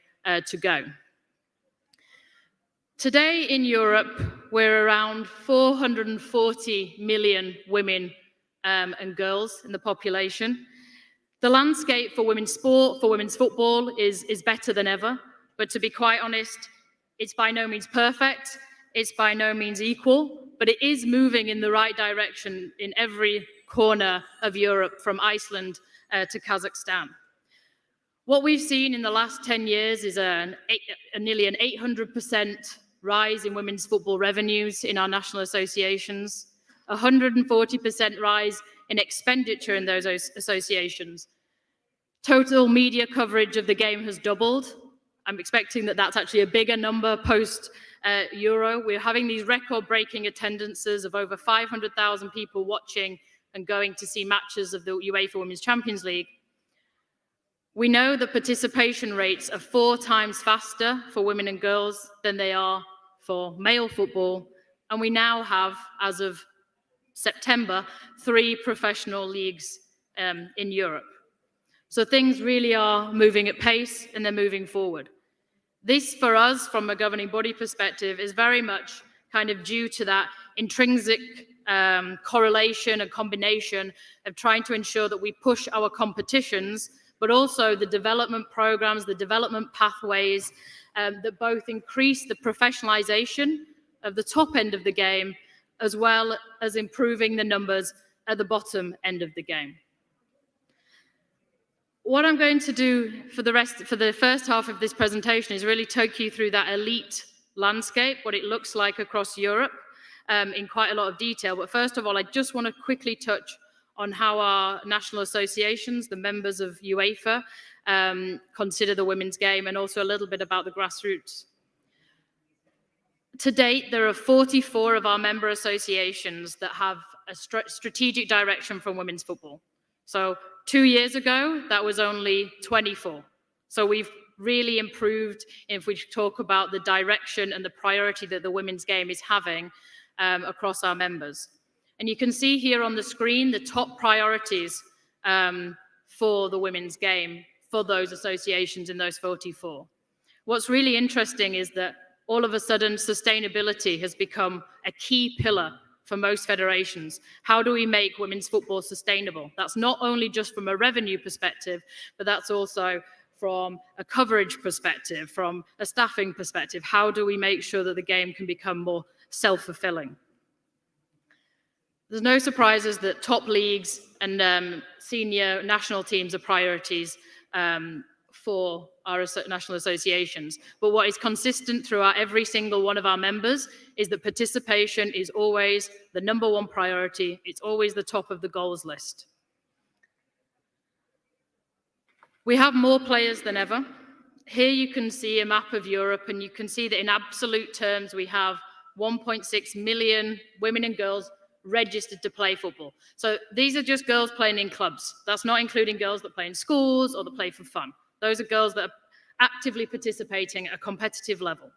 to go. Today in Europe, we're around 440 million women and girls in the population. The landscape for women's sport, for women's football is better than ever, but to be quite honest, it's by no means perfect, it's by no means equal, but it is moving in the right direction in every corner of Europe, from Iceland to Kazakhstan. What we've seen in the last 10 years is nearly an 800% rise in women's football revenues in our national associations, 140% rise in expenditure in those associations. Total media coverage of the game has doubled. I'm expecting that that's actually a bigger number post-Euro. We're having these record-breaking attendances of over 500,000 people watching and going to see matches of the UEFA Women's Champions League. We know that participation rates are 4 times faster for women and girls than they are for male football, and we now have, as of September, 3 professional leagues in Europe. So things really are moving at pace, and they're moving forward. This, for us, from a governing body perspective, is very much kind of due to that intrinsic correlation and combination of trying to ensure that we push our competitions, but also the development programs, the development pathways that both increase the professionalization of the top end of the game, as well as improving the numbers at the bottom end of the game. What I'm going to do for the first half of this presentation is really take you through that elite landscape, what it looks like across Europe in quite a lot of detail. But first of all, I just want to quickly touch on how our national associations, the members of UEFA, consider the women's game, and also a little bit about the grassroots. To date, there are 44 of our member associations that have a strategic direction for women's football. So 2 years ago, that was only 24. So we've really improved if we talk about the direction and the priority that the women's game is having across our members. And you can see here on the screen the top priorities for the women's game for those associations in those 44. What's really interesting is that all of a sudden sustainability has become a key pillar for most federations. How do we make women's football sustainable? That's not only just from a revenue perspective, but that's also from a coverage perspective, from a staffing perspective. How do we make sure that the game can become more self-fulfilling? There's no surprises that top leagues and senior national teams are priorities for our national associations. But what is consistent throughout every single one of our members is that participation is always the #1 priority. It's always the top of the goals list. We have more players than ever. Here you can see a map of Europe, and you can see that in absolute terms, we have 1.6 million women and girls registered to play football. So these are just girls playing in clubs. That's not including girls that play in schools or that play for fun. Those are girls that are actively participating at a competitive level.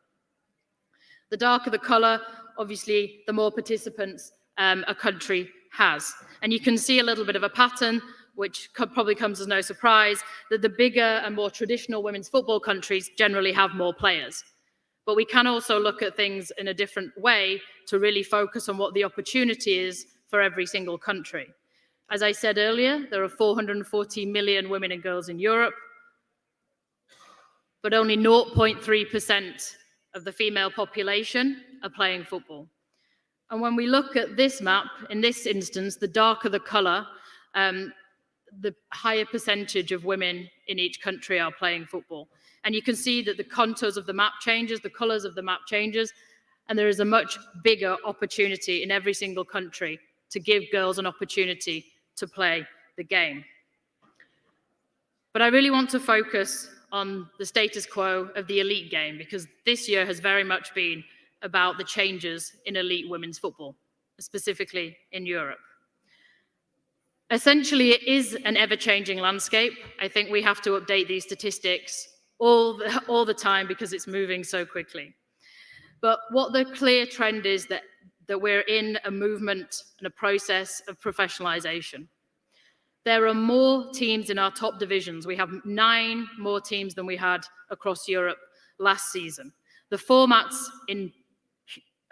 The darker the color, obviously, the more participants a country has. And you can see a little bit of a pattern, which probably comes as no surprise, that the bigger and more traditional women's football countries generally have more players. But we can also look at things in a different way to really focus on what the opportunity is for every single country. As I said earlier, there are 440 million women and girls in Europe, but only 0.3% of the female population are playing football. And when we look at this map, in this instance, the darker the color, the higher percentage of women in each country are playing football. And you can see that the contours of the map changes, the colors of the map changes, and there is a much bigger opportunity in every single country to give girls an opportunity to play the game. But I really want to focus on the status quo of the elite game, because this year has very much been about the changes in elite women's football, specifically in Europe. Essentially, it is an ever-changing landscape. I think we have to update these statistics all the time because it's moving so quickly. But what the clear trend is that we're in a movement and a process of professionalization. There are more teams in our top divisions. We have 9 more teams than we had across Europe last season. The formats in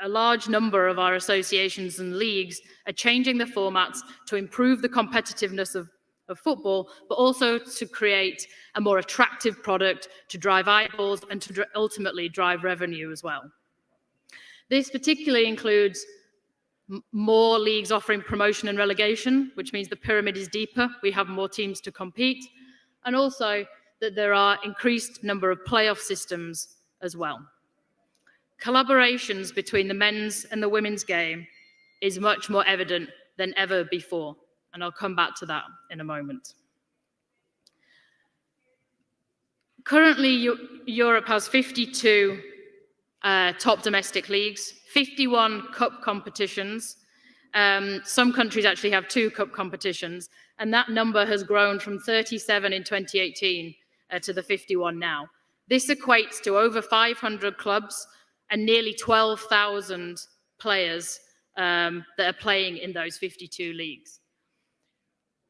a large number of our associations and leagues are changing the formats to improve the competitiveness of football, but also to create a more attractive product, to drive eyeballs, and to ultimately drive revenue as well. This particularly includes more leagues offering promotion and relegation, which means the pyramid is deeper, we have more teams to compete, and also that there are increased number of playoff systems as well. Collaborations between the men's and the women's game is much more evident than ever before, and I'll come back to that in a moment. Currently, Europe has 52 top domestic leagues, 51 cup competitions. Some countries actually have 2 cup competitions, and that number has grown from 37 in 2018 to the 51 now. This equates to over 500 clubs and nearly 12,000 players that are playing in those 52 leagues.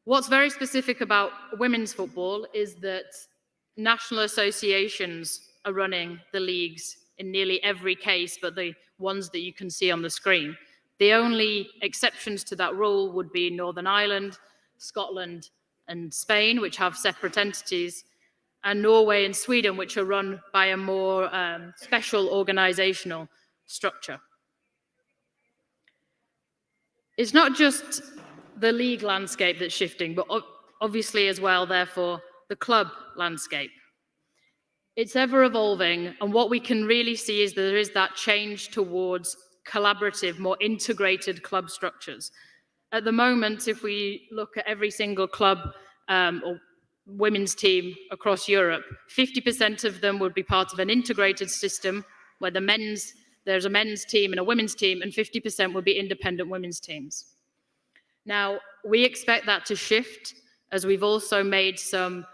What's very specific about women's football is that national associations are running the leagues in nearly every case, but the ones that you can see on the screen. The only exceptions to that rule would be Northern Ireland, Scotland, and Spain, which have separate entities, and Norway and Sweden, which are run by a more special organizational structure. It's not just the league landscape that's shifting, but obviously as well, therefore, the club landscape. It's ever evolving, and what we can really see is there is that change towards collaborative, more integrated club structures. At the moment, if we look at every single club or women's team across Europe, 50% of them would be part of an integrated system where there's a men's team and a women's team, and 50% would be independent women's teams. Now, we expect that to shift, as we've also made some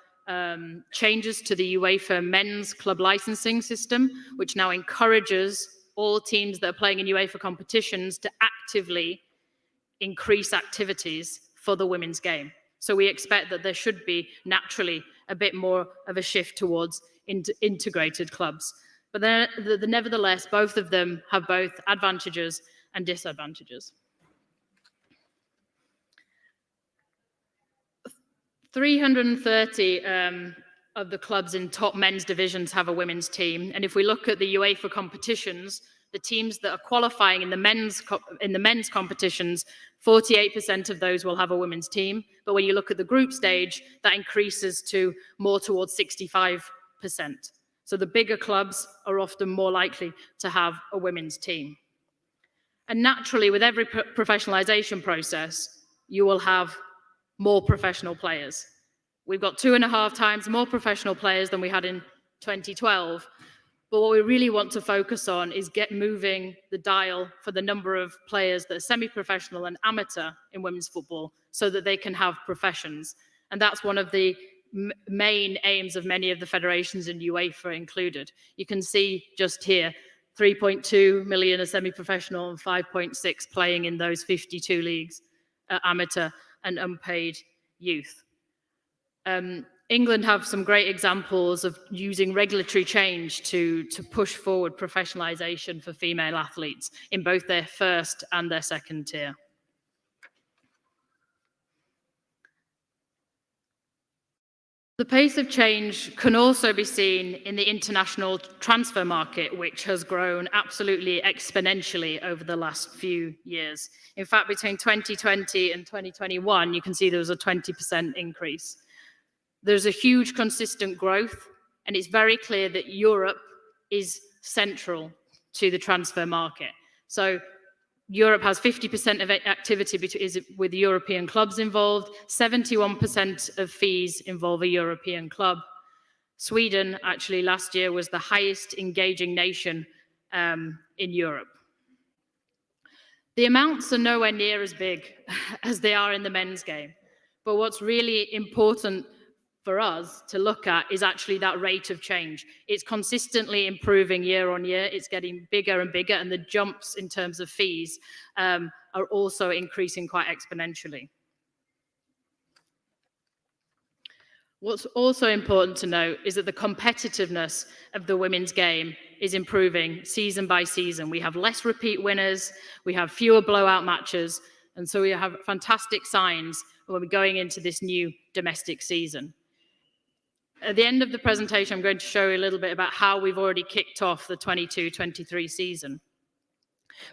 changes to the UEFA men's club licensing system, which now encourages all teams that are playing in UEFA competitions to actively increase activities for the women's game. So we expect that there should be naturally a bit more of a shift towards integrated clubs. But nevertheless, both of them have both advantages and disadvantages. 330 of the clubs in top men's divisions have a women's team. And if we look at the UEFA competitions, the teams that are qualifying in the men's competitions, 48% of those will have a women's team. But when you look at the group stage, that increases to more towards 65%. So the bigger clubs are often more likely to have a women's team. And naturally, with every professionalization process, you will have more professional players. We've got 2.5 times more professional players than we had in 2012. But what we really want to focus on is moving the dial for the number of players that are semi-professional and amateur in women's football so that they can have professions. And that's one of the main aims of many of the federations in UEFA included. You can see just here, 3.2 million are semi-professional and 5.6 playing in those 52 leagues, amateur and unpaid youth. England have some great examples of using regulatory change to push forward professionalization for female athletes in both their first and their second tier. The pace of change can also be seen in the international transfer market, which has grown absolutely exponentially over the last few years. In fact, between 2020 and 2021, you can see there was a 20% increase. There's a huge consistent growth, and it's very clear that Europe is central to the transfer market. So Europe has 50% of activity with European clubs involved. 71% of fees involve a European club. Sweden, actually, last year was the highest engaging nation in Europe. The amounts are nowhere near as big as they are in the men's game. But what's really important for us to look at is actually that rate of change. It's consistently improving year on year. It's getting bigger and bigger, and the jumps in terms of fees are also increasing quite exponentially. What's also important to note is that the competitiveness of the women's game is improving season by season. We have less repeat winners, we have fewer blowout matches, and so we have fantastic signs when we're going into this new domestic season. At the end of the presentation, I'm going to show you a little bit about how we've already kicked off the 22-23 season.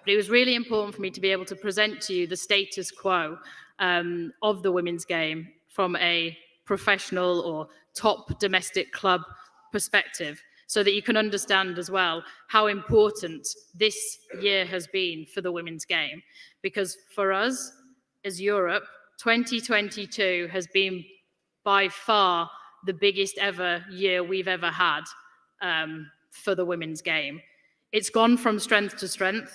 But it was really important for me to be able to present to you the status quo of the women's game from a professional or top domestic club perspective, so that you can understand as well how important this year has been for the women's game. Because for us, as Europe, 2022 has been by far the biggest ever year we've ever had for the women's game. It's gone from strength to strength.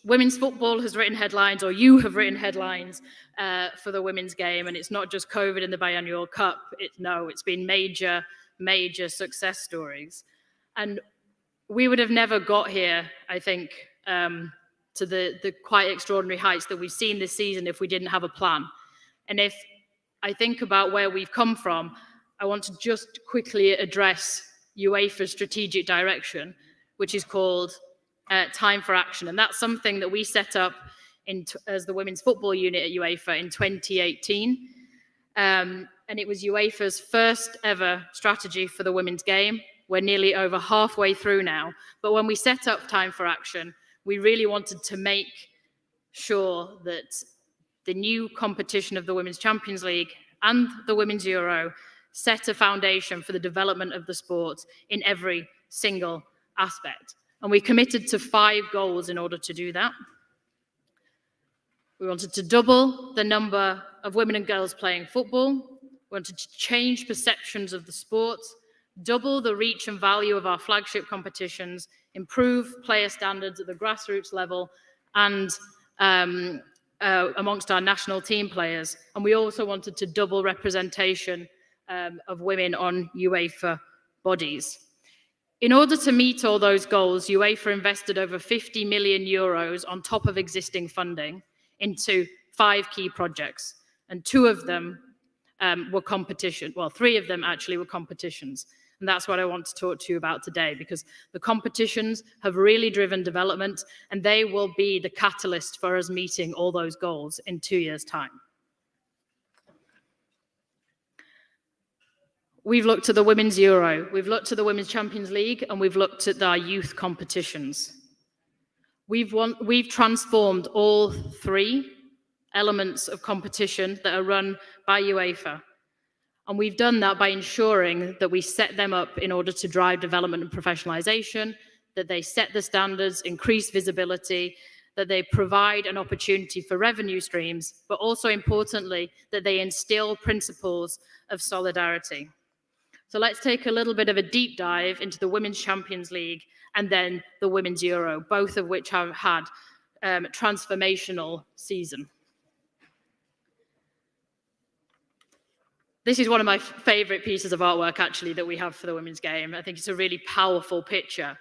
Women's football has written headlines, or you have written headlines for the women's game, and it's not just COVID and the Biannual Cup. It's been major, major success stories. And we would have never got here, I think, to the quite extraordinary heights that we've seen this season if we didn't have a plan. And if I think about where we've come from, I want to just quickly address UEFA's strategic direction, which is called Time for Action. And that's something that we set up as the women's football unit at UEFA in 2018. And it was UEFA's first ever strategy for the women's game. We're nearly over halfway through now. But when we set up Time for Action, we really wanted to make sure that the new competition of the Women's Champions League and the Women's Euro set a foundation for the development of the sport in every single aspect. And we committed to 5 goals in order to do that. We wanted to double the number of women and girls playing football. We wanted to change perceptions of the sport, double the reach and value of our flagship competitions, improve player standards at the grassroots level, and amongst our national team players. And we also wanted to double representation of women on UEFA bodies. In order to meet all those goals, UEFA invested over 50 million euros on top of existing funding into 5 key projects. And 2 of them were competition. Well, 3 of them actually were competitions. And that's what I want to talk to you about today, because the competitions have really driven development, and they will be the catalyst for us meeting all those goals in 2 years' time. We've looked at the Women's Euro, we've looked at the Women's Champions League, and we've looked at our youth competitions. We've transformed all 3 elements of competition that are run by UEFA. And we've done that by ensuring that we set them up in order to drive development and professionalization, that they set the standards, increase visibility, that they provide an opportunity for revenue streams, but also importantly, that they instill principles of solidarity. So let's take a little bit of a deep dive into the Women's Champions League and then the Women's Euro, both of which have had transformational season. This is one of my favorite pieces of artwork, actually, that we have for the women's game. I think it's a really powerful picture.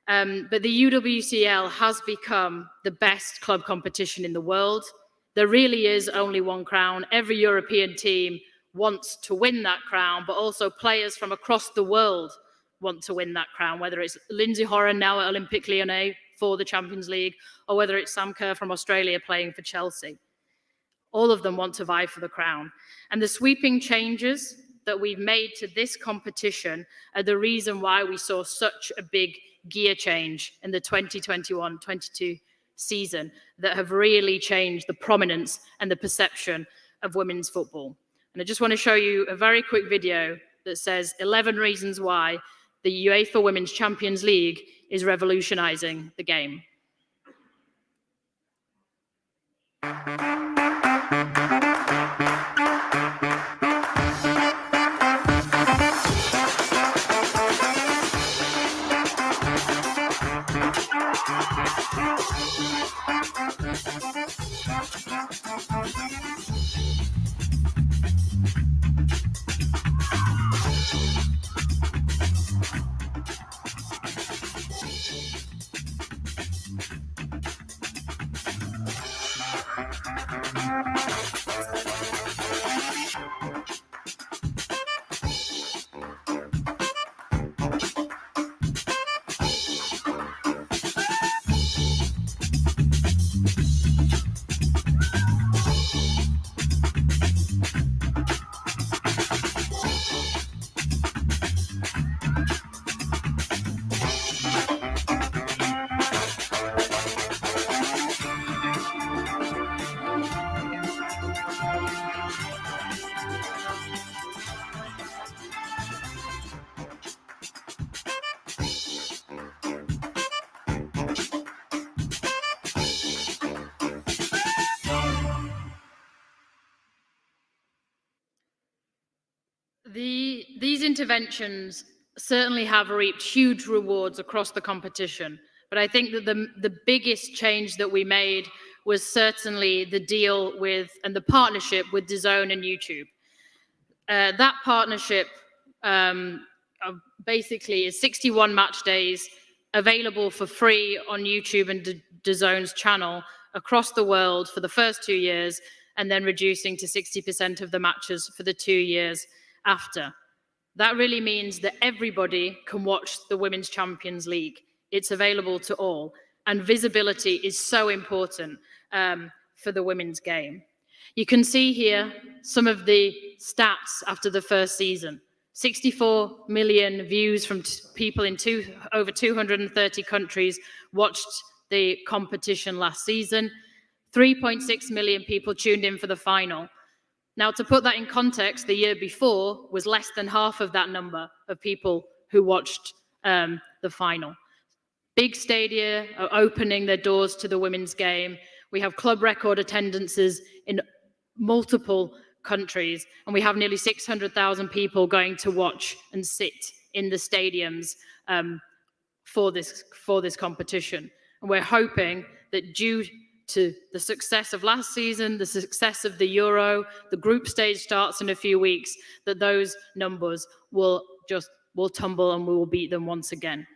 But the UWCL has become the best club competition in the world. There really is only one crown. Every European team wants to win that crown, but also players from across the world want to win that crown, whether it's Lindsay Horan now at Olympique Lyonnais for the Champions League, or whether it's Sam Kerr from Australia playing for Chelsea. All of them want to vie for the crown. And the sweeping changes that we've made to this competition are the reason why we saw such a big gear change in the 2021-22 season that have really changed the prominence and the perception of women's football. And I just want to show you a very quick video that says 11 reasons why the UEFA Women's Champions League is revolutionizing the game. These interventions certainly have reaped huge rewards across the competition, but I think that the biggest change that we made was certainly the deal with and the partnership with DAZN and YouTube. That partnership basically is 61 match days available for free on YouTube and DAZN's channel across the world for the first 2 years, and then reducing to 60% of the matches for the 2 years after. That really means that everybody can watch the Women's Champions League. It's available to all, and visibility is so important for the women's game. You can see here some of the stats after the first season. 64 million views from people in over 230 countries watched the competition last season. 3.6 million people tuned in for the final. Now, to put that in context, the year before was less than half of that number of people who watched the final. Big stadia are opening their doors to the women's game. We have club record attendances in multiple countries, and we have nearly 600,000 people going to watch and sit in the stadiums for this competition. And we're hoping that due to the success of last season, the success of the Euro, the group stage starts in a few weeks, that those numbers will tumble and we will beat them once again.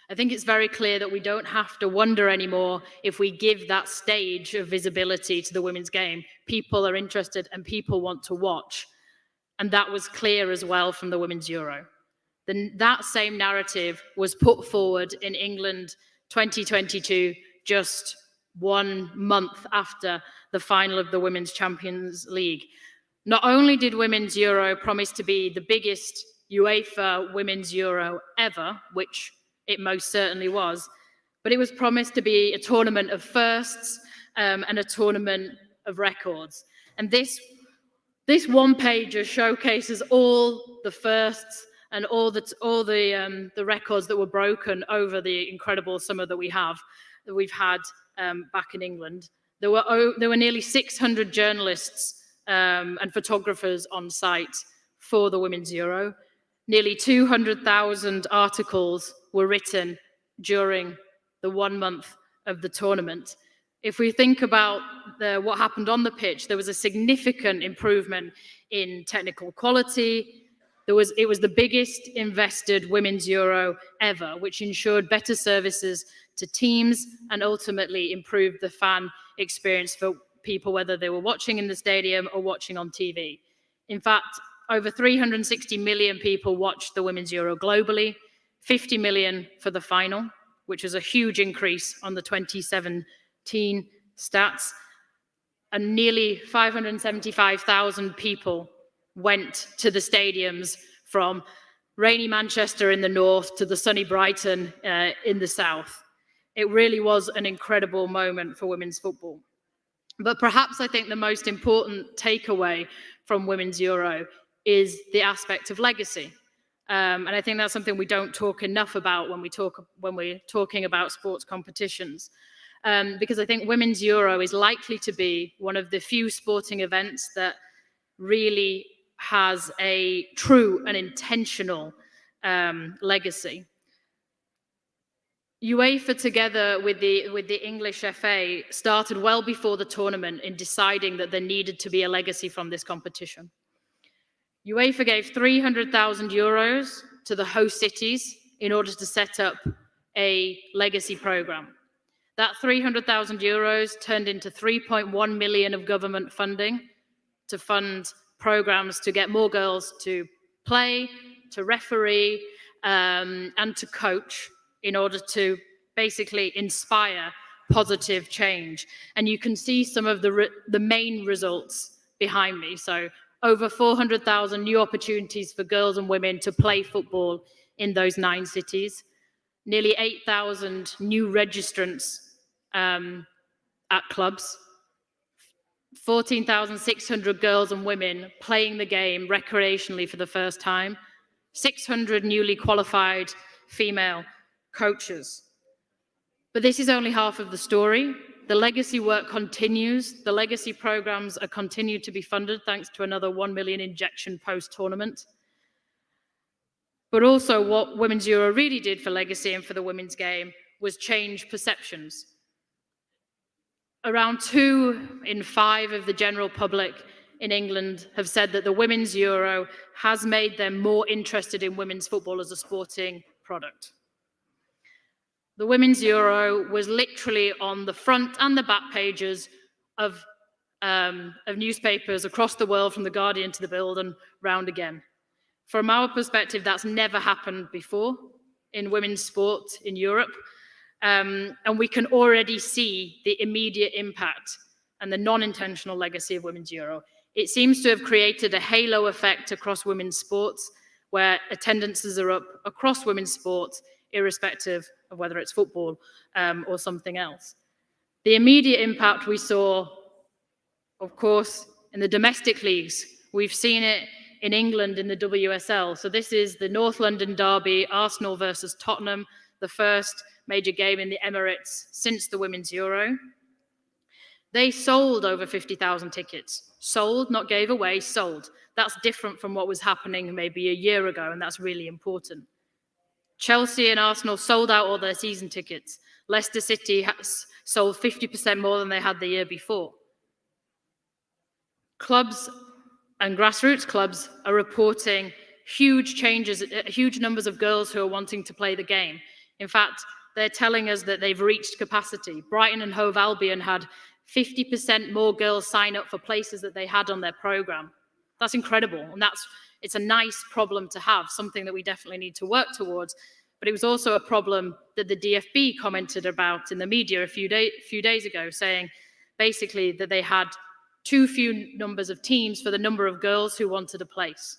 I think it's very clear that we don't have to wonder anymore if we give that stage of visibility to the women's game. People are interested and people want to watch. And that was clear as well from the Women's Euro. Then that same narrative was put forward in England 2022, just 1 month after the final of the Women's Champions League. Not only did Women's Euro promise to be the biggest UEFA Women's Euro ever, which it most certainly was, but it was promised to be a tournament of firsts and a tournament of records. And this one-pager showcases all the firsts and all the records that were broken over the incredible summer that we've had back in England. There were nearly 600 journalists and photographers on site for the Women's Euro. Nearly 200,000 articles were written during the 1 month of the tournament. If we think about what happened on the pitch, there was a significant improvement in technical quality. It was the biggest invested Women's Euro ever, which ensured better services to teams and ultimately improved the fan experience for people, whether they were watching in the stadium or watching on TV. In fact, over 360 million people watched the Women's Euro globally, 50 million for the final, which was a huge increase on the 2017 stats, and nearly 575,000 people went to the stadiums from rainy Manchester in the north to the sunny Brighton in the south. It really was an incredible moment for women's football. But perhaps I think the most important takeaway from Women's Euro is the aspect of legacy. And I think that's something we don't talk enough about when we're talking about sports competitions. Because I think Women's Euro is likely to be one of the few sporting events that really has a true and intentional legacy. UEFA, together with the English FA, started well before the tournament in deciding that there needed to be a legacy from this competition. UEFA gave 300,000 euros to the host cities in order to set up a legacy program. That 300,000 euros turned into 3.1 million of government funding to fund programs to get more girls to play, to referee, and to coach in order to basically inspire positive change. And you can see some of the main results behind me. So over 400,000 new opportunities for girls and women to play football in those 9 cities, nearly 8,000 new registrants at clubs, 14,600 girls and women playing the game recreationally for the first time, 600 newly qualified female coaches. But this is only half of the story. The legacy work continues. The legacy programs are continued to be funded thanks to another 1 million injection post-tournament. But also what Women's Euro really did for legacy and for the women's game was change perceptions. Around 2 in 5 of the general public in England have said that the Women's Euro has made them more interested in women's football as a sporting product. The Women's Euro was literally on the front and the back pages of newspapers across the world, from The Guardian to The Bild and round again. From our perspective, that's never happened before in women's sport in Europe. And we can already see the immediate impact and the non-intentional legacy of Women's Euro. It seems to have created a halo effect across women's sports, where attendances are up across women's sports, irrespective of whether it's football or something else. The immediate impact we saw, of course, in the domestic leagues. We've seen it in England in the WSL. So this is the North London derby, Arsenal versus Tottenham, the first major game in the Emirates since the Women's Euro. They sold over 50,000 tickets. Sold, not gave away, sold. That's different from what was happening maybe a year ago, and that's really important. Chelsea and Arsenal sold out all their season tickets. Leicester City has sold 50% more than they had the year before. Clubs and grassroots clubs are reporting huge changes, huge numbers of girls who are wanting to play the game. In fact, they're telling us that they've reached capacity. Brighton and Hove Albion had 50% more girls sign up for places that they had on their program. That's incredible, and it's a nice problem to have, something that we definitely need to work towards. But it was also a problem that the DFB commented about in the media a few days ago, saying basically that they had too few numbers of teams for the number of girls who wanted a place.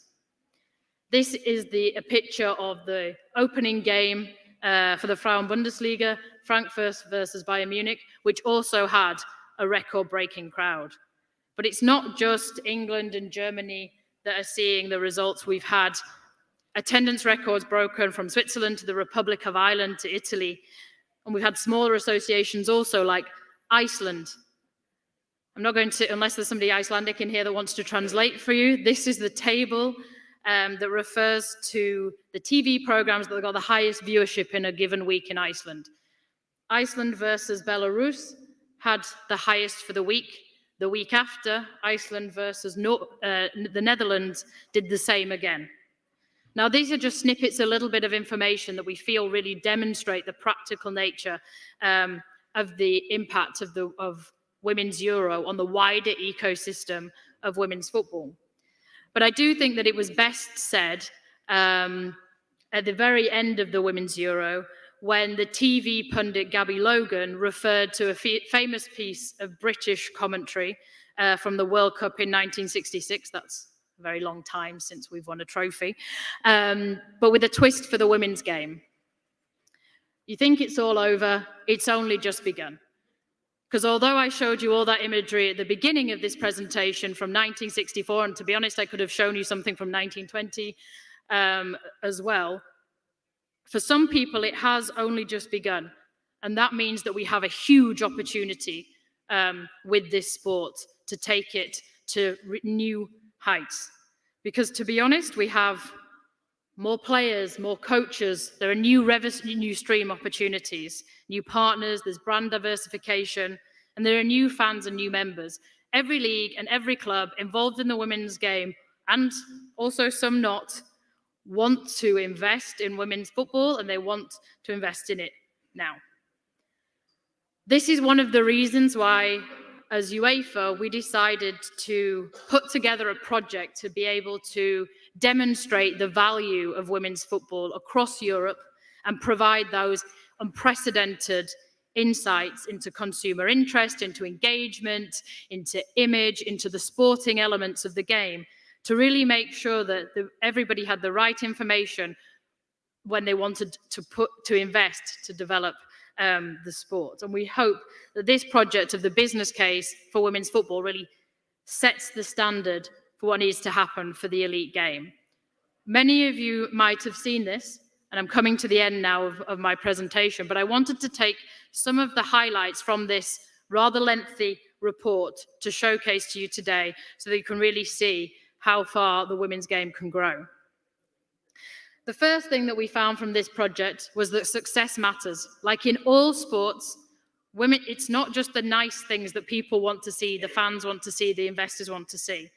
This is a picture of the opening game for the Frauen Bundesliga, Frankfurt versus Bayern Munich, which also had a record-breaking crowd. But it's not just England and Germany that are seeing the results we've had. Attendance records broken from Switzerland to the Republic of Ireland to Italy. And we've had smaller associations also, like Iceland. I'm not going to, unless there's somebody Icelandic in here that wants to translate for you. This is the table that refers to the TV programs that got the highest viewership in a given week in Iceland. Iceland versus Belarus had the highest for the week. The week after, Iceland versus the Netherlands did the same again. Now, these are just snippets, a little bit of information that we feel really demonstrate the practical nature of the impact of Women's Euro on the wider ecosystem of women's football. But I do think that it was best said at the very end of the Women's Euro, when the TV pundit Gabby Logan referred to a famous piece of British commentary from the World Cup in 1966. That's a very long time since we've won a trophy, but with a twist for the women's game. You think it's all over, it's only just begun. Because although I showed you all that imagery at the beginning of this presentation from 1964, and to be honest, I could have shown you something from 1920 as well, for some people it has only just begun. And that means that we have a huge opportunity with this sport to take it to new heights. Because to be honest, we have more players, more coaches, there are new revenue stream opportunities, new partners, there's brand diversification, and there are new fans and new members. Every league and every club involved in the women's game, and also some not, want to invest in women's football, and they want to invest in it now. This is one of the reasons why, as UEFA, we decided to put together a project to be able to demonstrate the value of women's football across Europe and provide those unprecedented insights into consumer interest, into engagement, into image, into the sporting elements of the game, to really make sure that everybody had the right information when they wanted to invest to develop the sport. And we hope that this project of the business case for women's football really sets the standard for what needs to happen for the elite game. Many of you might have seen this, and I'm coming to the end now of my presentation, but I wanted to take some of the highlights from this rather lengthy report to showcase to you today so that you can really see how far the women's game can grow. The first thing that we found from this project was that success matters. Like in all sports, women, it's not just the nice things that people want to see, the fans want to see, the investors want to see.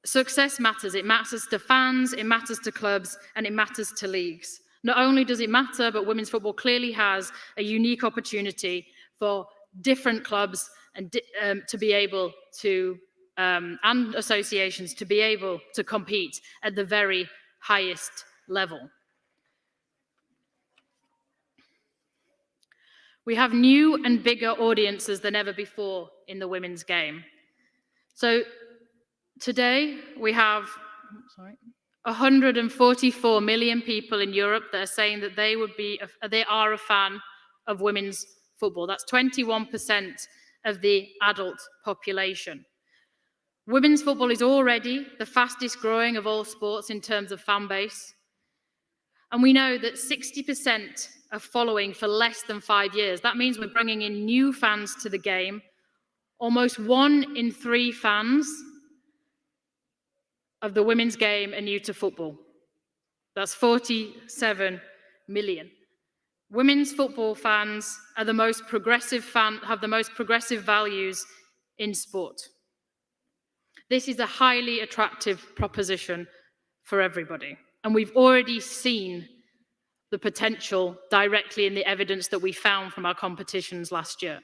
Success matters. It matters to fans, it matters to clubs, and it matters to leagues. Not only does it matter, but women's football clearly has a unique opportunity for different clubs and to be able to and associations to be able to compete at the very highest level. We have new and bigger audiences than ever before in the women's game. So today we have 144 million people in Europe that are saying that they are a fan of women's football. That's 21% of the adult population. Women's football is already the fastest growing of all sports in terms of fan base. And we know that 60% are following for less than 5 years. That means we're bringing in new fans to the game. Almost 1 in 3 fans of the women's game are new to football. That's 47 million. Women's football fans are the most progressive have the most progressive values in sport. This is a highly attractive proposition for everybody. And we've already seen the potential directly in the evidence that we found from our competitions last year.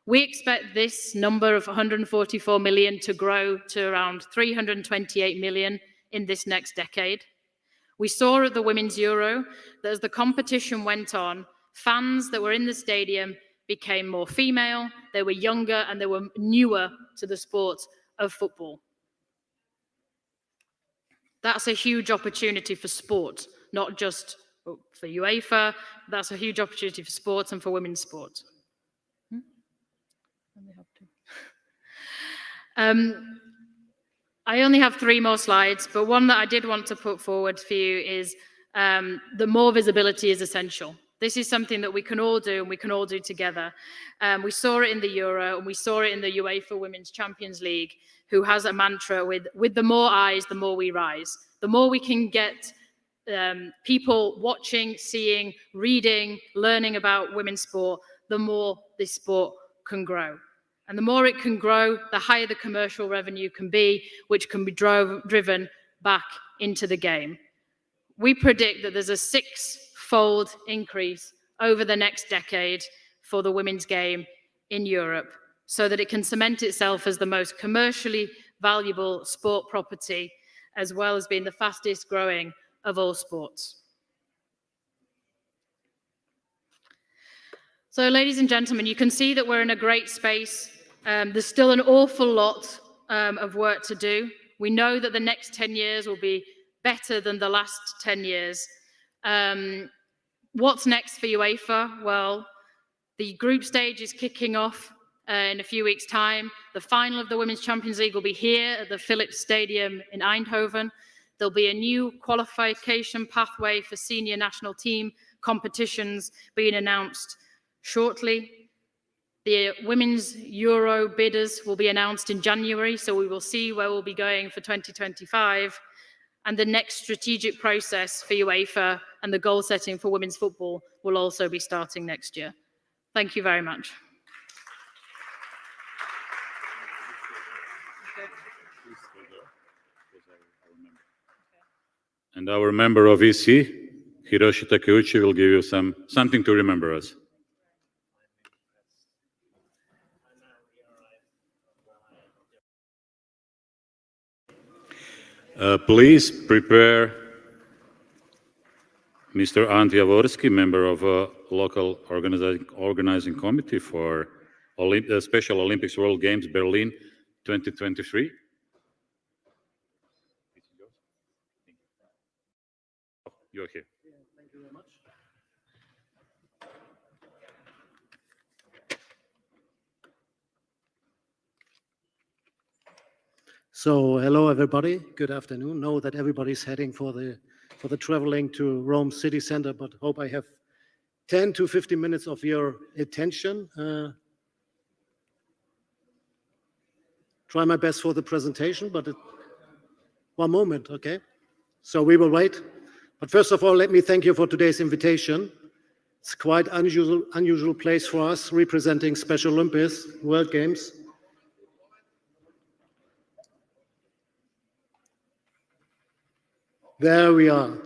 We expect this number of 144 million to grow to around 328 million in this next decade. We saw at the Women's Euro that as the competition went on, fans that were in the stadium became more female, they were younger, and they were newer to the sport of football. That's a huge opportunity for sport, not just for UEFA. That's a huge opportunity for sports and for women's sport. I only have 3 more slides, but one that I did want to put forward for you is the more visibility is essential. This is something that we can all do, and we can all do together. We saw it in the Euro, and we saw it in the UEFA Women's Champions League, who has a mantra with the more eyes, the more we rise. The more we can get people watching, seeing, reading, learning about women's sport, the more this sport can grow. And the more it can grow, the higher the commercial revenue can be, which can be driven back into the game. We predict that there's a 6-fold increase over the next decade for the women's game in Europe, so that it can cement itself as the most commercially valuable sport property, as well as being the fastest growing of all sports. So, ladies and gentlemen, you can see that we're in a great space. There's still an awful lot of work to do. We know that the next 10 years will be better than the last 10 years. What's next for UEFA? Well, the group stage is kicking off in a few weeks' time. The final of the Women's Champions League will be here at the Philips Stadium in Eindhoven. There'll be a new qualification pathway for senior national team competitions being announced shortly. The Women's Euro bidders will be announced in January, so we will see where we'll be going for 2025. And the next strategic process for UEFA and the goal setting for women's football will also be starting next year. Thank you very much. And our member of EC, Hiroshi Takeuchi, will give you something to remember us. Please prepare Mr. Ant Jaworski, member of a local organizing committee for Special Olympics World Games Berlin 2023. You're here. Thank you very much. So, hello everybody. Good afternoon. Know that everybody's heading for the traveling to Rome city center, but hope I have 10 to 15 minutes of your attention. Try my best for the presentation, but one moment, okay? So we will wait. But first of all, let me thank you for today's invitation. It's quite unusual place for us, representing Special Olympics, World Games. There we are.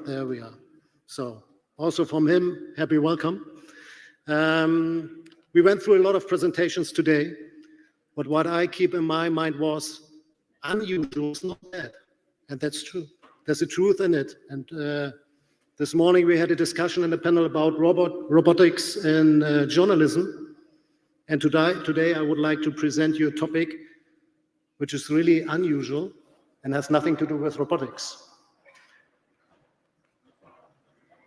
So also from him, happy welcome. We went through a lot of presentations today, but what I keep in my mind was unusual is not bad, and that's true. There's a truth in it. And this morning we had a discussion in a panel about robotics and journalism. And today I would like to present you a topic which is really unusual and has nothing to do with robotics.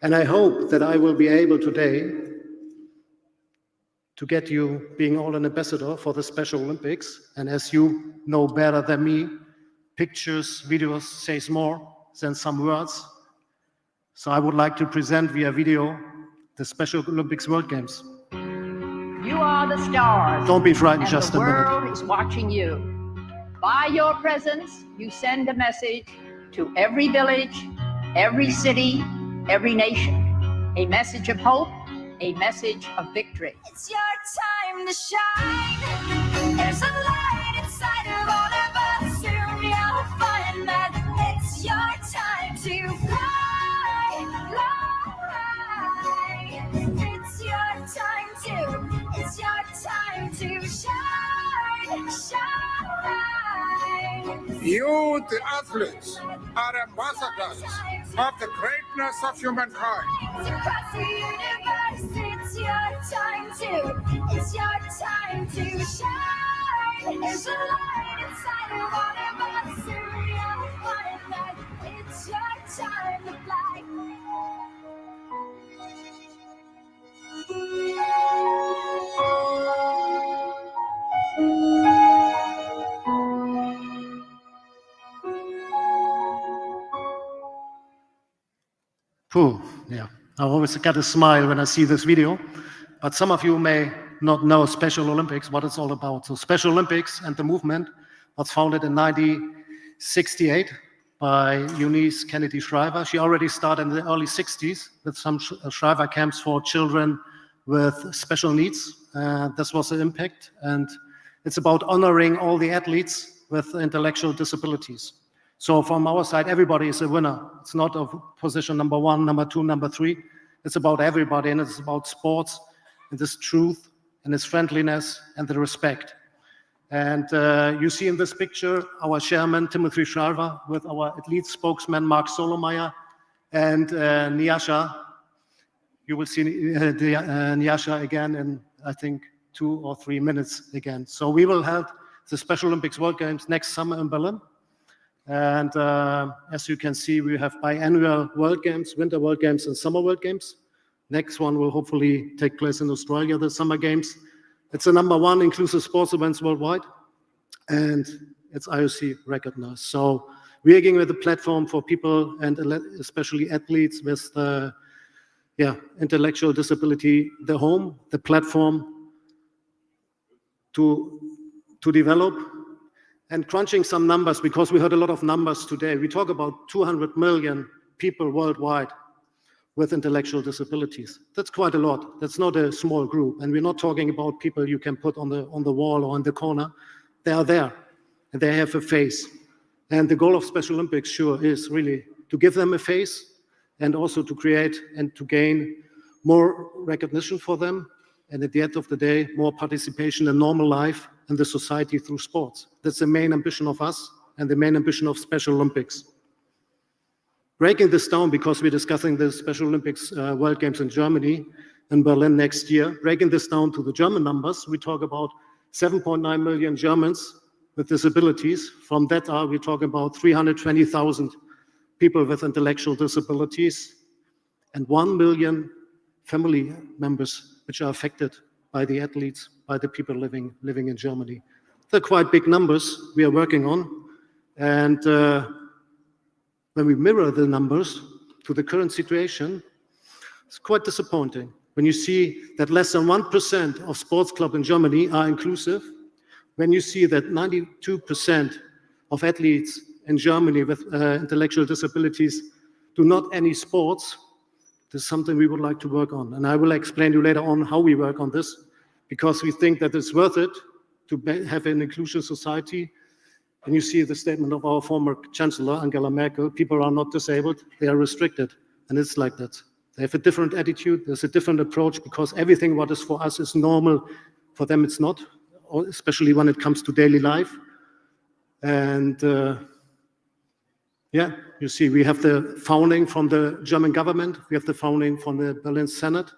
And I hope that I will be able today to get you being all an ambassador for the Special Olympics. And as you know better than me, pictures, videos says more than some words. So I would like to present via video the Special Olympics World Games. You are the stars. Don't be frightened, just a minute. The world is watching you. By your presence, you send a message to every village, every city, every nation. A message of hope, a message of victory. It's your time to shine. There's a light inside of all of us. Soon you'll find that it's your time to fly, fly. It's your time to shine, shine. You, the athletes, are ambassadors of the greatness of humankind. Across the universe, it's your time to shine. There's a light inside of all of us. Soon you'll find that it's your time to fly. Yeah, I always get a smile when I see this video, but some of you may not know Special Olympics, what it's all about. So Special Olympics and the movement was founded in 1968 by Eunice Kennedy Shriver. She already started in the early 60s with some Shriver camps for children with special needs. This was the impact, and it's about honoring all the athletes with intellectual disabilities. So from our side, everybody is a winner. It's not a position number one, number two, number three. It's about everybody, and it's about sports and this truth and this friendliness and the respect. And you see in this picture our chairman, Timothy Shriver, with our athlete spokesman, Mark Solomeyer, and Nyasha. You will see Nyasha again in, I think, 2 or 3 minutes again. So we will have the Special Olympics World Games next summer in Berlin. And as you can see, we have biannual World Games, Winter World Games and Summer World Games. Next one will hopefully take place in Australia, the Summer Games. It's the #1 inclusive sports events worldwide, and it's IOC recognized. So we are giving it a platform for people and especially athletes with intellectual disability, the home, the platform to develop. And crunching some numbers, because we heard a lot of numbers today. We talk about 200 million people worldwide with intellectual disabilities. That's quite a lot. That's not a small group. And we're not talking about people you can put on the wall or in the corner. They are there, and they have a face. And the goal of Special Olympics, sure, is really to give them a face and also to create and to gain more recognition for them. And at the end of the day, more participation in normal life in the society through sports. That's the main ambition of us and the main ambition of Special Olympics. Breaking this down, because we're discussing the Special Olympics World Games in Germany, in Berlin next year, breaking this down to the German numbers, we talk about 7.9 million Germans with disabilities. From that, we talk about 320,000 people with intellectual disabilities and 1 million family members which are affected by the athletes, by the people living in Germany. They're quite big numbers we are working on. And when we mirror the numbers to the current situation, it's quite disappointing. When you see that less than 1% of sports clubs in Germany are inclusive, when you see that 92% of athletes in Germany with intellectual disabilities do not any sports, this is something we would like to work on. And I will explain to you later on how we work on this, because we think that it's worth it to have an inclusive society. And you see the statement of our former Chancellor, Angela Merkel, people are not disabled, they are restricted. And it's like that. They have a different attitude, there's a different approach, because everything what is for us is normal, for them it's not, especially when it comes to daily life. And you see, we have the founding from the German government, we have the founding from the Berlin Senate,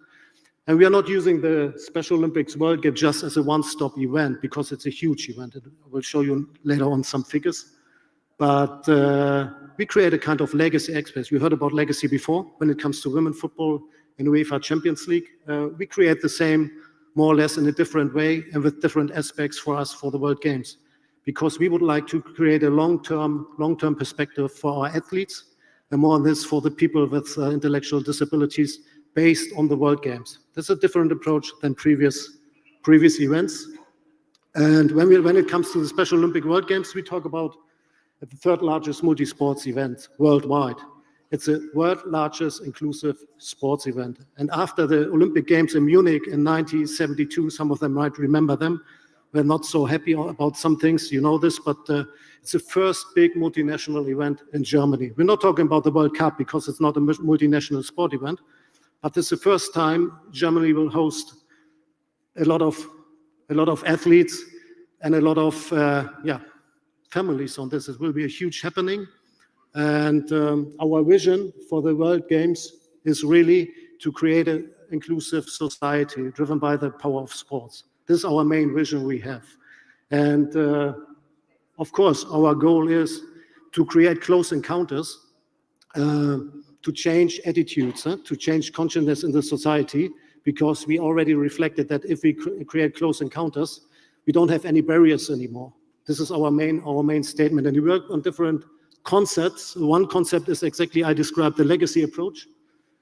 and we are not using the Special Olympics World Games just as a one-stop event, because it's a huge event. I will show you later on some figures. But we create a kind of legacy express. You heard about legacy before when it comes to women football in UEFA Champions League. We create the same, more or less in a different way and with different aspects for us for the World Games, because we would like to create a long-term perspective for our athletes, and more on this for the people with intellectual disabilities based on the World Games. That's a different approach than previous events. And when it comes to the Special Olympic World Games, we talk about the third largest multi-sports event worldwide. It's the world largest inclusive sports event. And after the Olympic Games in Munich in 1972, some of them might remember them, we're not so happy about some things, you know this, but it's the first big multinational event in Germany. We're not talking about the World Cup because it's not a multinational sport event, but it's the first time Germany will host a lot of athletes and a lot of families on this. It will be a huge happening. And our vision for the World Games is really to create an inclusive society driven by the power of sports. This is our main vision we have. And of course, our goal is to create close encounters, to change attitudes, to change consciousness in the society, because we already reflected that if we create close encounters, we don't have any barriers anymore. This is our main statement. And we work on different concepts. One concept is exactly, I described the legacy approach.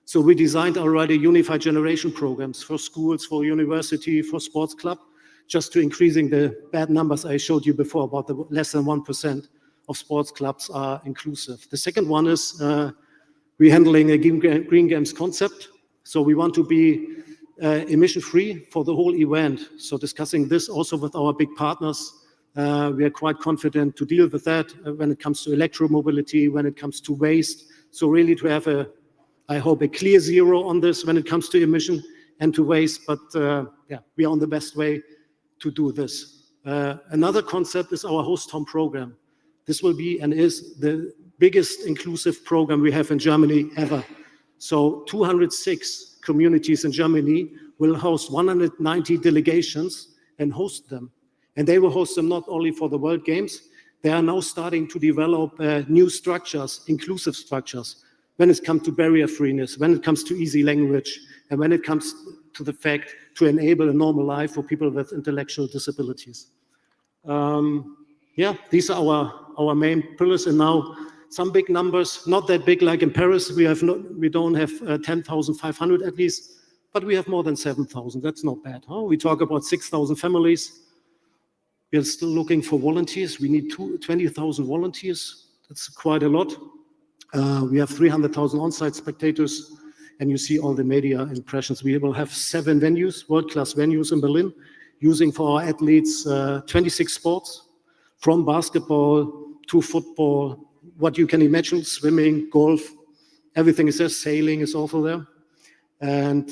So we designed already unified generation programs for schools, for university, for sports club, just to increasing the bad numbers I showed you before about the less than 1% of sports clubs are inclusive. The second one is we're handling a green games concept. So we want to be emission-free for the whole event. So discussing this also with our big partners, we are quite confident to deal with that when it comes to electromobility, when it comes to waste. So really to have I hope, a clear zero on this when it comes to emission and to waste, but we are on the best way to do this. Another concept is our host home program. This will be and is the biggest inclusive program we have in Germany ever. So 206 communities in Germany will host 190 delegations and host them. And they will host them not only for the World Games, they are now starting to develop new structures, inclusive structures, when it comes to barrier freeness, when it comes to easy language, and when it comes to the fact to enable a normal life for people with intellectual disabilities. Yeah, these are our main pillars. And now some big numbers, not that big like in Paris. We don't have 10,500 at least, but we have more than 7,000. That's not bad. Huh? We talk about 6,000 families. We are still looking for volunteers. We need 20,000 volunteers. That's quite a lot. We have 300,000 on-site spectators, and you see all the media impressions. We will have 7 venues, world-class venues in Berlin, using for our athletes 26 sports, from basketball to football, what you can imagine, swimming, golf, everything is there, sailing is also there. And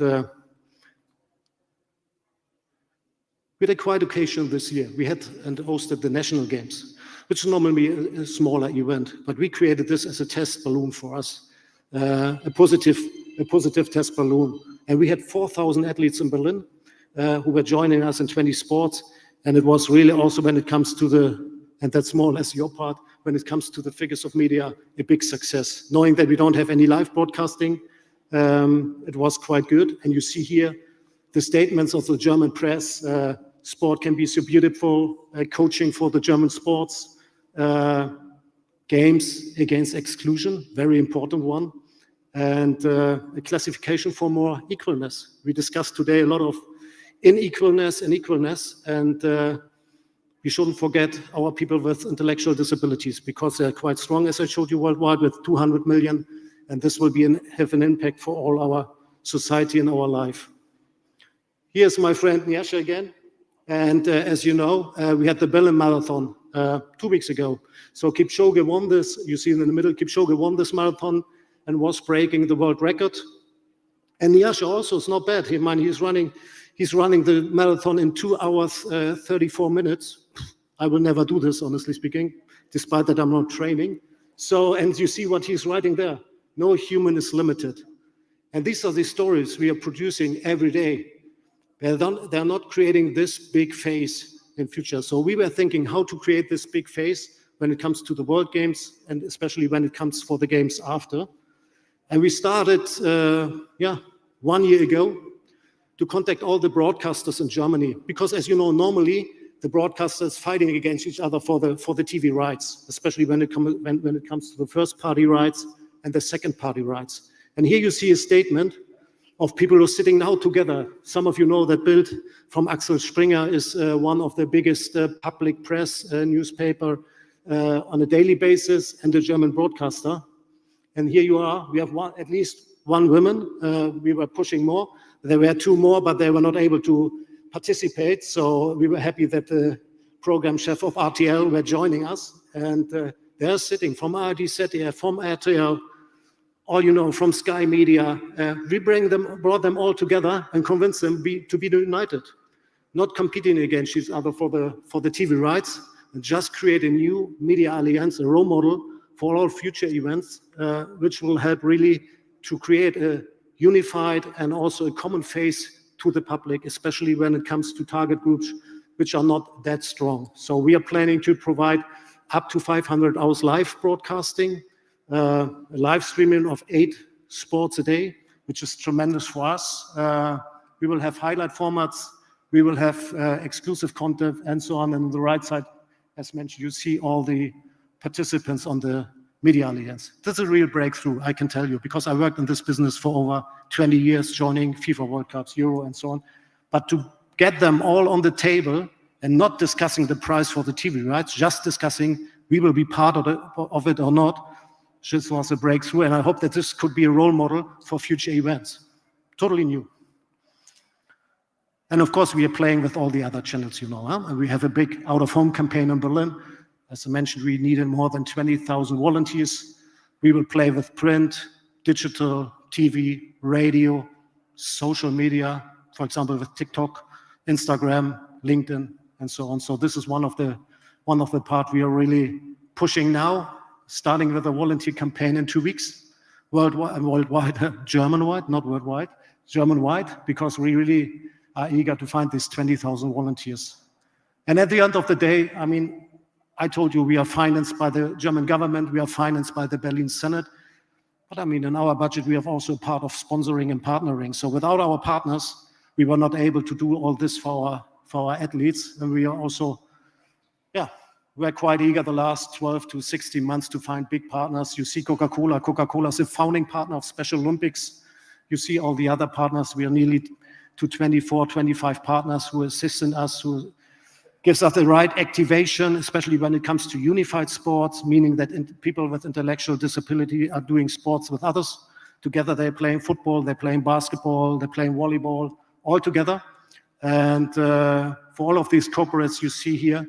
we had a quiet occasion this year. We had and hosted the national games, which is normally a smaller event, but we created this as a test balloon for us, a positive test balloon. And we had 4,000 athletes in Berlin who were joining us in 20 sports. And it was really also when it comes to and that's more or less your part, when it comes to the figures of media, a big success. Knowing that we don't have any live broadcasting, it was quite good. And you see here the statements of the German press, sport can be so beautiful, coaching for the German sports, games against exclusion, very important one, and a classification for more equalness. We discussed today a lot of unequalness and equalness, and we shouldn't forget our people with intellectual disabilities, because they're quite strong, as I showed you, worldwide with 200 million, and this will have an impact for all our society and our life. Here's my friend Nyasha again, and as you know, we had the Berlin Marathon 2 weeks ago. So Kipchoge won this, you see in the middle, Kipchoge won this marathon and was breaking the world record. And Nyasha also is not bad. He's running the marathon in 2 hours, 34 minutes. I will never do this, honestly speaking, despite that I'm not training. So, and you see what he's writing there. No human is limited. And these are the stories we are producing every day. They're not creating this big phase in future. So we were thinking how to create this big phase when it comes to the World Games, and especially when it comes for the games after. And we started, 1 year ago, to contact all the broadcasters in Germany, because as you know, normally the broadcasters fighting against each other for the TV rights, especially when it comes to the first party rights and the second party rights. And here you see a statement of people who are sitting now together. Some of you know that Bild from Axel Springer is one of the biggest public press newspaper on a daily basis, and the German broadcaster. And here you are, we have at least one woman. We were pushing more. There were 2 more, but they were not able to participate. So we were happy that the program chef of RTL were joining us. And they're sitting from ARD, ZDF, from RTL, all you know, from Sky Media. We brought them all together and convinced them to be united, not competing against each other for the TV rights, and just create a new media alliance, a role model for all future events, which will help really to create a unified and also a common face to the public, especially when it comes to target groups which are not that strong. So we are planning to provide up to 500 hours live broadcasting, a live streaming of 8 sports a day, which is tremendous for us. We will have highlight formats, we will have exclusive content and so on. And on the right side, as mentioned, you see all the participants on the Media Alliance. That's a real breakthrough, I can tell you, because I worked in this business for over 20 years, joining FIFA World Cups, Euro, and so on. But to get them all on the table and not discussing the price for the TV rights, just discussing we will be part of it or not, this was a breakthrough. And I hope that this could be a role model for future events. Totally new. And of course, we are playing with all the other channels, you know. And we have a big out-of-home campaign in Berlin. As I mentioned, we needed more than 20,000 volunteers. We will play with print, digital, TV, radio, social media, for example, with TikTok, Instagram, LinkedIn, and so on. So this is one of the part we are really pushing now, starting with a volunteer campaign in 2 weeks, worldwide, German-wide, not worldwide, German-wide, because we really are eager to find these 20,000 volunteers. And at the end of the day, I mean, I told you we are financed by the German government, we are financed by the Berlin Senate. But I mean, in our budget, we have also part of sponsoring and partnering. So without our partners, we were not able to do all this for our athletes. And we are also, yeah, we're quite eager the last 12 to 16 months to find big partners. You see Coca-Cola. Coca-Cola is a founding partner of Special Olympics. You see all the other partners. We are nearly to 24, 25 partners who assist us, who gives us the right activation, especially when it comes to unified sports, meaning that people with intellectual disability are doing sports with others. Together they're playing football, they're playing basketball, they're playing volleyball, all together. And for all of these corporates you see here,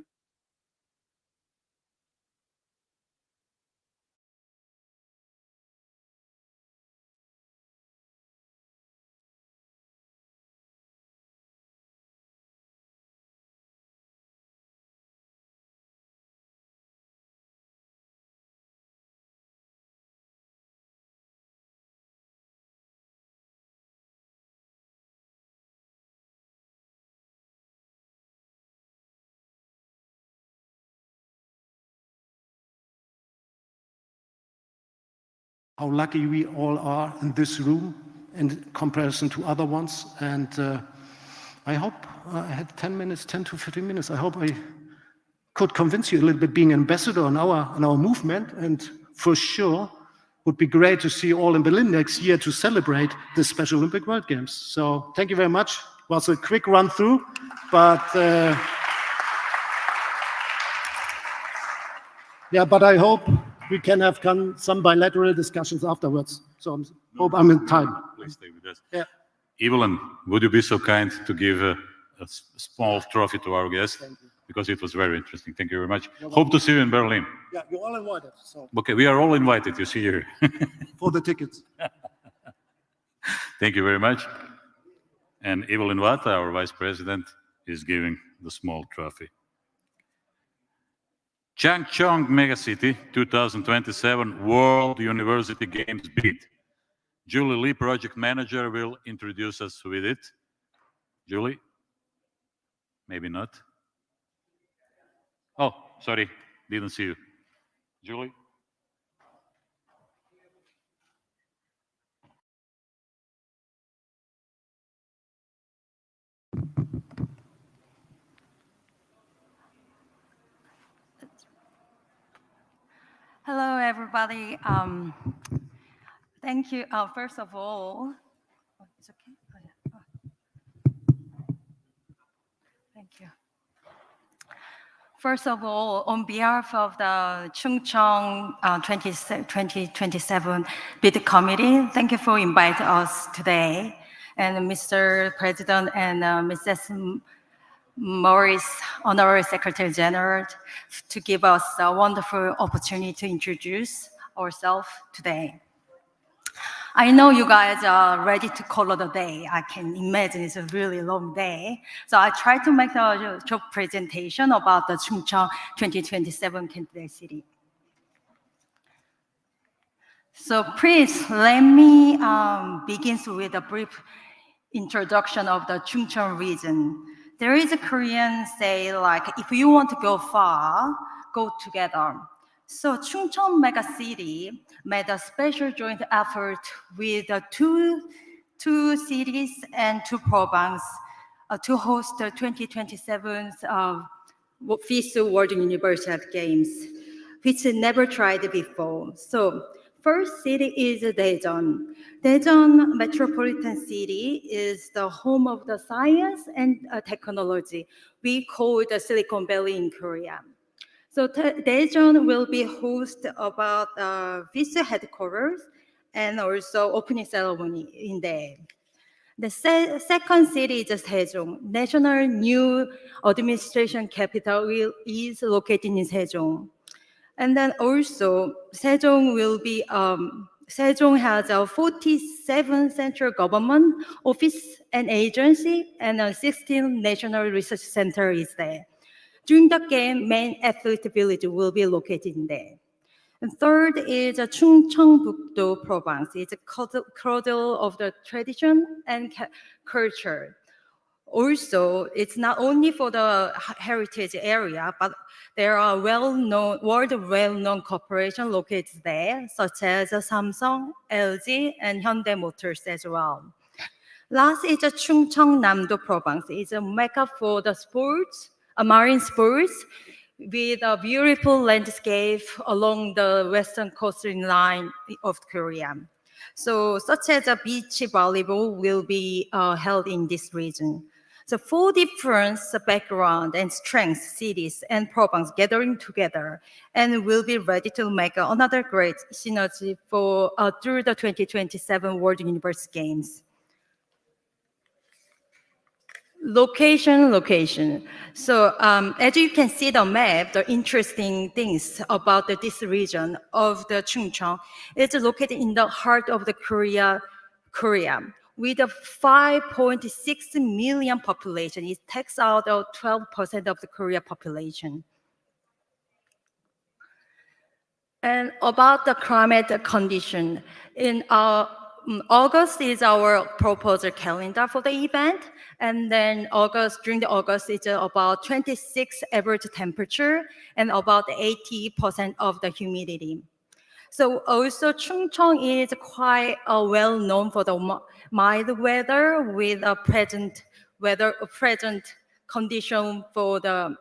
how lucky we all are in this room in comparison to other ones. And I hope I had 10 minutes, 10 to 15 minutes. I hope I could convince you a little bit being an ambassador in our movement. And for sure, would be great to see you all in Berlin next year to celebrate the Special Olympic World Games. So thank you very much. It was a quick run through, but yeah, but I hope we can have some bilateral discussions afterwards. So I hope I'm in time. Please stay with us. Yeah. Evelyn, would you be so kind to give a small trophy to our guest? Because it was very interesting. Thank you very much. Hope to see you in Berlin. Yeah, you're all invited. So. Okay, we are all invited, you see here. For the tickets. Thank you very much. And Evelyn Watt, our vice president, is giving the small trophy. Chungcheong Megacity 2027 World University Games bid. Julie Lee, project manager, will introduce us with it. Julie? Maybe not. Oh, sorry, didn't see you. Julie? Hello, everybody. Thank you. First of all, it's okay. Oh, yeah. Thank you. First of all, on behalf of the Chungcheong 2027 bid committee, thank you for inviting us today, and Mr. President and Mrs. Morris, Honorary Secretary General, to give us a wonderful opportunity to introduce ourselves today. I know you guys are ready to call it a day. I can imagine it's a really long day. So I tried to make a short presentation about the Chungcheong 2027 candidate city. So please let me begin with a brief introduction of the Chungcheong region. There is a Korean say like, if you want to go far, go together. So Chungcheong Megacity made a special joint effort with two cities and two provinces to host the 2027 FIFA World University Games, which never tried before. So first city is Daejeon. Daejeon Metropolitan City is the home of the science and technology. We call it the Silicon Valley in Korea. So Daejeon will be host about FIFA headquarters and also opening ceremony in there. The second city is Sejong. National new administration capital is located in Sejong. And then also Sejong will be, Sejong has a 47 central government office and agency, and a 16 national research center is there. During the game, main athlete village will be located in there. And third is Chungcheongbuk-do province. It's a cradle of the tradition and culture. Also, it's not only for the heritage area, but there are world well-known corporations located there, such as Samsung, LG, and Hyundai Motors as well. Last is Chungcheong Namdo province. It's a mecca for the sports, marine sports, with a beautiful landscape along the western coastline line of Korea. So, such as a beach volleyball will be held in this region. So, 4 different background and strength cities and provinces gathering together and will be ready to make another great synergy for through the 2027 World University Games. Location. So as you can see the map, the interesting things about this region of the Chungcheong, it's located in the heart of the Korea, with a 5.6 million population. It takes out 12% of the Korea population. And about the climate condition, in August is our proposal calendar for the event, and then during the August it's about 26 average temperature and about 80% of the humidity. So also Chungcheong is quite well known for the mild weather with a present condition for the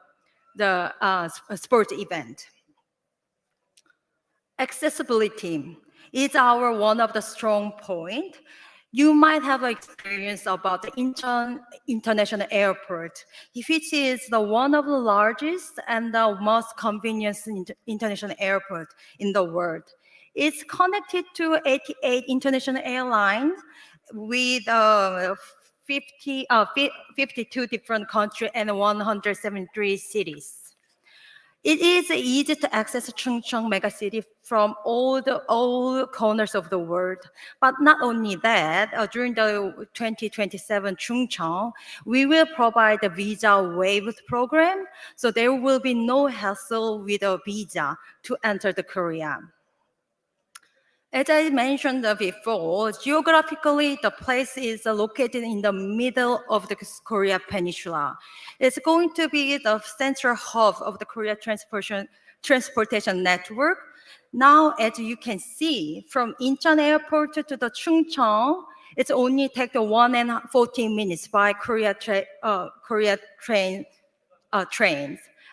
sports event. Accessibility is one of the strong point. You might have experience about the international airport, which is one of the largest and the most convenient international airport in the world. It's connected to 88 international airlines with 52 different countries and 173 cities. It is easy to access Chungcheong megacity from all corners of the world. But not only that, during the 2027 Chungcheong, we will provide a visa waiver program, so there will be no hassle with a visa to enter the Korea. As I mentioned before, geographically, the place is located in the middle of the Korea Peninsula. It's going to be the central hub of the Korea transportation network. Now, as you can see, from Incheon Airport to the Chungcheong, it's only take 1 and 14 minutes by Korea trains.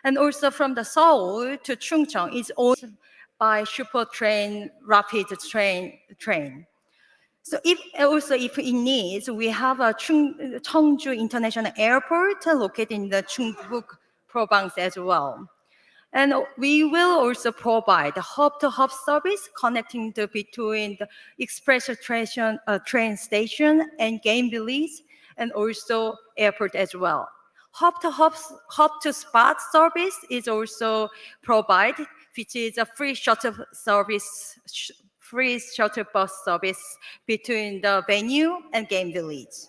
And also from the Seoul to Chungcheong, it's only by super train, rapid train. So if it needs, we have a Cheongju International Airport located in the Chungbuk province as well. And we will also provide a hub-to-hub service connecting between the express train station and game village, and also airport as well. Hub-to-spot service is also provided, which is a free shuttle bus service between the venue and game village.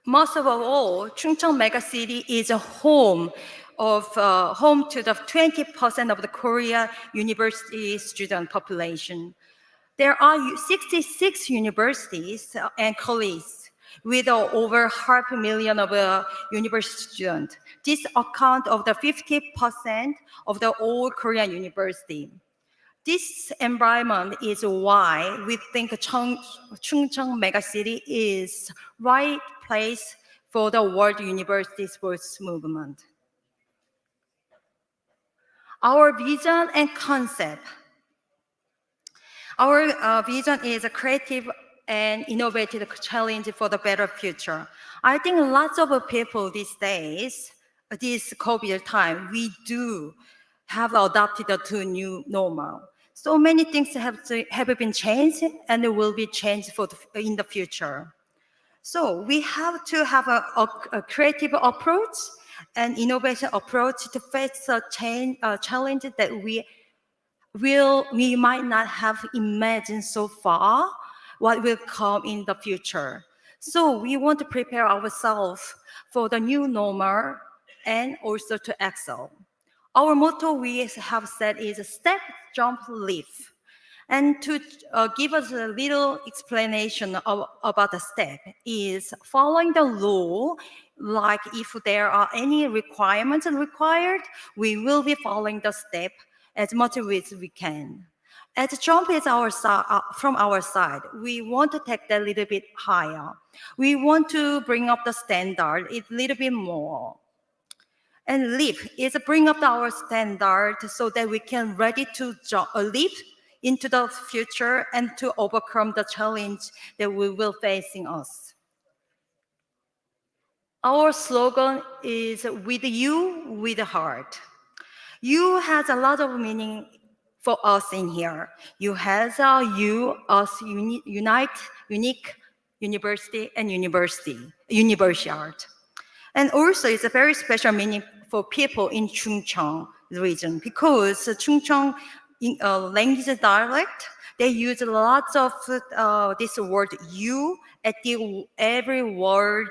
Most of all, Chungcheong megacity is a home to the 20% of the Korea university student population. There are 66 universities and colleges with over 500,000 of university students. This account of the 50% of the all Korean university. This environment is why we think Chungcheong megacity is right place for the World University Sports Movement. Our vision and concept. Our vision is a creative and innovative challenge for the better future. I think lots of people these days, this COVID time, we do have adopted to new normal. So many things have been changed and will be changed in the future. So we have to have a creative approach and innovation approach to face a challenge that we might not have imagined so far what will come in the future. So we want to prepare ourselves for the new normal and also to excel. Our motto we have said is step, jump, leap. And to give us a little explanation about the step is following the law, like if there are any requirements required, we will be following the step as much as we can. As jump is from our side, we want to take that a little bit higher. We want to bring up the standard a little bit more. And leap is bring up our standard so that we can ready to leap into the future and to overcome the challenge that we will facing us. Our slogan is with you, with the heart. You has a lot of meaning for us in here. You has you, us, unite, unique, university, and universiard. And also it's a very special meaning for people in Chungcheong region because Chungcheong language dialect, they use lots of this word you at every word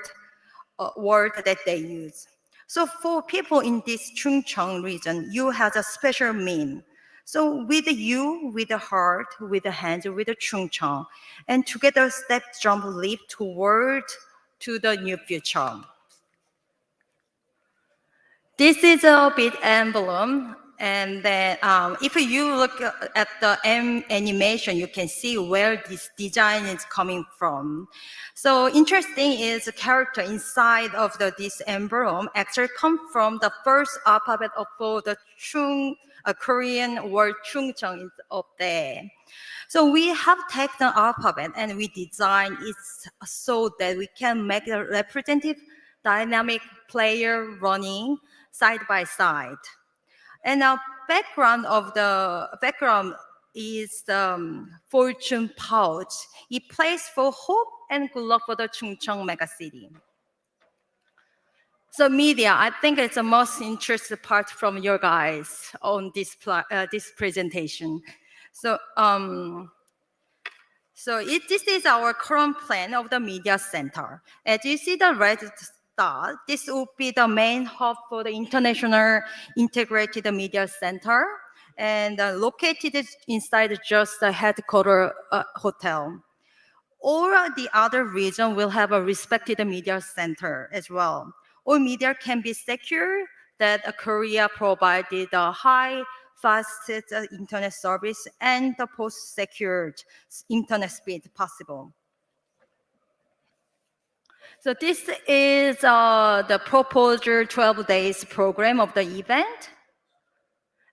that they use. So for people in this Chungcheong region, you has a special meaning. So with you, with the heart, with the hands, with the Chungcheong, and together step, jump, leap toward to the new future. This is a bit emblem, and then if you look at the animation, you can see where this design is coming from. So interesting is the character inside of this emblem actually come from the first alphabet of the Korean word Chungcheong is up there. So we have taken the alphabet and we design it so that we can make a representative dynamic player running side by side. And our background is the fortune pouch. It plays for hope and good luck for the Chungcheong Megacity. So media, I think it's the most interesting part from your guys on this presentation. So, this is our current plan of the media center. As you see the red star, this will be the main hub for the International Integrated Media Center and located inside just the headquarters hotel. All the other region will have a respected media center as well. All media can be secure that Korea provided a high fastest internet service and the post-secured internet speed possible. So this is the proposed 12 days program of the event.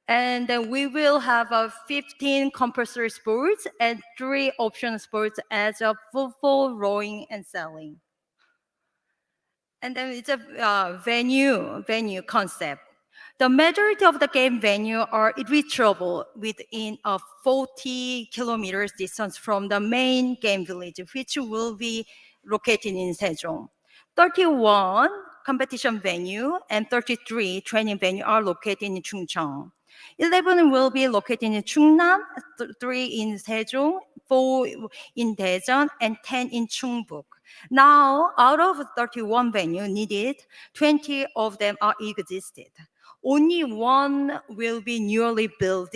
And then we will have 15 compulsory sports and 3 optional sports as a football, rowing, and sailing. And then it's a venue concept. The majority of the game venue are reachable within a 40 kilometers distance from the main game village, which will be located in Sejong. 31 competition venue and 33 training venue are located in Chungcheong. 11 will be located in Chungnam, 3 in Sejong, 4 in Daejeon, and 10 in Chungbuk. Now, out of 31 venues needed, 20 of them are existed. Only 1 will be newly built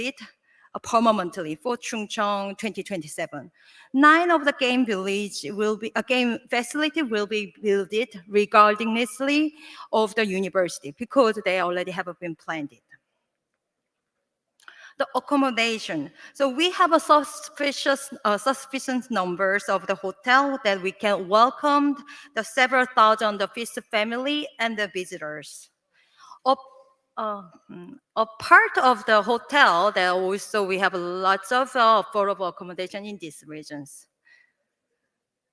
permanently for Chungcheong 2027. 9 of the game village will be a game facility will be built regardlessly of the university because they already have been planned. The accommodation. So we have a sufficient numbers of the hotel that we can welcome the several thousand of his family and the visitors. A part of the hotel that also we have lots of affordable accommodation in these regions.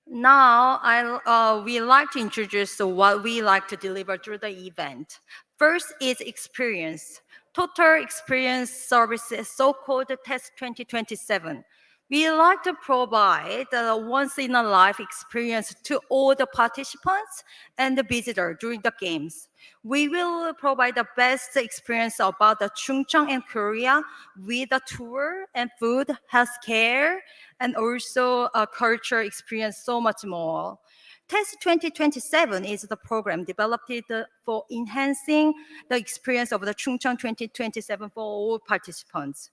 Now we like to introduce what we like to deliver through the event. First is experience. Total experience services, so-called TEST 2027. We like to provide a once-in-a-life experience to all the participants and the visitors during the games. We will provide the best experience about the Chungcheong and Korea with a tour and food, healthcare, and also a culture experience, so much more. TEST 2027 is the program developed for enhancing the experience of the Chungcheong 2027 for all participants.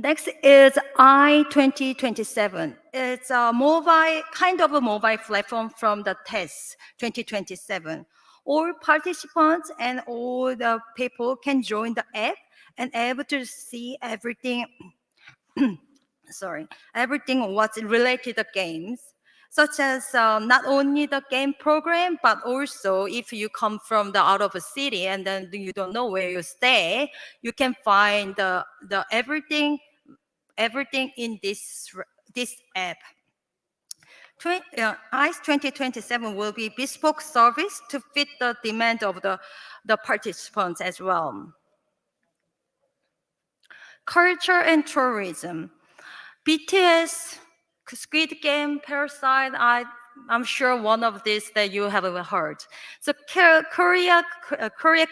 Next is I-2027. It's a mobile, kind of a mobile platform from the TESS 2027. All participants and all the people can join the app and able to see everything, everything what's related to games, such as not only the game program, but also if you come from the out of a city and then you don't know where you stay, you can find the everything in this app. ICE 2027 will be bespoke service to fit the demand of the participants as well. Culture and tourism. BTS, Squid Game, Parasite, I'm sure one of these that you have heard. So Korea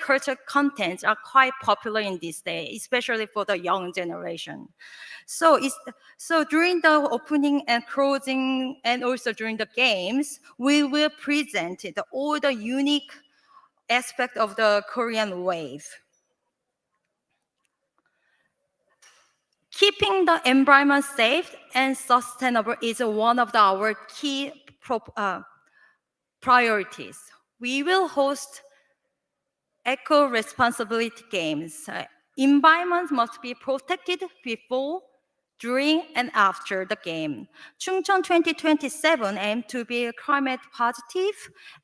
culture contents are quite popular in this day, especially for the young generation. So during the opening and closing, and also during the games, we will present all the unique aspect of the Korean wave. Keeping the environment safe and sustainable is one of our key priorities. We will host eco-responsibility games. Environment must be protected before, during, and after the game. Chungcheong 2027 aims to be climate positive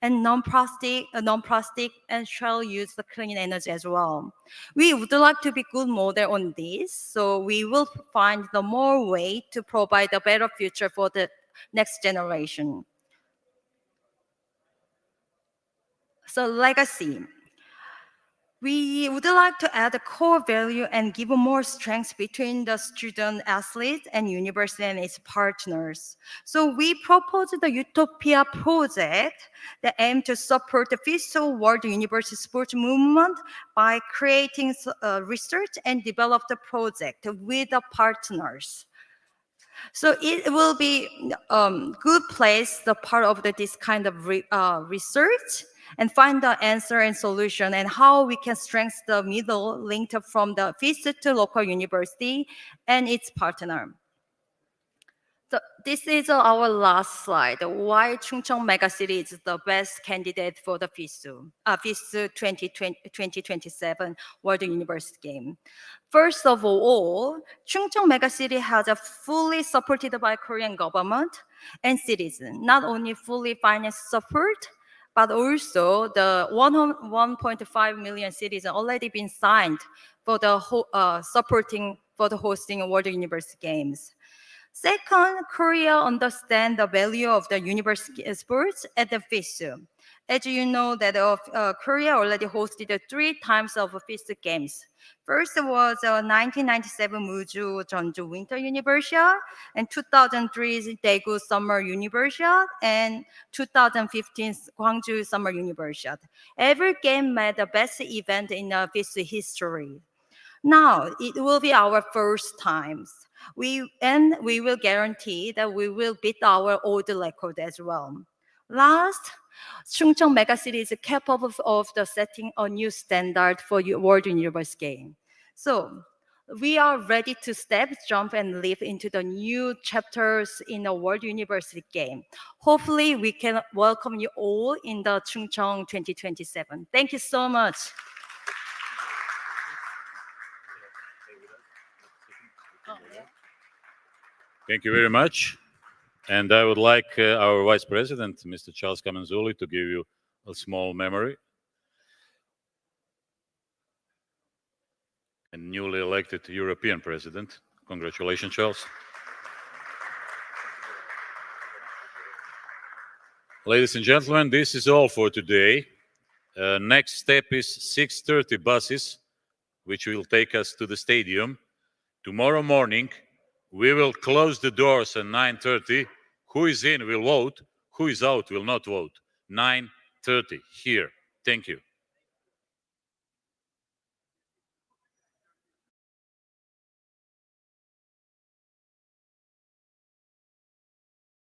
and non-plastic and shall use the clean energy as well. We would like to be good model on this, so we will find the more way to provide a better future for the next generation. So legacy. We would like to add a core value and give more strength between the student athletes and university and its partners. So we propose the Utopia project that aims to support the FISO World University Sports Movement by creating research and develop the project with the partners. So it will be good place, the part of this kind of research, and find the answer and solution and how we can strengthen the middle linked from the visit to local university and its partner. So this is our last slide, why Chungcheong Megacity is the best candidate for the FISU 2027 World University Game. First of all, Chungcheong Megacity has a fully supported by Korean government and citizens, not only fully financed support, but also the 1.5 million citizens already been signed for the supporting for the hosting World University Games. Second, Korea understands the value of the university sports at the FISU. As you know, that Korea already hosted 3 times of FISU Games. First was 1997 Muju Jeonju Winter Universiade, and 2003 Daegu Summer Universiade, and 2015 Gwangju Summer Universiade. Every game made the best event in FISU history. Now, it will be our first times. We will guarantee that we will beat our old record as well. Last, Chungcheong Megacity is capable of setting a new standard for World University Game. So we are ready to jump and live into the new chapters in the World University Game. Hopefully, we can welcome you all in the Chungcheong 2027. Thank you so much. Thank you very much. And I would like our Vice President, Mr. Charles Kamanzuli, to give you a small memory. And newly elected European President. Congratulations, Charles. Ladies and gentlemen, this is all for today. Next step is 6:30 buses, which will take us to the stadium. Tomorrow morning, we will close the doors at 9:30. Who is in will vote. Who is out will not vote. 9:30 here. Thank you.